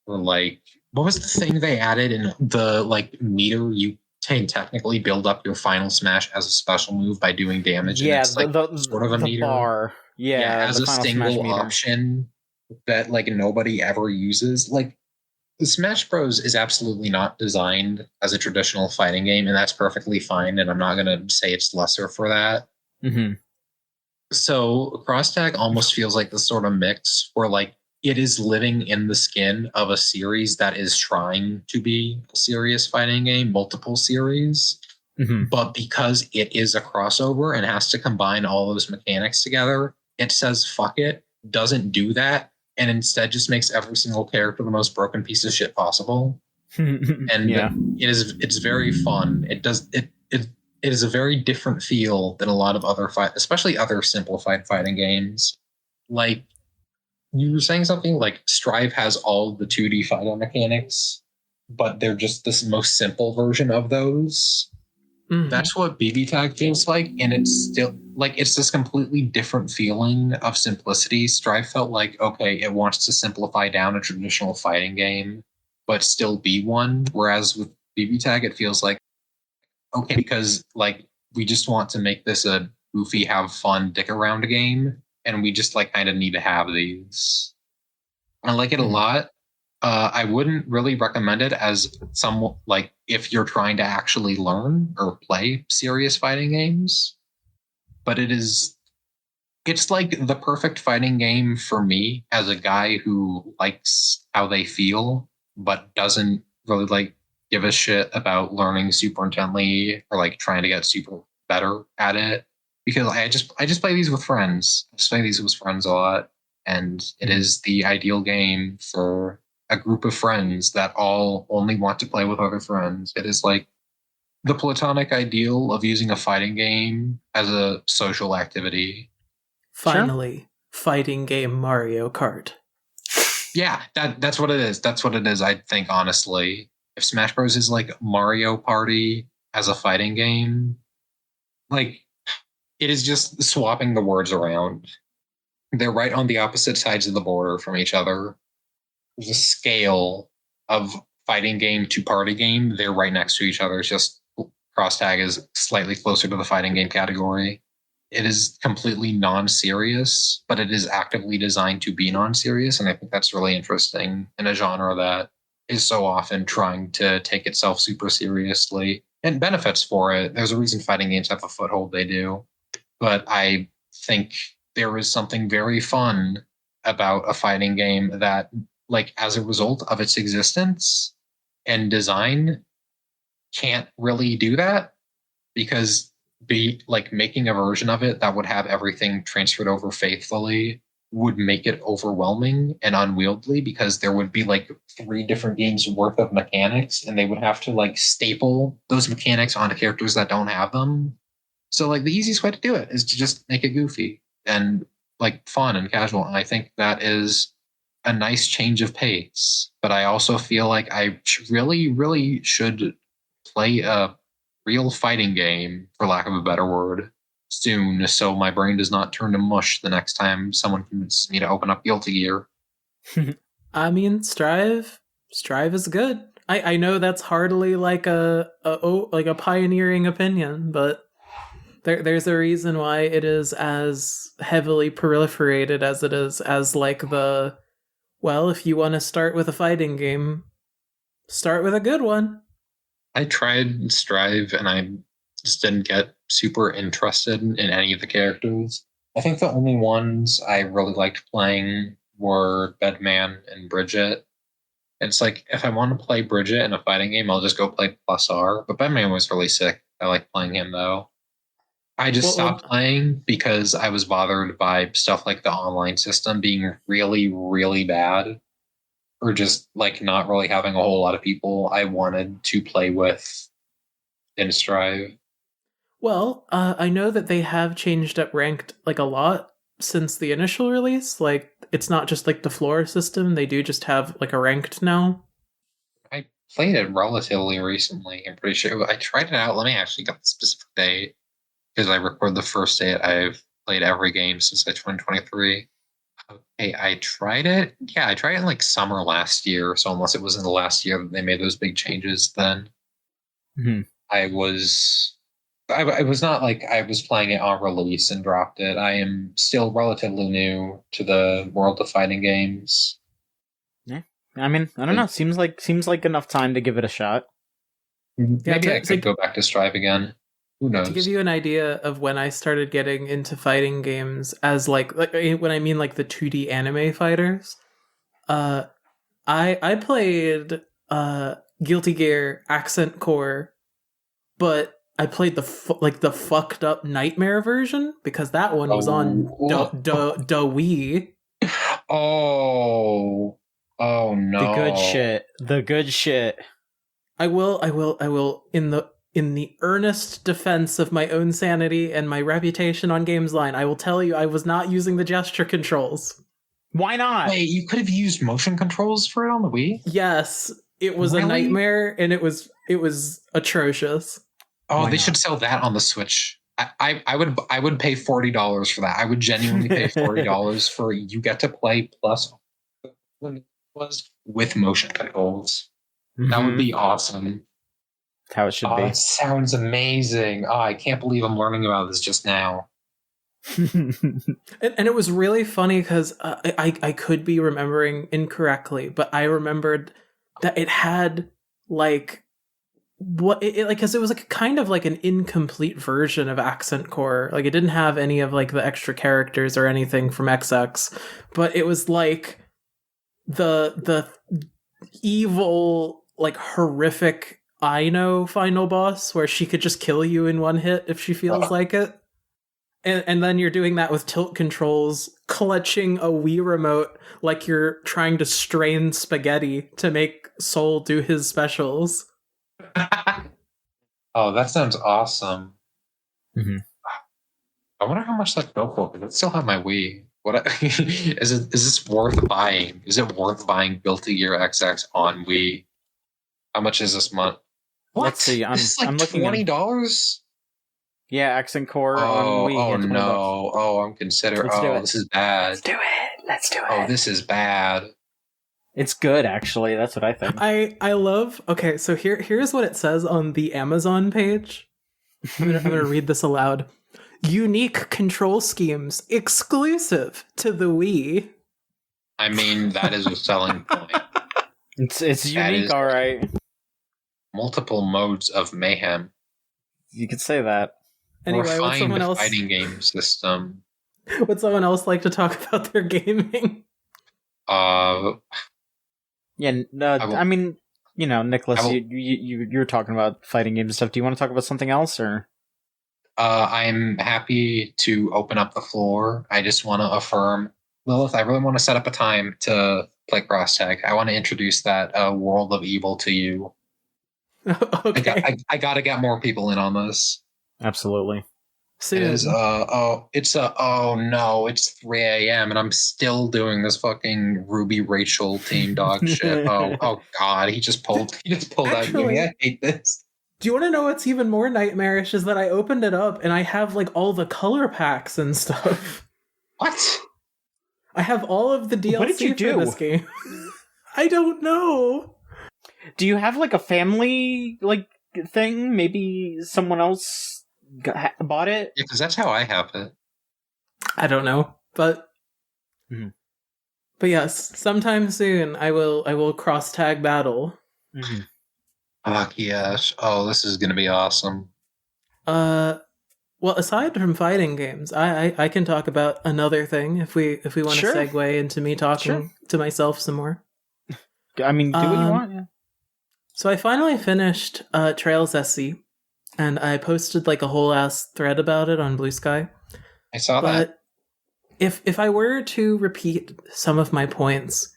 or like what was the thing they added in the like meter? You can technically build up your final smash as a special move by doing damage, and it's like sort of a meter bar. Yeah, as the a final single smash meter. option that like nobody ever uses. Like the Smash Bros is absolutely not designed as a traditional fighting game, and that's perfectly fine. And I'm not going to say it's lesser for that. Mm-hmm. So Cross Tag almost feels like the sort of mix where like it is living in the skin of a series that is trying to be a serious fighting game, multiple series. Mm-hmm. But because it is a crossover and has to combine all those mechanics together, it says fuck it, doesn't do that, and instead just makes every single character the most broken piece of shit possible. And yeah. it's very fun. It is a very different feel than a lot of other especially other simplified fighting games. Like you were saying something like Strive has all the 2D fighting mechanics, but they're just this most simple version of those. Mm-hmm. That's what BB Tag feels like, and it's still like it's this completely different feeling of simplicity. Strive felt like, okay, it wants to simplify down a traditional fighting game, but still be one. Whereas with BB Tag, it feels like, okay, because like we just want to make this a goofy, have fun, dick around game, and we just like kind of need to have these. I like it a lot. I wouldn't really recommend it as some like if you're trying to actually learn or play serious fighting games, but it's like the perfect fighting game for me as a guy who likes how they feel, but doesn't really like give a shit about learning super intently or like trying to get super better at it. Because I just play these with friends. I just play these with friends a lot, and it is the ideal game for a group of friends that all only want to play with other friends. It is like the platonic ideal of using a fighting game as a social activity. Finally, fighting game Mario Kart. Yeah, that's what it is. That's what it is, I think, honestly. If Smash Bros. Is like Mario Party as a fighting game, like it is just swapping the words around. They're right on the opposite sides of the border from each other. The scale of fighting game to party game, they're right next to each other. It's just Cross Tag is slightly closer to the fighting game category. It is completely non-serious, but it is actively designed to be non-serious, and I think that's really interesting in a genre that is so often trying to take itself super seriously and benefits for it. There's a reason fighting games have a foothold they do, but I think there is something very fun about a fighting game that, like, as a result of its existence and design, can't really do that, because making a version of it that would have everything transferred over faithfully would make it overwhelming and unwieldy, because there would be like 3 different games worth of mechanics, and they would have to like staple those mechanics onto characters that don't have them. So like the easiest way to do it is to just make it goofy and like fun and casual. And I think that is a nice change of pace. But I also feel like I really, really should play a real fighting game, for lack of a better word, soon, so my brain does not turn to mush the next time someone convinces me to open up Guilty Gear. I mean, Strive is good. I know that's hardly like a pioneering opinion, but there's a reason why it is as heavily proliferated as it is, as like if you want to start with a fighting game, start with a good one. I tried Strive and I just didn't get super interested in any of the characters. I think the only ones I really liked playing were Bedman and Bridget. It's like, if I want to play Bridget in a fighting game, I'll just go play Plus R. But Bedman was really sick. I like playing him, though. I just stopped playing because I was bothered by stuff like the online system being really, really bad, or just like not really having a whole lot of people I wanted to play with in Strive. Well, I know that they have changed up ranked like a lot since the initial release. Like, it's not just like the floor system; they do just have like a ranked now. I played it relatively recently. I'm pretty sure I tried it out. Let me actually get the specific date because I recorded the first date I've played every game since 2023. Okay, I tried it. Yeah, I tried it in like summer last year. So unless it was in the last year that they made those big changes, then I was not like I was playing it on release and dropped it. I am still relatively new to the world of fighting games. Yeah, I mean, I don't know. Seems like enough time to give it a shot. Maybe I could go back to Strive again. Who knows? To give you an idea of when I started getting into fighting games, as like when I mean like the 2D anime fighters, I played Guilty Gear Accent Core, but I played the fucked up Nightmare version because that one was on the Wii. Oh no! The good shit. I will in the earnest defense of my own sanity and my reputation on Gamesline, I will tell you I was not using the gesture controls. Why not? Wait, you could have used motion controls for it on the Wii? Yes, it was a nightmare, and it was atrocious. Oh, they should sell that on the Switch. I would pay $40 for that. I would genuinely pay $40 for you get to play plus with motion controls. Mm-hmm. That would be awesome. That's how it should be. That sounds amazing. Oh, I can't believe I'm learning about this just now. And it was really funny because I could be remembering incorrectly, but I remembered that it had like because it was like kind of like an incomplete version of Accent Core. Like it didn't have any of like the extra characters or anything from XX, but it was like the evil, like horrific Ino final boss where she could just kill you in one hit if she feels like it. And then you're doing that with tilt controls, clutching a Wii remote like you're trying to strain spaghetti to make Soul do his specials. Oh, that sounds awesome. Mm-hmm. I wonder how much that go for. I still have my Wii. What is this worth buying? Is it worth buying Guilty Gear XX on Wii? How much is this month? What? Let's see. I'm looking $20. Yeah, Accent Core on Wii. Oh no! Oh, I'm considering. This is bad. Let's do it. Oh, this is bad. It's good, actually. That's what I think. I love. Okay, so here's what it says on the Amazon page. I'm gonna read this aloud. Unique control schemes exclusive to the Wii. I mean, that is a selling point. It's unique, all right. Multiple modes of mayhem. You could say that. Anyway, what's someone else? Fighting game system. Would someone else like to talk about their gaming? I mean, you know, Nikolas, you're talking about fighting games and stuff. Do you want to talk about something else, or? I'm happy to open up the floor. I just want to affirm, Lilith, I really want to set up a time to play cross tag. I want to introduce that world of evil to you. Okay. I got to get more people in on this. Absolutely. Soon. It's 3 a.m. and I'm still doing this fucking Ruby Rachel team dog shit. Oh god, he just pulled Actually, out. I hate this. Do you want to know what's even more nightmarish is that I opened it up and I have like all the color packs and stuff. What? I have all of the DLC what did you do? For this game. I don't know. Do you have like a family like thing? Maybe someone else bought it? Yeah, because that's how I have it. I don't know, but but yes, sometime soon I will cross tag battle. Mm-hmm. Fuck yes! Oh, this is gonna be awesome. Well, aside from fighting games, I can talk about another thing if we want to segue into me talking to myself some more. I mean, do what you want. Yeah. So I finally finished Trails SC. And I posted like a whole ass thread about it on Blue Sky. I saw that. If I were to repeat some of my points,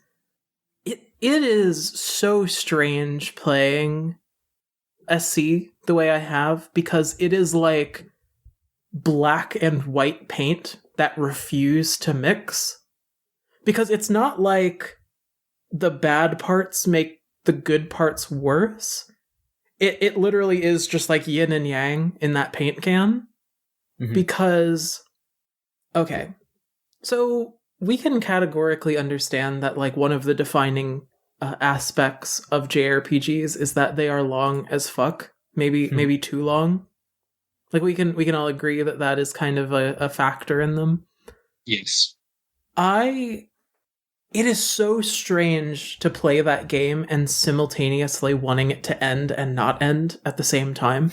it is so strange playing SC the way I have, because it is like black and white paint that refuse to mix. Because it's not like the bad parts make the good parts worse. It literally is just like yin and yang in that paint can. Mm-hmm. Because, okay, so we can categorically understand that like one of the defining aspects of JRPGs is that they are long as fuck. Maybe too long. Like we can all agree that is kind of a factor in them. Yes. It is so strange to play that game and simultaneously wanting it to end and not end at the same time.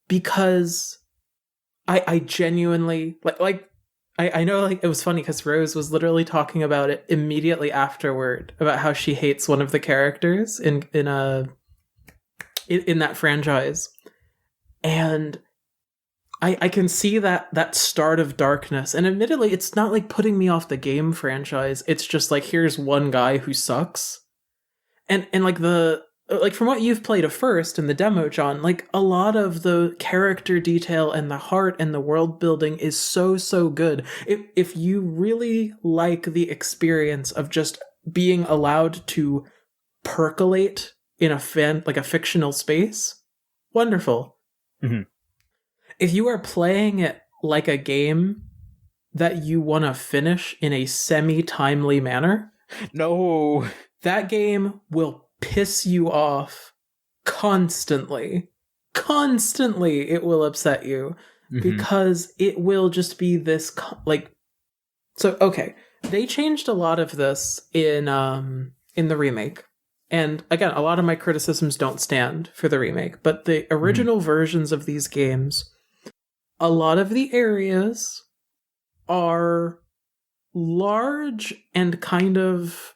Because I genuinely I know like it was funny because Rose was literally talking about it immediately afterward about how she hates one of the characters in that franchise. And I can see that start of darkness. And admittedly, it's not like putting me off the game franchise. It's just like, here's one guy who sucks. And like from what you've played at first in the demo, John, like a lot of the character detail and the heart and the world building is so good. If you really like the experience of just being allowed to percolate in a fictional space, wonderful. Mm-hmm. If you are playing it like a game that you want to finish in a semi-timely manner, no, that game will piss you off constantly. Constantly, it will upset you because it will just be this So okay, they changed a lot of this in the remake. And again, a lot of my criticisms don't stand for the remake, but the original versions of these games, a lot of the areas are large and kind of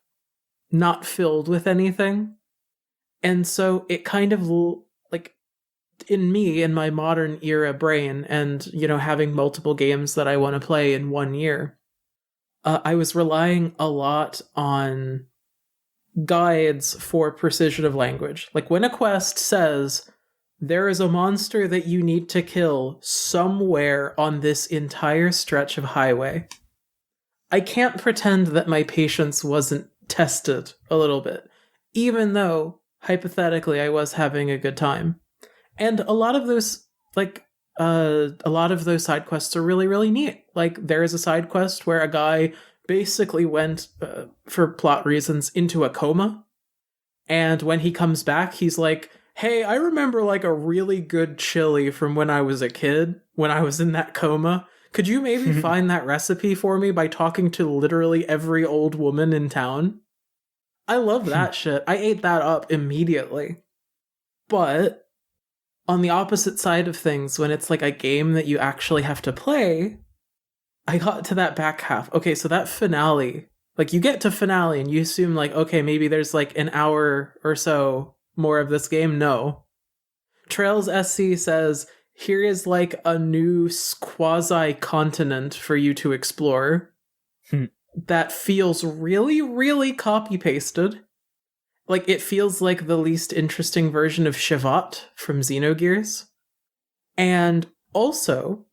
not filled with anything. And so it kind of, like, in my modern era brain, and, you know, having multiple games that I want to play in 1 year, I was relying a lot on guides for precision of language. Like when a quest says there is a monster that you need to kill somewhere on this entire stretch of highway, I can't pretend that my patience wasn't tested a little bit, even though hypothetically I was having a good time. And a lot of those side quests are really, really neat. Like there is a side quest where a guy basically went, for plot reasons, into a coma. And when he comes back, he's like, hey, I remember like a really good chili from when I was a kid, when I was in that coma. Could you maybe find that recipe for me by talking to literally every old woman in town? I love that shit. I ate that up immediately. But on the opposite side of things, when it's like a game that you actually have to play, I got to that back half. Okay, so that finale, like you get to finale and you assume like, okay, maybe there's like an hour or so more of this game. No. Trails SC says, here is like a new quasi-continent for you to explore that feels really, really copy-pasted. Like it feels like the least interesting version of Shivat from Xenogears. And also,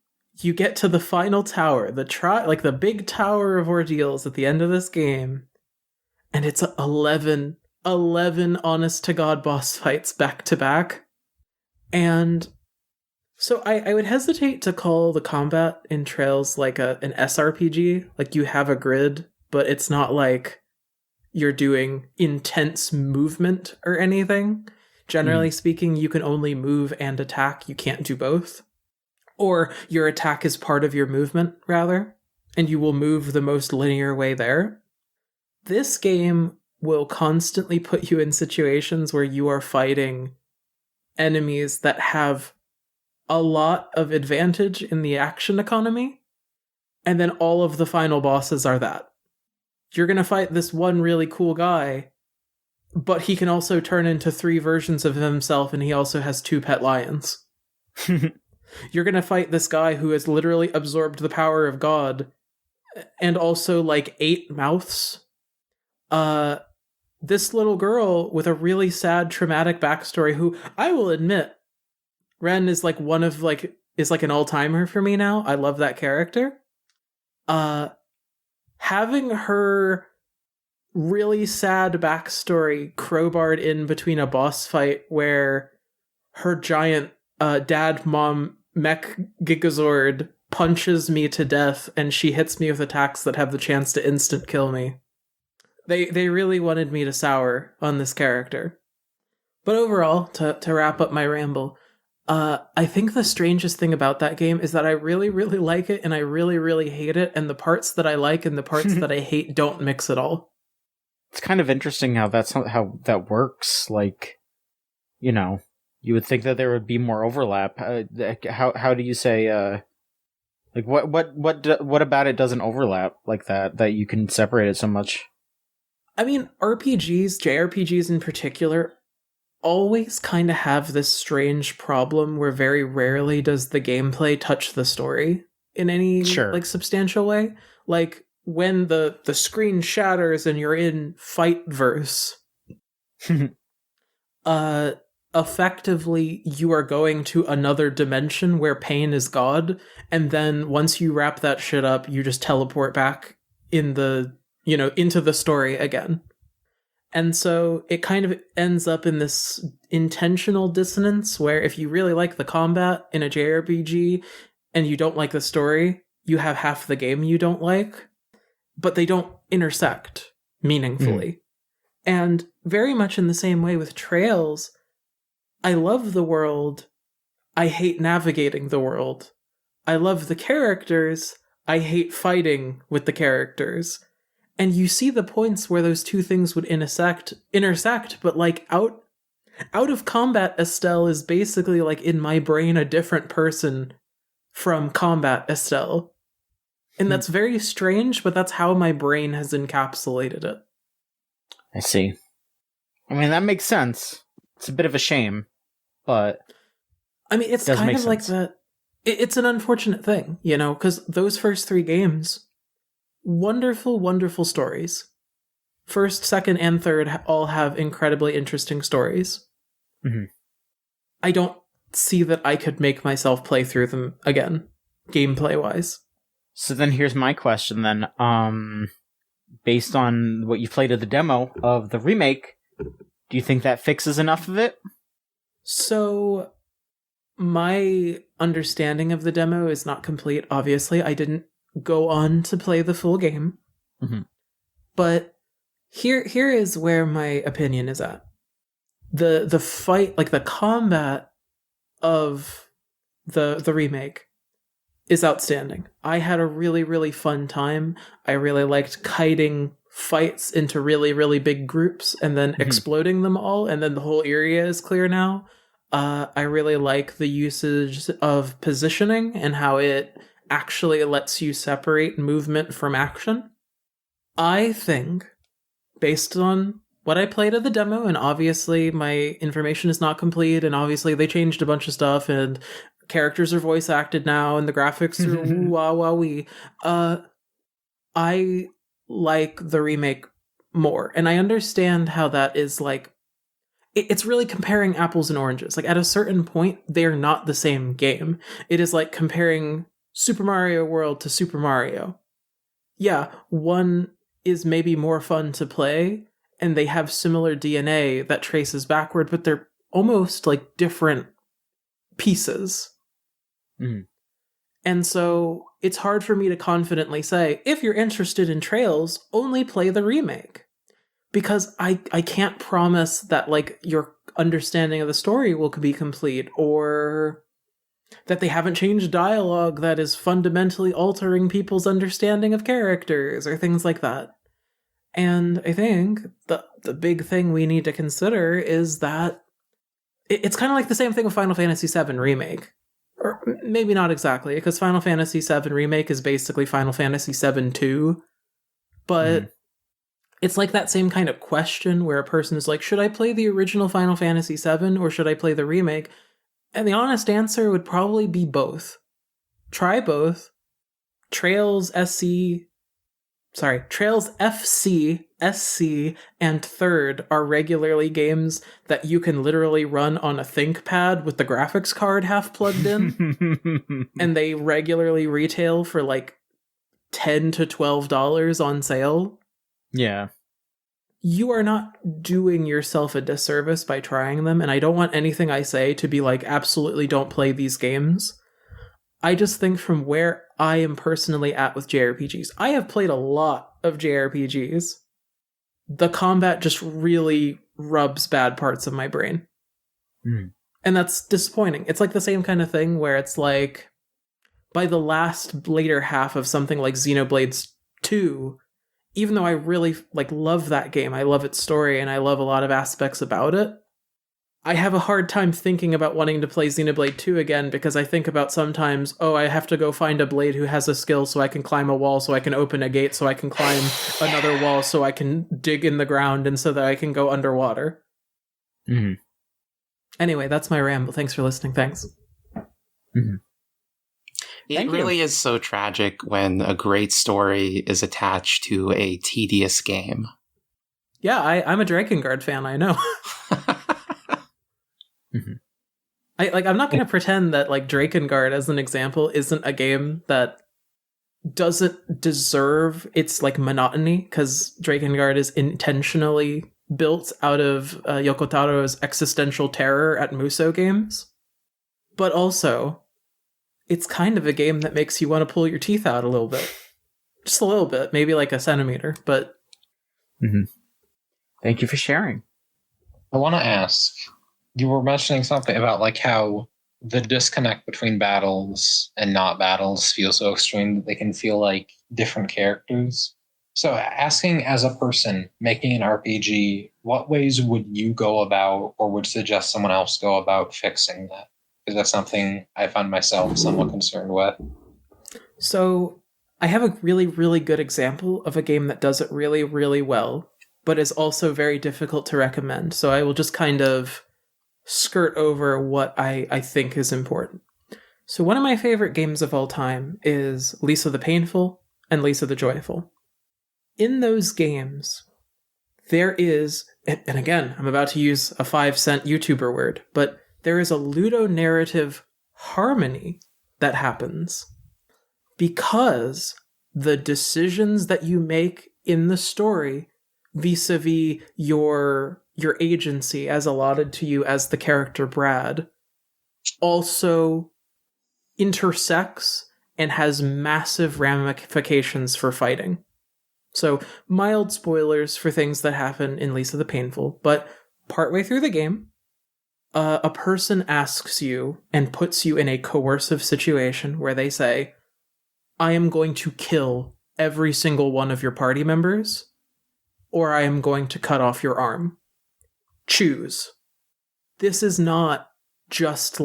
you get to the final tower, the big tower of ordeals at the end of this game, and it's 11 honest-to-God boss fights back-to-back. And so I would hesitate to call the combat in Trails like an SRPG. Like you have a grid, but it's not like you're doing intense movement or anything. Generally speaking, you can only move and attack. You can't do both. Or your attack is part of your movement, rather, and you will move the most linear way there. This game will constantly put you in situations where you are fighting enemies that have a lot of advantage in the action economy, and then all of the final bosses are that. You're going to fight this one really cool guy, but he can also turn into 3 versions of himself, and he also has 2 pet lions. You're going to fight this guy who has literally absorbed the power of God, and also like 8 mouths. This little girl with a really sad, traumatic backstory who, I will admit, Ren is like is like an all-timer for me now. I love that character. Having her really sad backstory crowbarred in between a boss fight where her giant dad-mom mech Gigazord punches me to death and she hits me with attacks that have the chance to instant kill me. They really wanted me to sour on this character. But overall, to wrap up my ramble, I think the strangest thing about that game is that I really, really like it and I really, really hate it, and the parts that I like and the parts that I hate don't mix at all. It's kind of interesting how that works. Like, you know, you would think that there would be more overlap. How do you say? Like what about it doesn't overlap like that you can separate it so much? I mean, RPGs, JRPGs in particular, always kind of have this strange problem where very rarely does the gameplay touch the story in any like substantial way. Like when the screen shatters and you're in fight verse, effectively you are going to another dimension where pain is God, and then once you wrap that shit up, you just teleport back in the, you know, into the story again. And so it kind of ends up in this intentional dissonance where if you really like the combat in a JRPG and you don't like the story, you have half the game you don't like, but they don't intersect meaningfully. And very much in the same way with Trails, I love the world, I hate navigating the world. I love the characters, I hate fighting with the characters. And you see the points where those two things would intersect, but like out of combat, Estelle is basically like in my brain a different person from combat Estelle. And that's very strange, but that's how my brain has encapsulated it. I see. I mean, that makes sense. It's a bit of a shame, but I mean, it's kind of like that. It's an unfortunate thing, you know, because those first three games, wonderful, wonderful stories. First, second, and third all have incredibly interesting stories. Mm-hmm. I don't see that I could make myself play through them again, gameplay-wise. So then here's my question then. Based on what you played of the demo of the remake, do you think that fixes enough of it? So, my understanding of the demo is not complete, obviously. I didn't go on to play the full game. Mm-hmm. But here is where my opinion is at. The fight, like the combat of the remake is outstanding. I had a really, really fun time. I really liked kiting fights into really, really big groups and then exploding them all, and then the whole area is clear now. I really like the usage of positioning and how it actually lets you separate movement from action. I think, based on what I played of the demo, and obviously my information is not complete, and obviously they changed a bunch of stuff, and characters are voice acted now, and the graphics are wee. I like the remake more, and I understand how that is like. It's really comparing apples and oranges. Like at a certain point, they're not the same game. It is like comparing Super Mario World to Super Mario. Yeah, one is maybe more fun to play, and they have similar DNA that traces backward, but they're almost like different pieces. Mm. And so it's hard for me to confidently say, if you're interested in Trails, only play the remake. Because I can't promise that like your understanding of the story will be complete, or that they haven't changed dialogue that is fundamentally altering people's understanding of characters, or things like that. And I think the big thing we need to consider is that it's kind of like the same thing with Final Fantasy VII Remake. Or maybe not exactly, because Final Fantasy VII Remake is basically Final Fantasy VII 2. But it's like that same kind of question where a person is like, should I play the original Final Fantasy VII or should I play the remake? And the honest answer would probably be both. Try both. Trails FC, SC, and Third are regularly games that you can literally run on a ThinkPad with the graphics card half plugged in. And they regularly retail for like $10 to $12 on sale. Yeah. you are not doing yourself a disservice by trying them, and I don't want anything I say to be like, absolutely don't play these games. I just think from where I am personally at with JRPGs, I have played a lot of JRPGs. The combat just really rubs bad parts of my brain. Mm. And that's disappointing. It's like the same kind of thing where it's like, by the later half of something like Xenoblade 2, even though I really love that game, I love its story, and I love a lot of aspects about it, I have a hard time thinking about wanting to play Xenoblade 2 again, because I think about sometimes, I have to go find a blade who has a skill so I can climb a wall, so I can open a gate, so I can climb another wall, so I can dig in the ground, and so that I can go underwater. Mm-hmm. Anyway, that's my ramble. Thanks for listening. Thanks. Mm-hmm. It really is so tragic when a great story is attached to a tedious game. Yeah, I'm a Drakengard fan, I know. Mm-hmm. I'm not going to pretend that Drakengard, as an example, isn't a game that doesn't deserve its monotony, because Drakengard is intentionally built out of Yoko Taro's existential terror at Muso games. But also, it's kind of a game that makes you want to pull your teeth out a little bit. Just a little bit, maybe a centimeter, but... Mm-hmm. Thank you for sharing. I want to ask, you were mentioning something about how the disconnect between battles and not battles feels so extreme that they can feel like different characters. So asking as a person making an RPG, what ways would you go about or would suggest someone else go about fixing that? Because that's something I find myself somewhat concerned with. So I have a really, really good example of a game that does it really, really well, but is also very difficult to recommend. So I will just kind of skirt over what I think is important. So one of my favorite games of all time is Lisa the Painful and Lisa the Joyful. In those games, there is, and again, I'm about to use a 5-cent YouTuber word, but there is a ludonarrative harmony that happens because the decisions that you make in the story vis-a-vis your agency as allotted to you as the character Brad also intersects and has massive ramifications for fighting. So, mild spoilers for things that happen in Lisa the Painful, but partway through the game, a person asks you and puts you in a coercive situation where they say, I am going to kill every single one of your party members, or I am going to cut off your arm. Choose. This is not just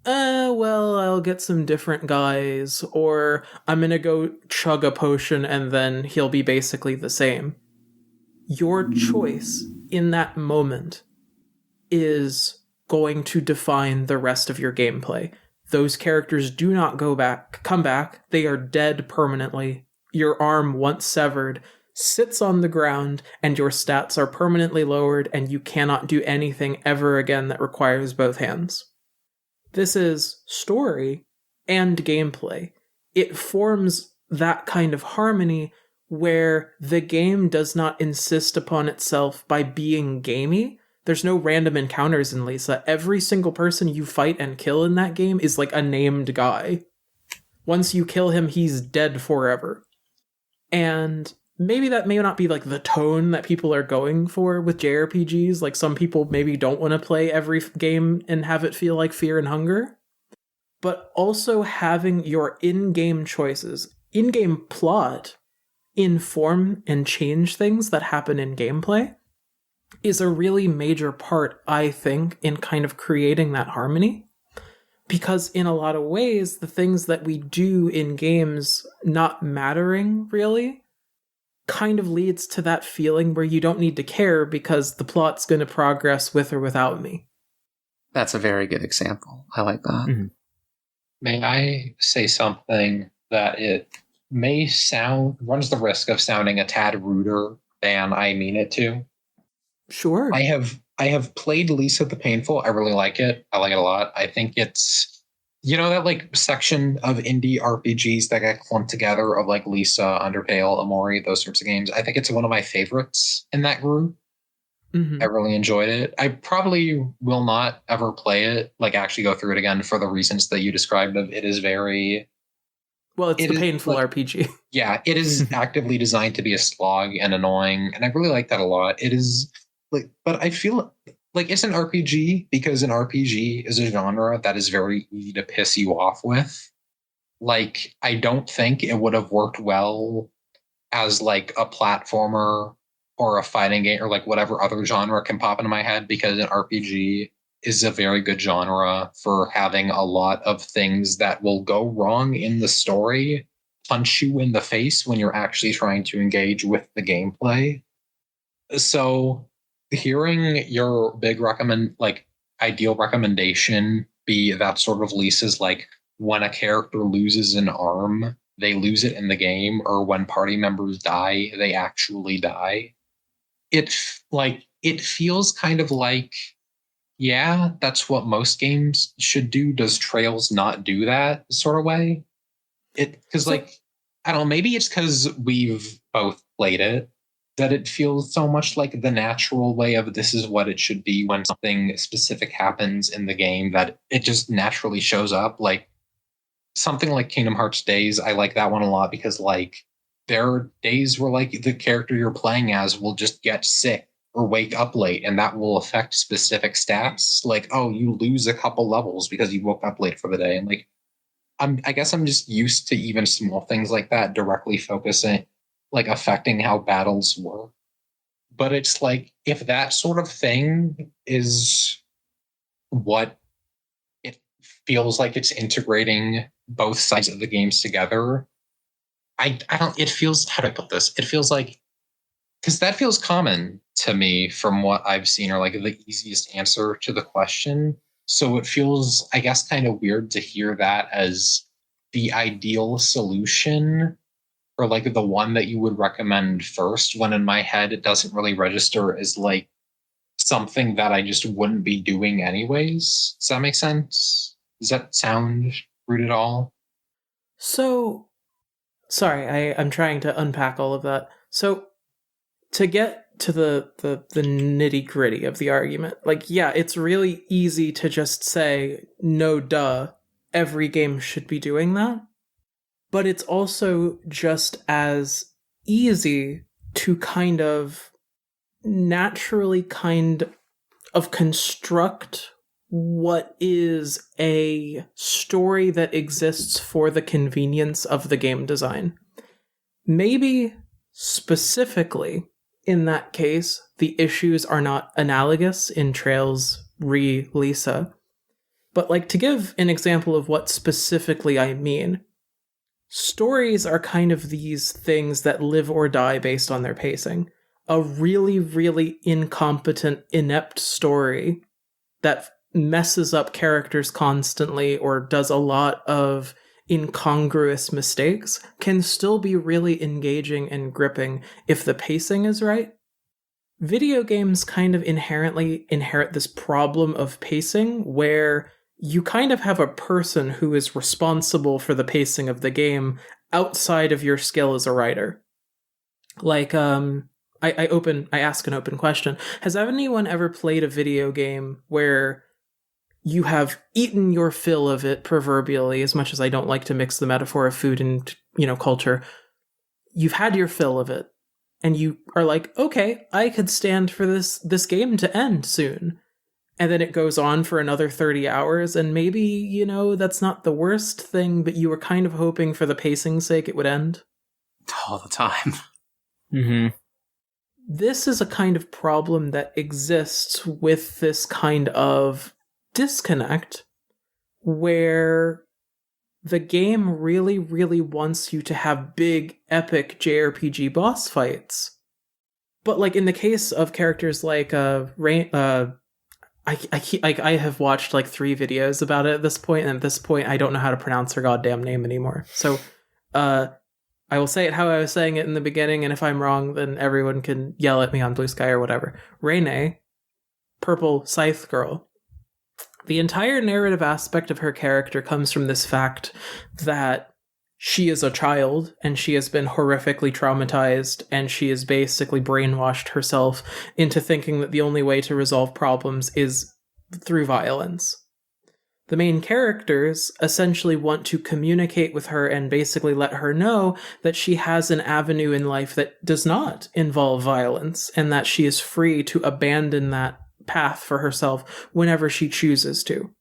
I'll get some different guys, or I'm gonna go chug a potion and then he'll be basically the same. Your choice in that moment is going to define the rest of your gameplay. Those characters do not come back. They are dead permanently. Your arm, once severed, sits on the ground, and your stats are permanently lowered, and you cannot do anything ever again that requires both hands. This is story and gameplay. It forms that kind of harmony where the game does not insist upon itself by being gamey. There's no random encounters in Lisa. Every single person you fight and kill in that game is a named guy. Once you kill him, he's dead forever. And maybe that may not be the tone that people are going for with JRPGs. Some people maybe don't want to play every game and have it feel like Fear and Hunger. But also having your in-game choices, in-game plot, inform and change things that happen in gameplay is a really major part, I think, in kind of creating that harmony. Because in a lot of ways, the things that we do in games not mattering, really, kind of leads to that feeling where you don't need to care because the plot's going to progress with or without me. That's a very good example. I like that. Mm-hmm. May I say something that it may runs the risk of sounding a tad ruder than I mean it to? Sure. I have played Lisa the Painful. I really like it. I like it a lot. I think it's You know that like section of indie RPGs that get clumped together of like Lisa, Undertale, Amori, those sorts of games? I think it's one of my favorites in that group. Mm-hmm. I really enjoyed it. I probably will not ever play it, like actually go through it again for the reasons that you described of it is very... Well, it's it the is, painful like, RPG. Yeah, it is actively designed to be a slog and annoying, and I really like that a lot. It is like, but I feel like it's an RPG because an RPG is a genre that is very easy to piss you off with. Like, I don't think it would have worked well as like a platformer or a fighting game or like whatever other genre can pop into my head, because an RPG is a very good genre for having a lot of things that will go wrong in the story punch you in the face when you're actually trying to engage with the gameplay. So hearing your big ideal recommendation be that sort of Lisa's like, when a character loses an arm, they lose it in the game, or when party members die, they actually die. It feels kind of like, yeah, that's what most games should do. Does Trails not do that sort of way? Because like, I don't know, maybe it's because we've both played it that it feels so much like the natural way of this is what it should be when something specific happens in the game, that it just naturally shows up. Like something like Kingdom Hearts Days, I like that one a lot because like there are days where like the character you're playing as will just get sick or wake up late, and that will affect specific stats. Like, oh, you lose a couple levels because you woke up late for the day. And like, I guess I'm just used to even small things like that directly focusing, like affecting how battles work. But it's like, if that sort of thing is what it feels like it's integrating both sides of the games together, I don't, it feels, how do I put this? It feels like, because that feels common to me from what I've seen, or like the easiest answer to the question. So it feels, I guess, kind of weird to hear that as the ideal solution, or like the one that you would recommend first, when in my head it doesn't really register as like something that I just wouldn't be doing anyways. Does that make sense? Does that sound rude at all? So, sorry, I'm trying to unpack all of that. So, to get to the nitty gritty of the argument, like, yeah, it's really easy to just say, no, duh, every game should be doing that. But it's also just as easy to kind of naturally kind of construct what is a story that exists for the convenience of the game design. Maybe specifically in that case, the issues are not analogous in Trails re Lisa. But like, to give an example of what specifically I mean, stories are kind of these things that live or die based on their pacing. A really, really incompetent, inept story that messes up characters constantly or does a lot of incongruous mistakes can still be really engaging and gripping if the pacing is right. Video games kind of inherently inherit this problem of pacing where you kind of have a person who is responsible for the pacing of the game outside of your skill as a writer. Like, I ask an open question. Has anyone ever played a video game where you have eaten your fill of it, proverbially, as much as I don't like to mix the metaphor of food and, culture? You've had your fill of it, and you are like, okay, I could stand for this game to end soon. And then it goes on for another 30 hours, and maybe, that's not the worst thing, but you were kind of hoping for the pacing's sake it would end. All the time. Mm-hmm. This is a kind of problem that exists with this kind of disconnect where the game really, really wants you to have big, epic JRPG boss fights. But like in the case of characters like I have watched like 3 videos about it at this point, and at this point I don't know how to pronounce her goddamn name anymore. So I will say it how I was saying it in the beginning, and if I'm wrong, then everyone can yell at me on Blue Sky or whatever. Rene, Purple Scythe Girl. The entire narrative aspect of her character comes from this fact that she is a child and she has been horrifically traumatized, and she has basically brainwashed herself into thinking that the only way to resolve problems is through violence. The main characters essentially want to communicate with her and basically let her know that she has an avenue in life that does not involve violence, and that she is free to abandon that path for herself whenever she chooses to.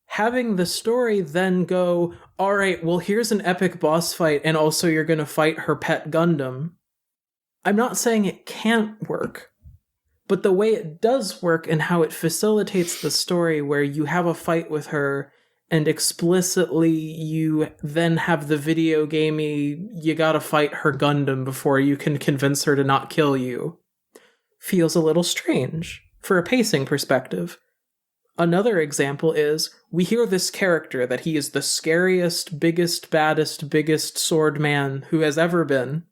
Having the story then go, all right, well, here's an epic boss fight, and also you're going to fight her pet Gundam. I'm not saying it can't work, but the way it does work and how it facilitates the story where you have a fight with her and explicitly you then have the video gamey, you gotta fight her Gundam before you can convince her to not kill you, feels a little strange for a pacing perspective. Another example is, we hear this character that he is the scariest, biggest, baddest, biggest sword man who has ever been.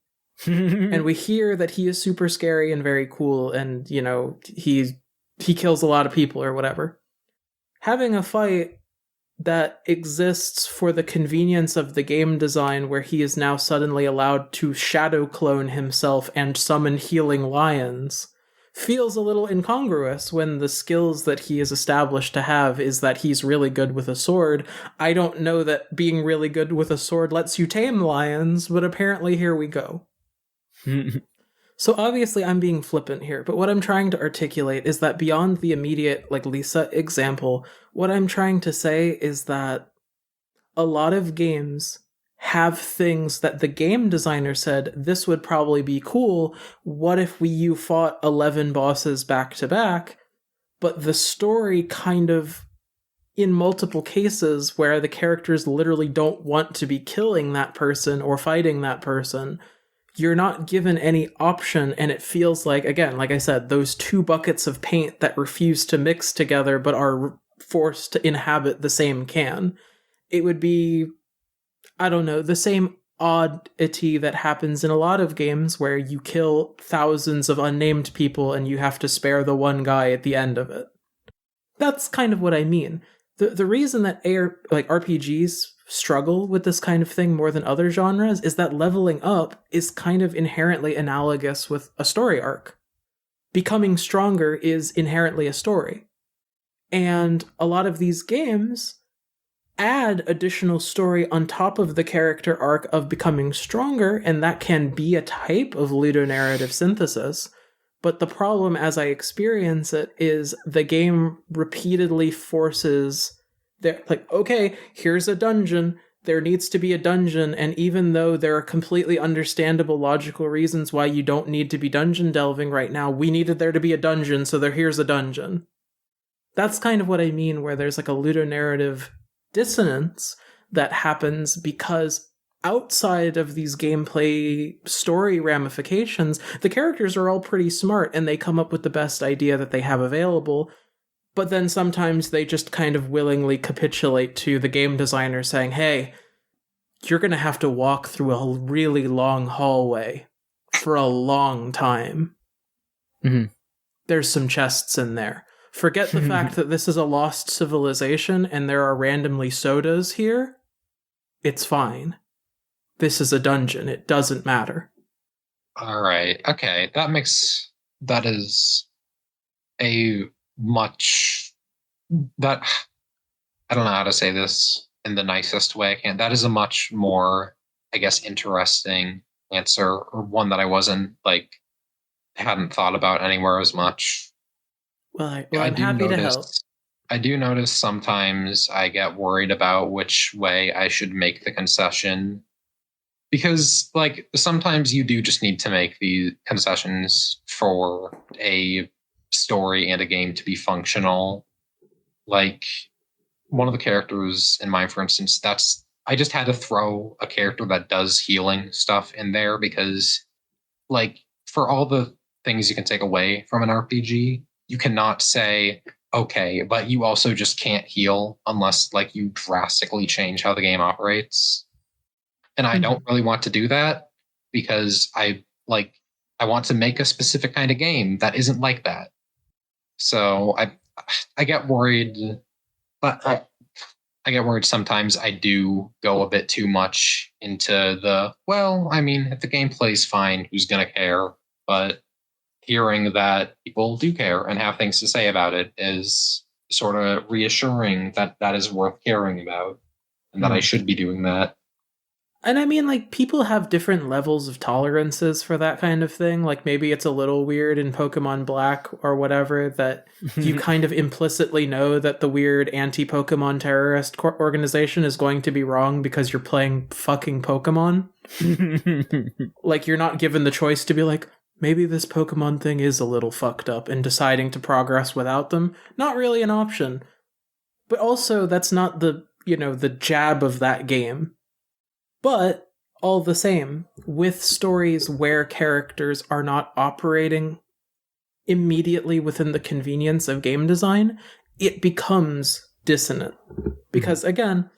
And we hear that he is super scary and very cool, and, you know, he kills a lot of people or whatever. Having a fight that exists for the convenience of the game design, where he is now suddenly allowed to shadow clone himself and summon healing lions, feels a little incongruous when the skills that he is established to have is that he's really good with a sword. I don't know that being really good with a sword lets you tame lions, but apparently here we go. So obviously I'm being flippant here, but what I'm trying to articulate is that beyond the immediate, like, Lisa example, what I'm trying to say is that a lot of games have things that the game designer said, this would probably be cool. What if you fought 11 bosses back to back? But the story kind of, in multiple cases where the characters literally don't want to be killing that person or fighting that person, you're not given any option, and it feels like, again, like I said, those two buckets of paint that refuse to mix together but are forced to inhabit the same can. It would be, I don't know, the same oddity that happens in a lot of games where you kill thousands of unnamed people and you have to spare the one guy at the end of it. That's kind of what I mean. The reason that RPGs struggle with this kind of thing more than other genres is that leveling up is kind of inherently analogous with a story arc. Becoming stronger is inherently a story. And a lot of these games add additional story on top of the character arc of becoming stronger, and that can be a type of ludonarrative synthesis. But the problem as I experience it is the game repeatedly forces, okay, here's a dungeon, there needs to be a dungeon, and even though there are completely understandable logical reasons why you don't need to be dungeon delving right now, we needed there to be a dungeon, so here's a dungeon. That's kind of what I mean, where there's like a ludonarrative dissonance that happens because outside of these gameplay story ramifications, the characters are all pretty smart and they come up with the best idea that they have available, but then sometimes they just kind of willingly capitulate to the game designer saying, hey, you're going to have to walk through a really long hallway for a long time. Mm-hmm. There's some chests in there. Forget the fact that this is a lost civilization and there are randomly sodas here. It's fine. This is a dungeon. It doesn't matter. All right. Okay. That is a much, that, I don't know how to say this in the nicest way I can. That is a much more, I guess, interesting answer, or one that I hadn't thought about anywhere as much. Well, I'm happy to help. I do notice sometimes I get worried about which way I should make the concession. Because, sometimes you do just need to make the concessions for a story and a game to be functional. Like, one of the characters in mine, for instance, I just had to throw a character that does healing stuff in there because, for all the things you can take away from an RPG, you cannot say, okay, but you also just can't heal unless, you drastically change how the game operates. And I don't really want to do that because I want to make a specific kind of game that isn't like that. So I get worried But I get worried sometimes I do go a bit too much into the, well, I mean, if the gameplay's fine, who's going to care? But hearing that people do care and have things to say about it is sort of reassuring that that is worth caring about and that I should be doing that. And I mean, like, people have different levels of tolerances for that kind of thing. Like, maybe it's a little weird in Pokemon Black or whatever that you kind of implicitly know that the weird anti-Pokemon terrorist organization is going to be wrong because you're playing fucking Pokemon. Like, you're not given the choice to be like, maybe this Pokemon thing is a little fucked up and deciding to progress without them. Not really an option. But also, that's not the, the jab of that game. But, all the same, with stories where characters are not operating immediately within the convenience of game design, it becomes dissonant. Because, again,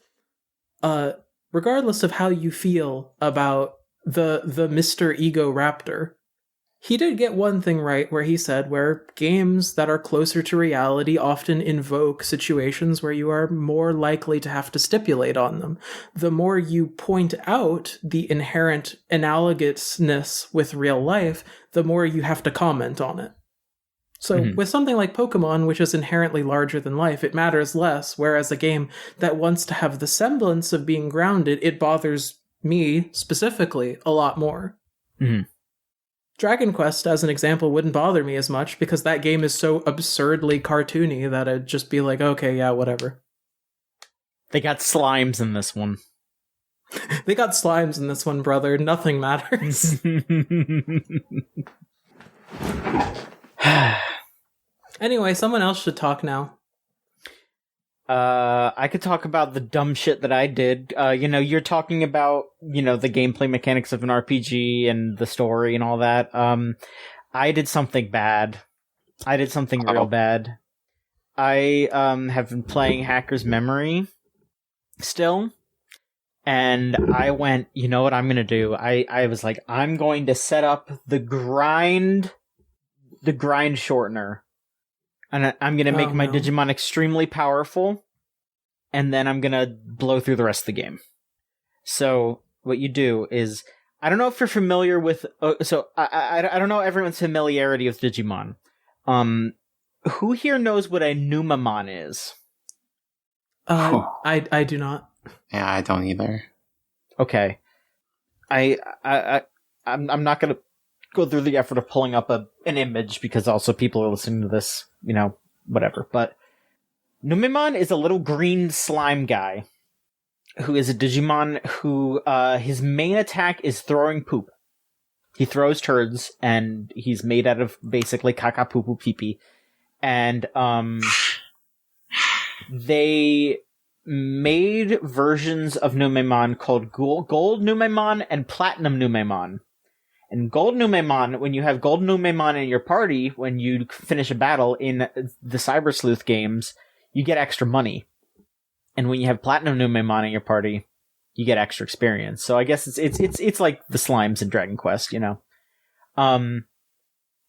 regardless of how you feel about the Mr. Ego Raptor, he did get one thing right where he said where games that are closer to reality often invoke situations where you are more likely to have to stipulate on them. The more you point out the inherent analogousness with real life, the more you have to comment on it. So with something like Pokemon, which is inherently larger than life, it matters less, whereas a game that wants to have the semblance of being grounded, it bothers me, specifically, a lot more. Mm-hmm. Dragon Quest, as an example, wouldn't bother me as much because that game is so absurdly cartoony that I'd just be like, okay, yeah, whatever. They got slimes in this one. They got slimes in this one, brother. Nothing matters. Anyway, someone else should talk now. I could talk about the dumb shit that I did. You're talking about, the gameplay mechanics of an RPG and the story and all that. I did something bad. I did something real bad. I have been playing Hacker's Memory still, and I went, you know what I'm gonna do? I was like, I'm going to set up the grind shortener. And I'm going to make my Digimon extremely powerful, and then I'm going to blow through the rest of the game. So, what you do is, I don't know if you're familiar with, I don't know everyone's familiarity with Digimon. Who here knows what a Numamon is? I do not. Yeah, I don't either. Okay. I'm not going to go through the effort of pulling up an image, because also people are listening to this, whatever. But Numemon is a little green slime guy who is a Digimon who, his main attack is throwing poop. He throws turds, and he's made out of basically caca poo poo pee pee. And, they made versions of Numemon called Gold Numemon and Platinum Numemon. And Gold Numemon, when you have Gold Numemon in your party, when you finish a battle in the Cyber Sleuth games, you get extra money. And when you have Platinum Numemon in your party, you get extra experience. So I guess it's like the slimes in Dragon Quest,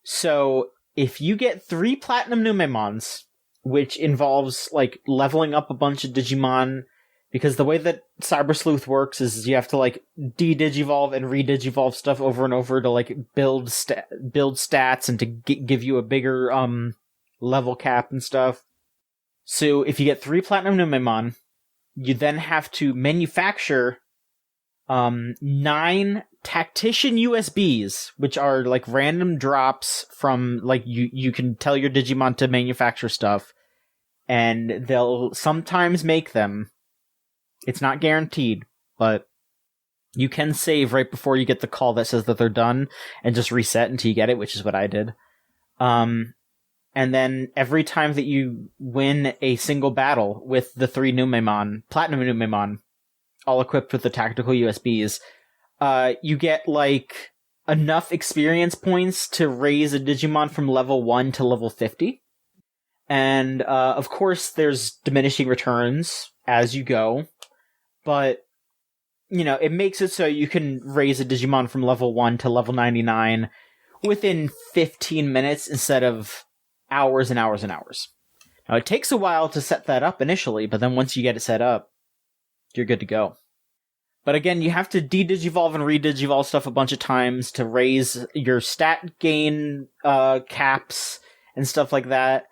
So if you get 3 Platinum Numemons, which involves like leveling up a bunch of Digimon, because the way that Cyber Sleuth works is you have to like de-digivolve and re-digivolve stuff over and over to like build stats and to give you a bigger level cap and stuff. So if you get 3 Platinum Numemon, you then have to manufacture 9 Tactician USBs, which are like random drops from like you can tell your Digimon to manufacture stuff, and they'll sometimes make them. It's not guaranteed, but you can save right before you get the call that says that they're done and just reset until you get it, which is what I did. And then every time that you win a single battle with the 3 Numemon, Platinum Numemon, all equipped with the tactical USBs, you get like enough experience points to raise a Digimon from level 1 to level 50. And of course, there's diminishing returns as you go. But, it makes it so you can raise a Digimon from level 1 to level 99 within 15 minutes instead of hours and hours and hours. Now, it takes a while to set that up initially, but then once you get it set up, you're good to go. But again, you have to de-digivolve and re-digivolve stuff a bunch of times to raise your stat gain caps and stuff like that.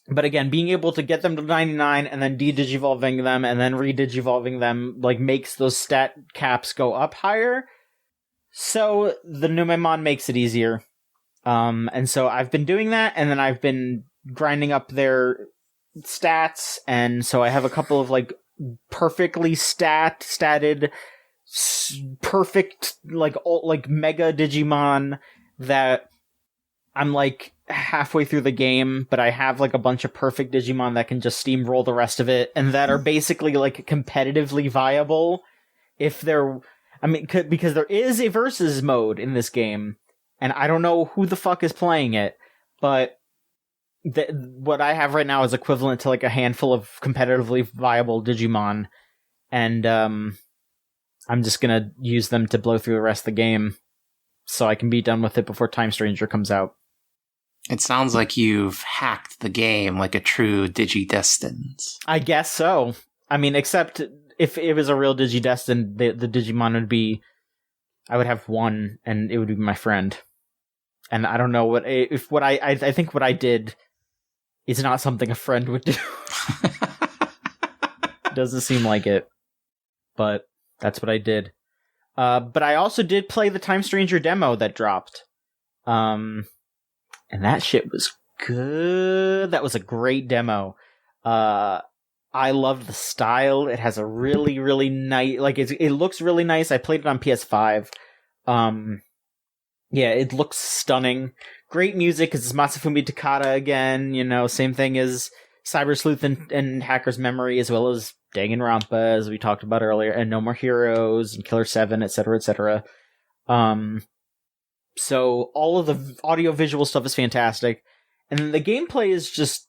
But again, being able to get them to 99 and then de-digivolving them and then re-digivolving them like makes those stat caps go up higher. So the Numemon makes it easier. And so I've been doing that, and then I've been grinding up their stats, and so I have a couple of like perfectly statted perfect like mega Digimon that I'm like halfway through the game, but I have like a bunch of perfect Digimon that can just steamroll the rest of it, and that are basically like competitively viable if they're, I mean, because there is a versus mode in this game, and I don't know who the fuck is playing it, but what I have right now is equivalent to like a handful of competitively viable Digimon, and I'm just gonna use them to blow through the rest of the game so I can be done with it before Time Stranger comes out. It sounds like you've hacked the game like a true Digidestined. I guess so. I mean, except if it was a real Digidestined, the Digimon would be, I would have one, and it would be my friend. And I don't know I think what I did is not something a friend would do. Doesn't seem like it, but that's what I did. But I also did play the Time Stranger demo that dropped. And that shit was good. That was a great demo. I loved the style. It has a really, really nice, like it looks really nice. I played it on PS5. Yeah, it looks stunning. Great music, because it's Masafumi Takada again, you know, same thing as Cyber Sleuth and Hacker's Memory, as well as Danganronpa, as we talked about earlier, and No More Heroes, and Killer 7, etc., etc. So all of the audio-visual stuff is fantastic. And then the gameplay is just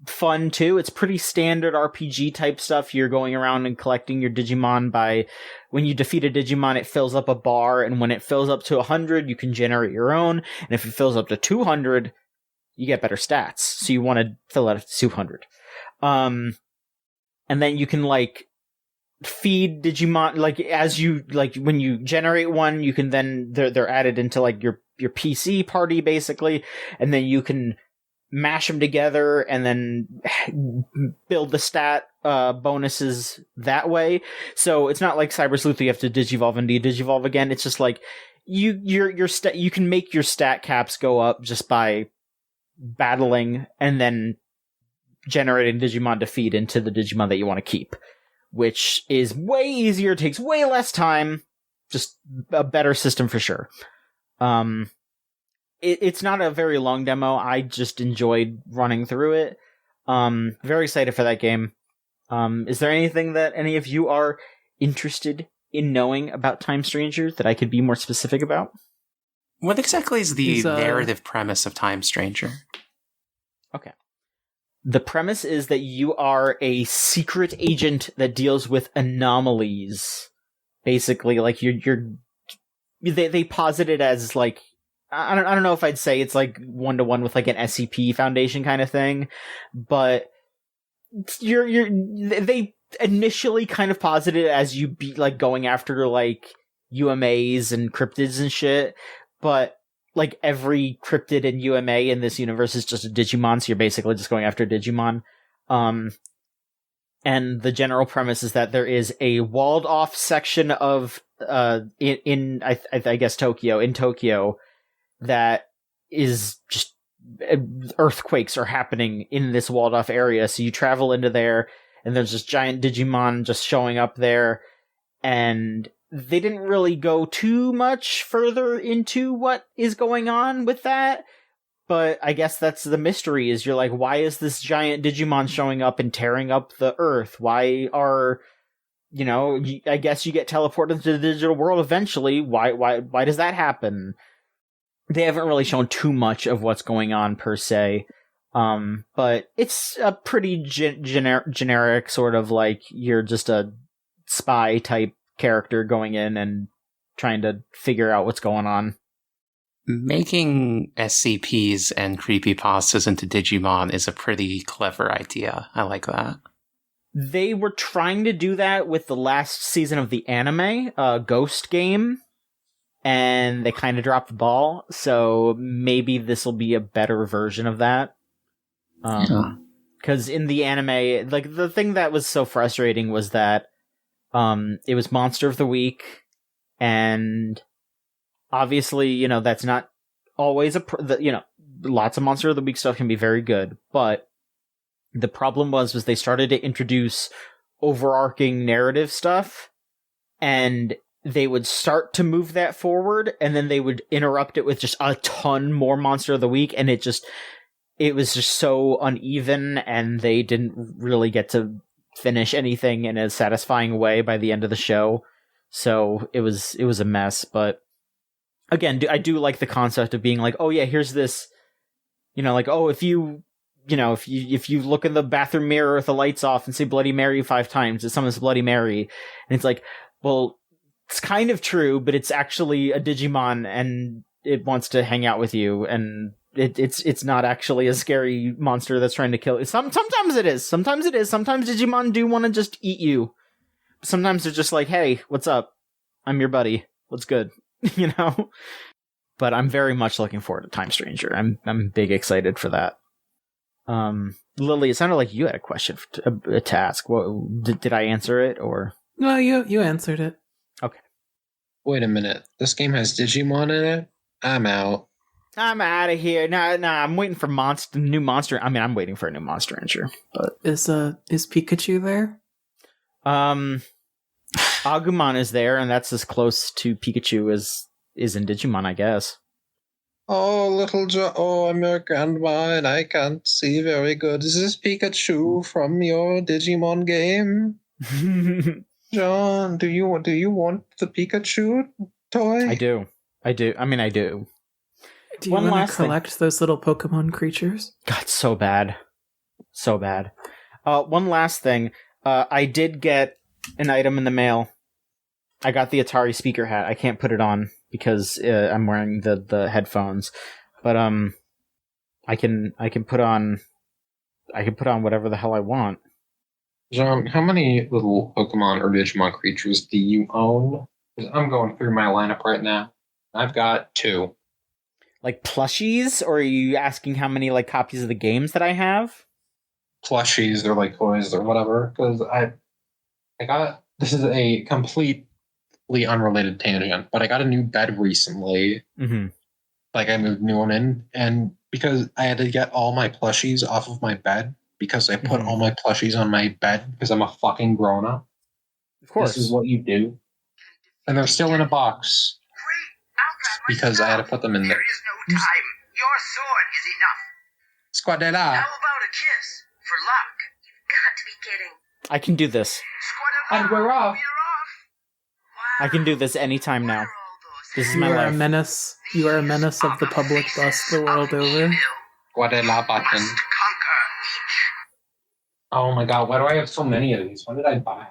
fun, too. It's pretty standard RPG-type stuff. You're going around and collecting your Digimon by... When you defeat a Digimon, it fills up a bar, and when it fills up to 100, you can generate your own. And if it fills up to 200, you get better stats. So you want to fill it up to 200. And then you can, like, feed Digimon, like, as you, like, when you generate one, you can then, they're added into, like, your PC party, basically, and then you can mash them together and then build the stat bonuses that way. So it's not like Cyber Sleuth, you have to digivolve and de-digivolve again. It's just like, you can make your stat caps go up just by battling and then generating Digimon to feed into the Digimon that you want to keep, which is way easier, takes way less time, just a better system for sure. It's not a very long demo. I just enjoyed running through it. Very excited for that game. Is there anything that any of you are interested in knowing about Time Stranger that I could be more specific about? What exactly is the narrative premise of Time Stranger? Okay. The premise is that you are a secret agent that deals with anomalies. Basically, like they posit it as like, I don't know if I'd say it's like 1-to-1 with like an SCP Foundation kind of thing, but they initially kind of posit it as you be like going after like UMAs and cryptids and shit, but like every cryptid and UMA in this universe is just a Digimon, so you're basically just going after Digimon. And the general premise is that there is a walled off section of in I guess Tokyo, that is just earthquakes are happening in this walled off area. So you travel into there, and there's this giant Digimon just showing up there, and they didn't really go too much further into what is going on with that. But I guess that's the mystery, is you're like, why is this giant Digimon showing up and tearing up the earth? Why are, you know, I guess you get teleported to the digital world eventually. Why does that happen? They haven't really shown too much of what's going on per se. But it's a pretty generic sort of like, you're just a spy type character going in and trying to figure out what's going on. Making SCPs and creepypastas into Digimon is a pretty clever idea. I like that. They were trying to do that with the last season of the anime, Ghost Game, and they kind of dropped the ball, so maybe this will be a better version of that. Because in the anime, like, the thing that was so frustrating was that it was Monster of the Week, and obviously, you know, that's not always lots of Monster of the Week stuff can be very good, but the problem was they started to introduce overarching narrative stuff, and they would start to move that forward, and then they would interrupt it with just a ton more Monster of the Week, and it was just so uneven, and they didn't really get to finish anything in a satisfying way by the end of the show. So it was a mess, but again, I do like the concept of being like, oh yeah, here's this, you know, like, oh, if you look in the bathroom mirror with the lights off and say Bloody Mary 5 times, it summons Bloody Mary. And it's like, well, it's kind of true, but it's actually a Digimon and it wants to hang out with you, and it's not actually a scary monster that's trying to kill you. Sometimes it is. Sometimes Digimon do want to just eat you. Sometimes they're just like, hey, what's up? I'm your buddy. What's good? You know? But I'm very much looking forward to Time Stranger. I'm big excited for that. Lily, it sounded like you had a question to ask. What, did I answer it, or? No, you answered it. Okay. Wait a minute. This game has Digimon in it? I'm out. I'm out of here. Nah, I'm waiting for new monster. I mean, I'm waiting for a new Monster Rancher. But is Pikachu there? Agumon is there, and that's as close to Pikachu as is in Digimon, I guess. Oh, I'm your grandma, and I can't see very good. Is this Pikachu from your Digimon game? John, do you want the Pikachu toy? I do. I mean, I do. Do you want to collect those little Pokemon creatures? God, so bad. So bad. One last thing. I did get an item in the mail. I got the Atari speaker hat. I can't put it on because I'm wearing the headphones. But I can put on whatever the hell I want. John, how many little Pokemon or Digimon creatures do you own? Because I'm going through my lineup right now. I've got 2. Like plushies, or are you asking how many like copies of the games that I have? Plushies, they're like toys or whatever. Because I got, this is a completely unrelated tangent, but I got a new bed recently. Mm-hmm. Like I moved a new one in, and because I had to get all my plushies off of my bed, because I put all my plushies on my bed because I'm a fucking grown up. Of course. This is what you do. And they're still in a box. Because I had to put them in there. There is no time. Your sword is enough. Squadella. How about a kiss for luck? You've got to be kidding. I can do this. Squadella, And we're off. Wow. I can do this anytime now. What are all those This is You my are life. a menace. You are a menace of the public bus the world over. Squadella button. must conquer each. Oh my god, why do I have so many of these? When did I buy?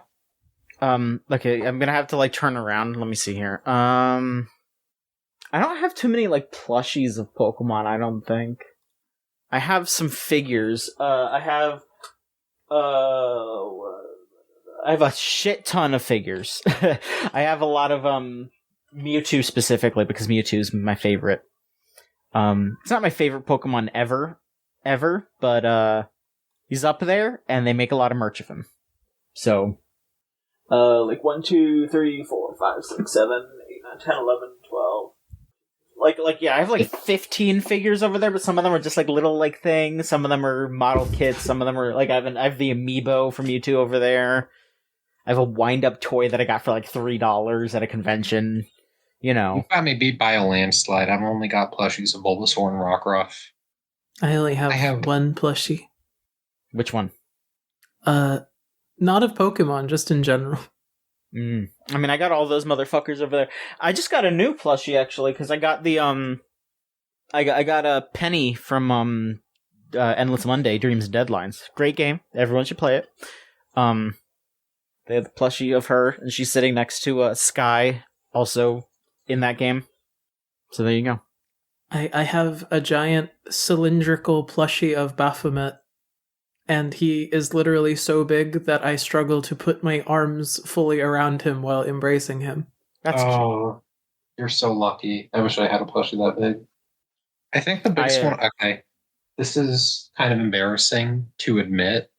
Okay, I'm gonna have to like turn around. Let me see here. I don't have too many like plushies of Pokemon, I don't think. I have some figures. I have a shit ton of figures. I have a lot of Mewtwo specifically because Mewtwo is my favorite. It's not my favorite Pokemon ever, but he's up there, and they make a lot of merch of him. So, like 1, 2, 3, 4, 5, 6, 7, 8, 9, 10, 11, 12. Like yeah, I have like 15 figures over there, but some of them are just like little like things. Some of them are model kits. Some of them are like I have the amiibo from Mewtwo over there. I have a wind-up toy that I got for like $3 at a convention. You know, You got me beat by a landslide. I've only got plushies of Bulbasaur and Rockruff. I only have one plushie. which one? Not of Pokemon, just in general. I mean, I got all those motherfuckers over there. I just got a new plushie actually because I got the I got a Penny from Endless Monday Dreams and Deadlines. Great game. Everyone should play it. They have the plushie of her, and she's sitting next to Sky, also in that game. So there you go. I have a giant cylindrical plushie of Baphomet, and he is literally so big that I struggle to put my arms fully around him while embracing him. That's cute. You're so lucky. I wish I had a plushie that big. I think the biggest one... Okay, this is kind of embarrassing to admit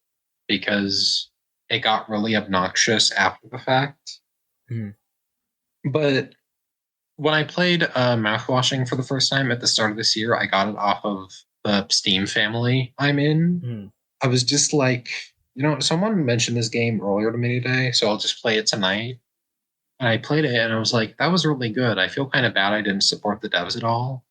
because it got really obnoxious after the fact. Mm. But when I played Mouthwashing for the first time at the start of this year, I got it off of the Steam family I'm in. Mm. I was just like, someone mentioned this game earlier to me today, so I'll just play it tonight. And I played it, and I was like, that was really good. I feel kind of bad I didn't support the devs at all.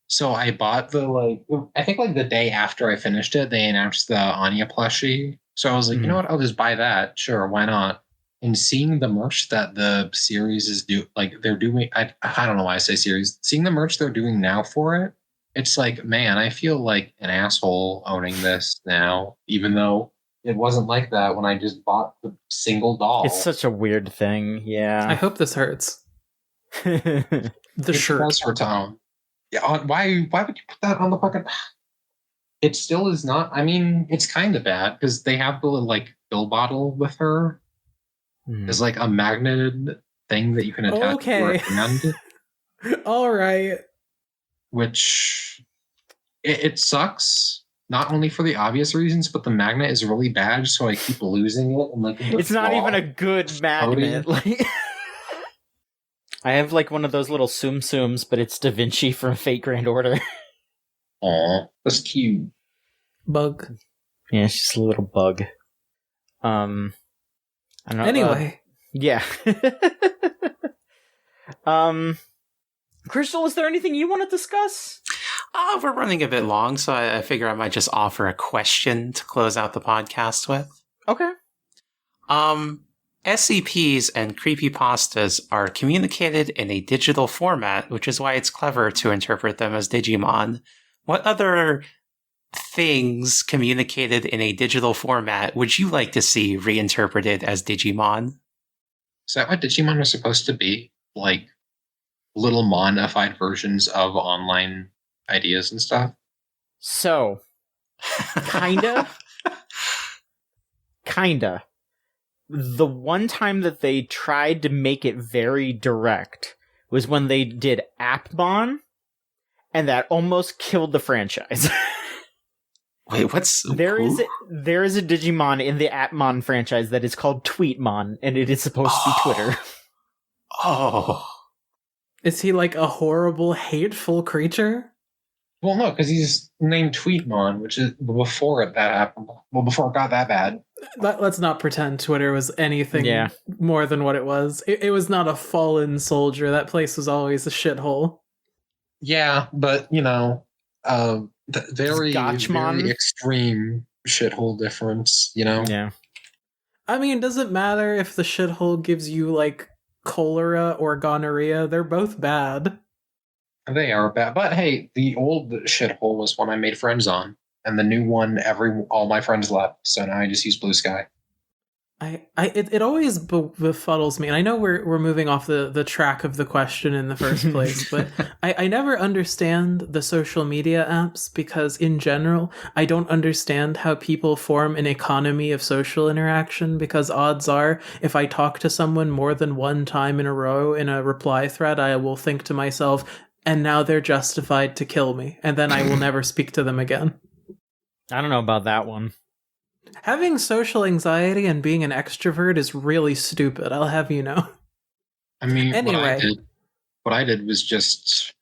So I bought I think the day after I finished it, they announced the Anya plushie. So I was like, you know what, I'll just buy that. Sure, why not? And seeing the merch that the series is they're doing, I don't know why I say series, seeing the merch they're doing now for it, it's like, man, I feel like an asshole owning this now, even though it wasn't like that when I just bought the single doll. It's such a weird thing, yeah. I hope this hurts. The shirt. Does hurt, Tom. Yeah, why would you put that on the fucking... It still is not... I mean, it's kind of bad, because they have the, pill bottle with her. There's, a magneted thing that you can attach to her hand. All right. Which... It sucks. Not only for the obvious reasons, but the magnet is really bad, so I keep losing it. And, it's not even a good magnet. I have one of those little Tsum Tsums, but it's Da Vinci from Fate Grand Order. Aw, that's cute. Bug. Yeah, it's just a little bug. I don't know. Anyway. Yeah. Crystal, is there anything you want to discuss? We're running a bit long, so I figure I might just offer a question to close out the podcast with. Okay. SCPs and creepypastas are communicated in a digital format, which is why it's clever to interpret them as Digimon. What other things communicated in a digital format would you like to see reinterpreted as Digimon? Is that what Digimon was supposed to be? Little monified versions of online ideas and stuff? So, kinda. The one time that they tried to make it very direct was when they did Appmon, and that almost killed the franchise. Wait, there is a Digimon in the Appmon franchise that is called Tweetmon, and it is supposed to be Twitter. Oh. Is he a horrible, hateful creature? Well, no, because he's named Tweetmon, which is before it that happened. Well, before it got that bad. Let's not pretend Twitter was anything more than what it was. It was not a fallen soldier. That place was always a shithole. Yeah, but, very extreme shithole difference, Yeah. I mean, does it matter if the shithole gives you, cholera or gonorrhea? They're both bad. They are bad. But hey, the old shithole was one I made friends on. And the new one, all my friends left. So now I just use Blue Sky. It always befuddles me. And I know we're moving off the track of the question in the first place, but I never understand the social media apps because in general, I don't understand how people form an economy of social interaction because odds are if I talk to someone more than one time in a row in a reply thread, I will think to myself, and now they're justified to kill me. And then I will never speak to them again. I don't know about that one. Having social anxiety and being an extrovert is really stupid, I'll have you know. I mean, anyway. What I did was just,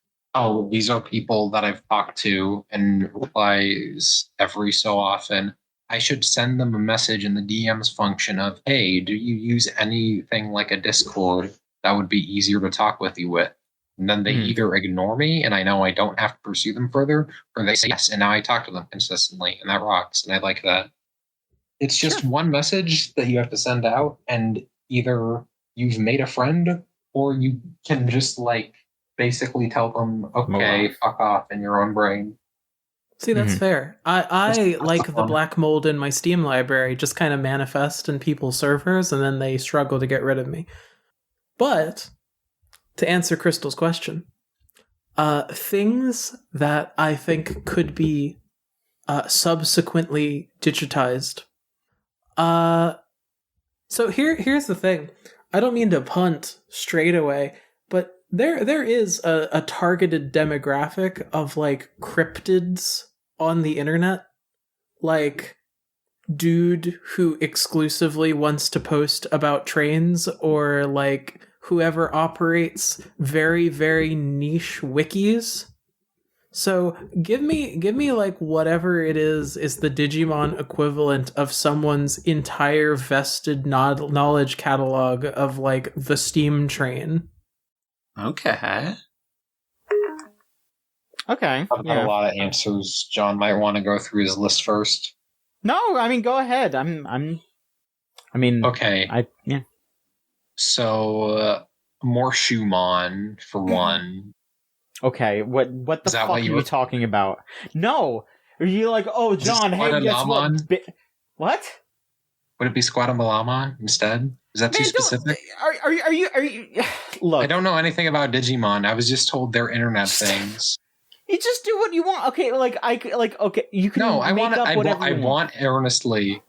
these are people that I've talked to and replies every so often. I should send them a message in the DMs function of, hey, do you use anything like a Discord that would be easier to talk with you with? And then they either ignore me and I know I don't have to pursue them further, or they say yes, and now I talk to them consistently, and that rocks, and I like that. It's just one message that you have to send out, and either you've made a friend, or you can just, basically tell them, okay, fuck off in your own brain. See, that's fair. I like the black mold in my Steam library just kind of manifest in people's servers, and then they struggle to get rid of me. But to answer Crystal's question, Things that I think could be subsequently digitized. So here's the thing. I don't mean to punt straight away, but there is a targeted demographic of like cryptids on the internet. Like dude who exclusively wants to post about trains, or like whoever operates very, very niche wikis. So give me like whatever it is the Digimon equivalent of someone's entire vested knowledge catalog of like the steam train. Okay. Okay. I've got a lot of answers. John might want to go through his list first. No, I mean, go ahead. I mean, Okay. Yeah. So, Morshumon, for one. Okay, what the fuck are you talking about? No! Are you like, oh, John, hey, guess what? What? Would it be Squadamalamon instead? Is that too specific? Are you... Look. I don't know anything about Digimon. I was just told they're internet things. You just do what you want. Okay, okay, you can I want earnestly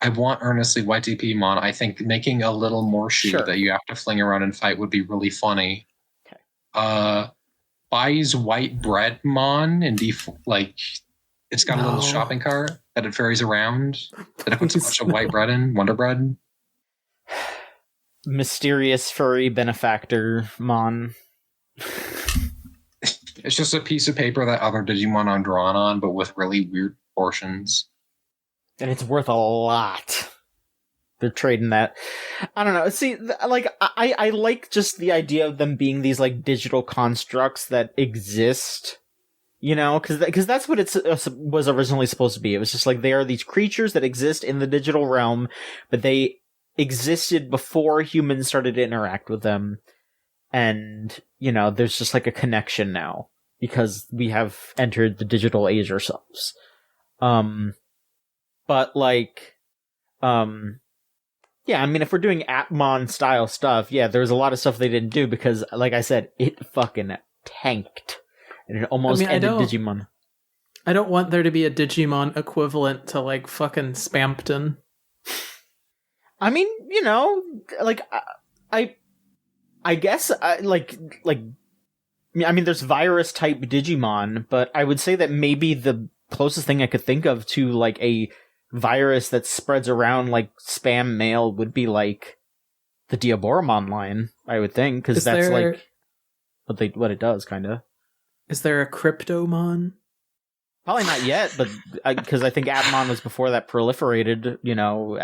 YTPmon. I think making a little Morshu that you have to fling around and fight would be really funny. Okay. Buys white bread mon and it's got a little shopping cart that it ferries around that it puts a bunch of white bread in, Wonder Bread. Mysterious furry benefactor mon. It's just a piece of paper that other Digimon are drawn on, but with really weird proportions. And it's worth a lot. They're trading that. I don't know. See, like, I like just the idea of them being these, like, digital constructs that exist, you know? Because that's what it was originally supposed to be. It was just like, they are these creatures that exist in the digital realm, but they existed before humans started to interact with them. And, you know, there's just, like, a connection now. Because we have entered the digital age ourselves. But, like, yeah, I mean, if we're doing Appmon style stuff, yeah, there was a lot of stuff they didn't do because, like I said, it fucking tanked. And it almost ended Digimon. I don't want there to be a Digimon equivalent to, like, fucking Spampton. I mean, you know, like, I guess, I mean, there's virus-type Digimon, but I would say that maybe the closest thing I could think of to, like, a virus that spreads around like spam mail would be like the Diaboromon line, I would think, because that's like what it does, kind of. Is there a Cryptomon? Probably not yet, but because I think Appmon was before that proliferated. You know,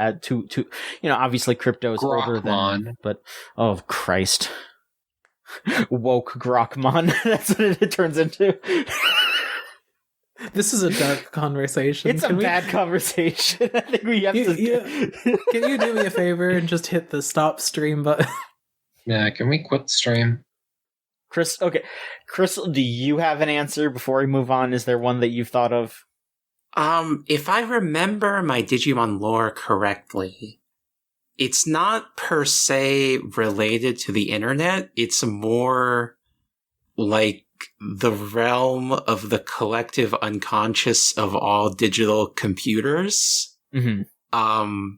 obviously Crypto is older than, but oh Christ, woke Grokmon. That's what it turns into. This is a dark conversation. It's a bad conversation. I think we have to... Can you do me a favor and just hit the stop stream button? Yeah, can we quit the stream? Chris, okay. Crystal, do you have an answer before we move on? Is there one that you've thought of? If I remember my Digimon lore correctly, it's not per se related to the internet. It's more like the realm of the collective unconscious of all digital computers. Mm-hmm.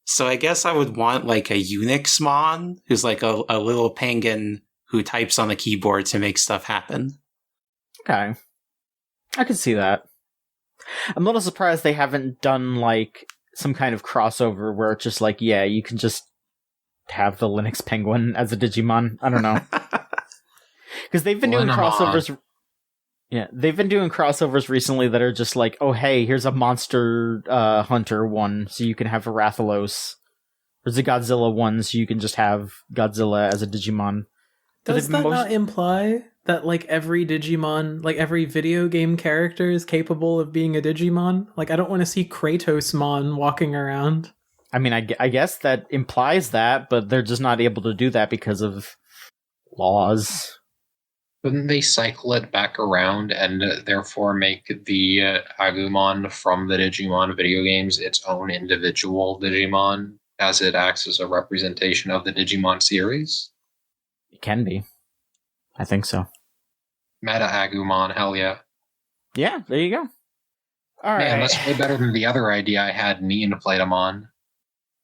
So I guess I would want like a Unixmon who's like a little penguin who types on the keyboard to make stuff happen. Okay. I could see that. I'm a little surprised they haven't done like some kind of crossover where it's just like, yeah, you can just have the Linux penguin as a Digimon. I don't know. Because they've been doing crossovers. Yeah, they've been doing crossovers recently that are just like, oh, hey, here's a Monster Hunter one, so you can have a Rathalos. There's a Godzilla one, so you can just have Godzilla as a Digimon. Does that not imply that, like, every Digimon, like, every video game character is capable of being a Digimon? Like, I don't want to see Kratosmon walking around. I mean, I guess that implies that, but they're just not able to do that because of laws. Wouldn't they cycle it back around and therefore make the Agumon from the Digimon video games its own individual Digimon, as it acts as a representation of the Digimon series? It can be. I think so. Meta Agumon, hell yeah. Yeah, there you go. All Man, right. that's way better than the other idea I had, Neonflatamon.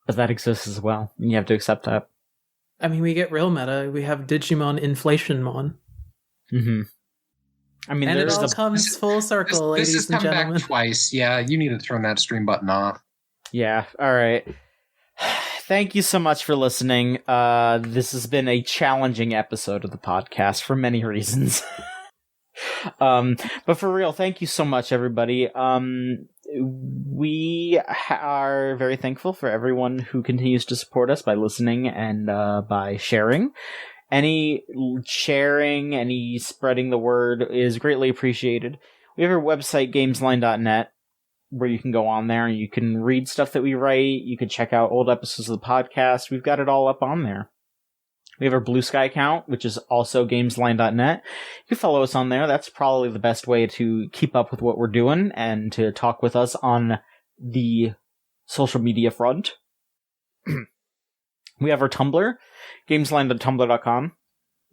But that exists as well, and you have to accept that. I mean, we get real meta. We have Digimon Inflationmon. Mm-hmm. I mean, And it there's all the... comes full circle, This ladies has and come gentlemen. back twice. Yeah, you need to turn that stream button off. Yeah, all right. Thank you so much for listening. This has been a challenging episode of the podcast for many reasons. But for real, thank you so much, everybody. We are very thankful for everyone who continues to support us by listening and by sharing. Any sharing, any spreading the word is greatly appreciated. We have our website, gamesline.net, where you can go on there and you can read stuff that we write. You can check out old episodes of the podcast. We've got it all up on there. We have our Blue Sky account, which is also gamesline.net. You can follow us on there. That's probably the best way to keep up with what we're doing and to talk with us on the social media front. We have our Tumblr, gamesline.tumblr.com.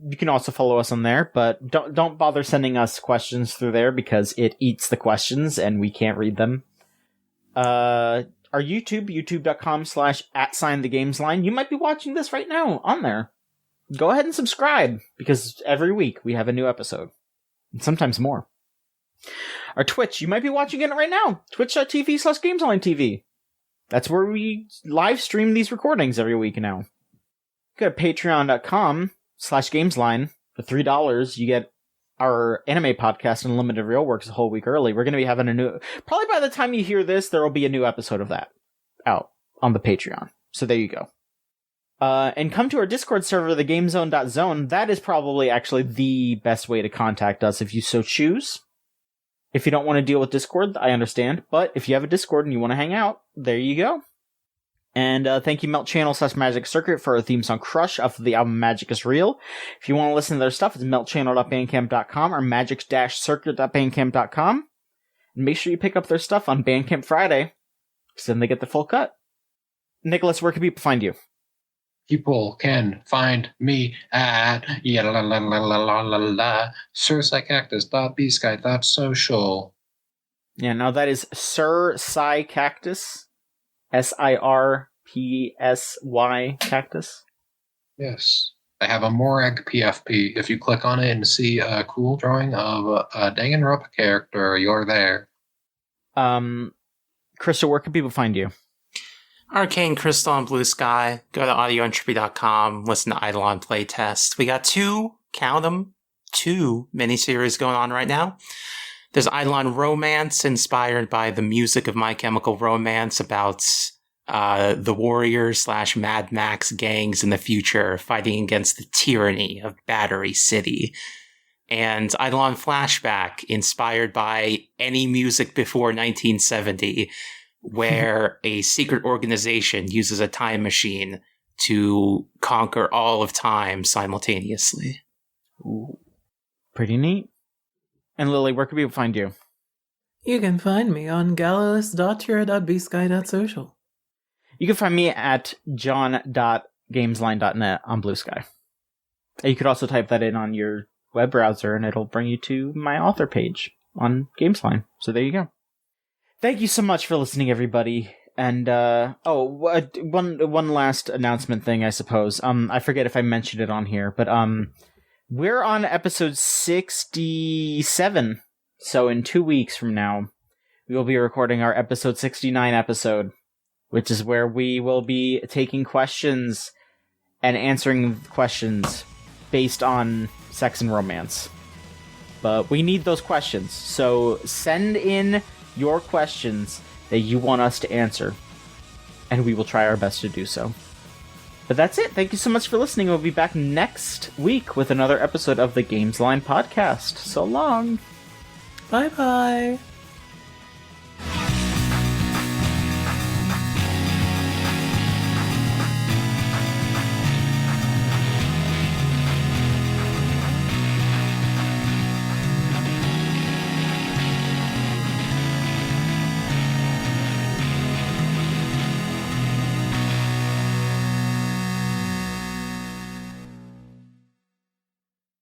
You can also follow us on there, but don't bother sending us questions through there because it eats the questions and we can't read them. Our YouTube, youtube.com/@thegamesline. You might be watching this right now on there. Go ahead and subscribe, because every week we have a new episode. And sometimes more. Our Twitch, you might be watching it right now. Twitch.tv/GameslineTV. That's where we live stream these recordings every week now. Go to patreon.com/Gamesline. For $3, you get our anime podcast, Unlimited Real Works, a whole week early. We're going to be having a new... Probably by the time you hear this, there will be a new episode of that out on the Patreon. So there you go. And come to our Discord server, thegamezone.zone. That is probably actually the best way to contact us if you so choose. If you don't want to deal with Discord, I understand. But if you have a Discord and you want to hang out, there you go. And thank you, Melt Channel/Magic Circuit, for our theme song Crush off of the album Magic is Real. If you want to listen to their stuff, it's meltchannel.bandcamp.com or magic-circuit.bandcamp.com. And make sure you pick up their stuff on Bandcamp Friday, because then they get the full cut. Nikolas, where can people find you? People can find me at sursicactus.bsky.social. Yeah, now that is Sir Psy Cactus. SIRPSY Cactus. Yes. I have a Morag PFP. If you click on it and see a cool drawing of a Danganronpa character, you're there. Crystal, where can people find you? Arcane Crystal on Blue Sky. Go to audioentropy.com. Listen to Eidolon Playtest. We got two miniseries going on right now. There's Eidolon Romance, inspired by the music of My Chemical Romance, about the warrior/Mad Max gangs in the future fighting against the tyranny of Battery City. And Eidolon Flashback, inspired by any music before 1970, where a secret organization uses a time machine to conquer all of time simultaneously. Ooh, pretty neat. And Lily, where can people find you? You can find me on galilus.tira.bsky.social. You can find me at john.gamesline.net on Blue Sky. You could also type that in on your web browser and it'll bring you to my author page on Gamesline. So there you go. Thank you so much for listening, everybody. And, one last announcement thing, I suppose. I forget if I mentioned it on here, but, we're on episode 67. So in 2 weeks from now, we will be recording our episode 69 episode, which is where we will be taking questions and answering questions based on sex and romance. But we need those questions, so send in your questions that you want us to answer, and we will try our best to do so. But that's it. Thank you so much for listening. We'll be back next week with another episode of the Gamesline podcast. So long. Bye-bye.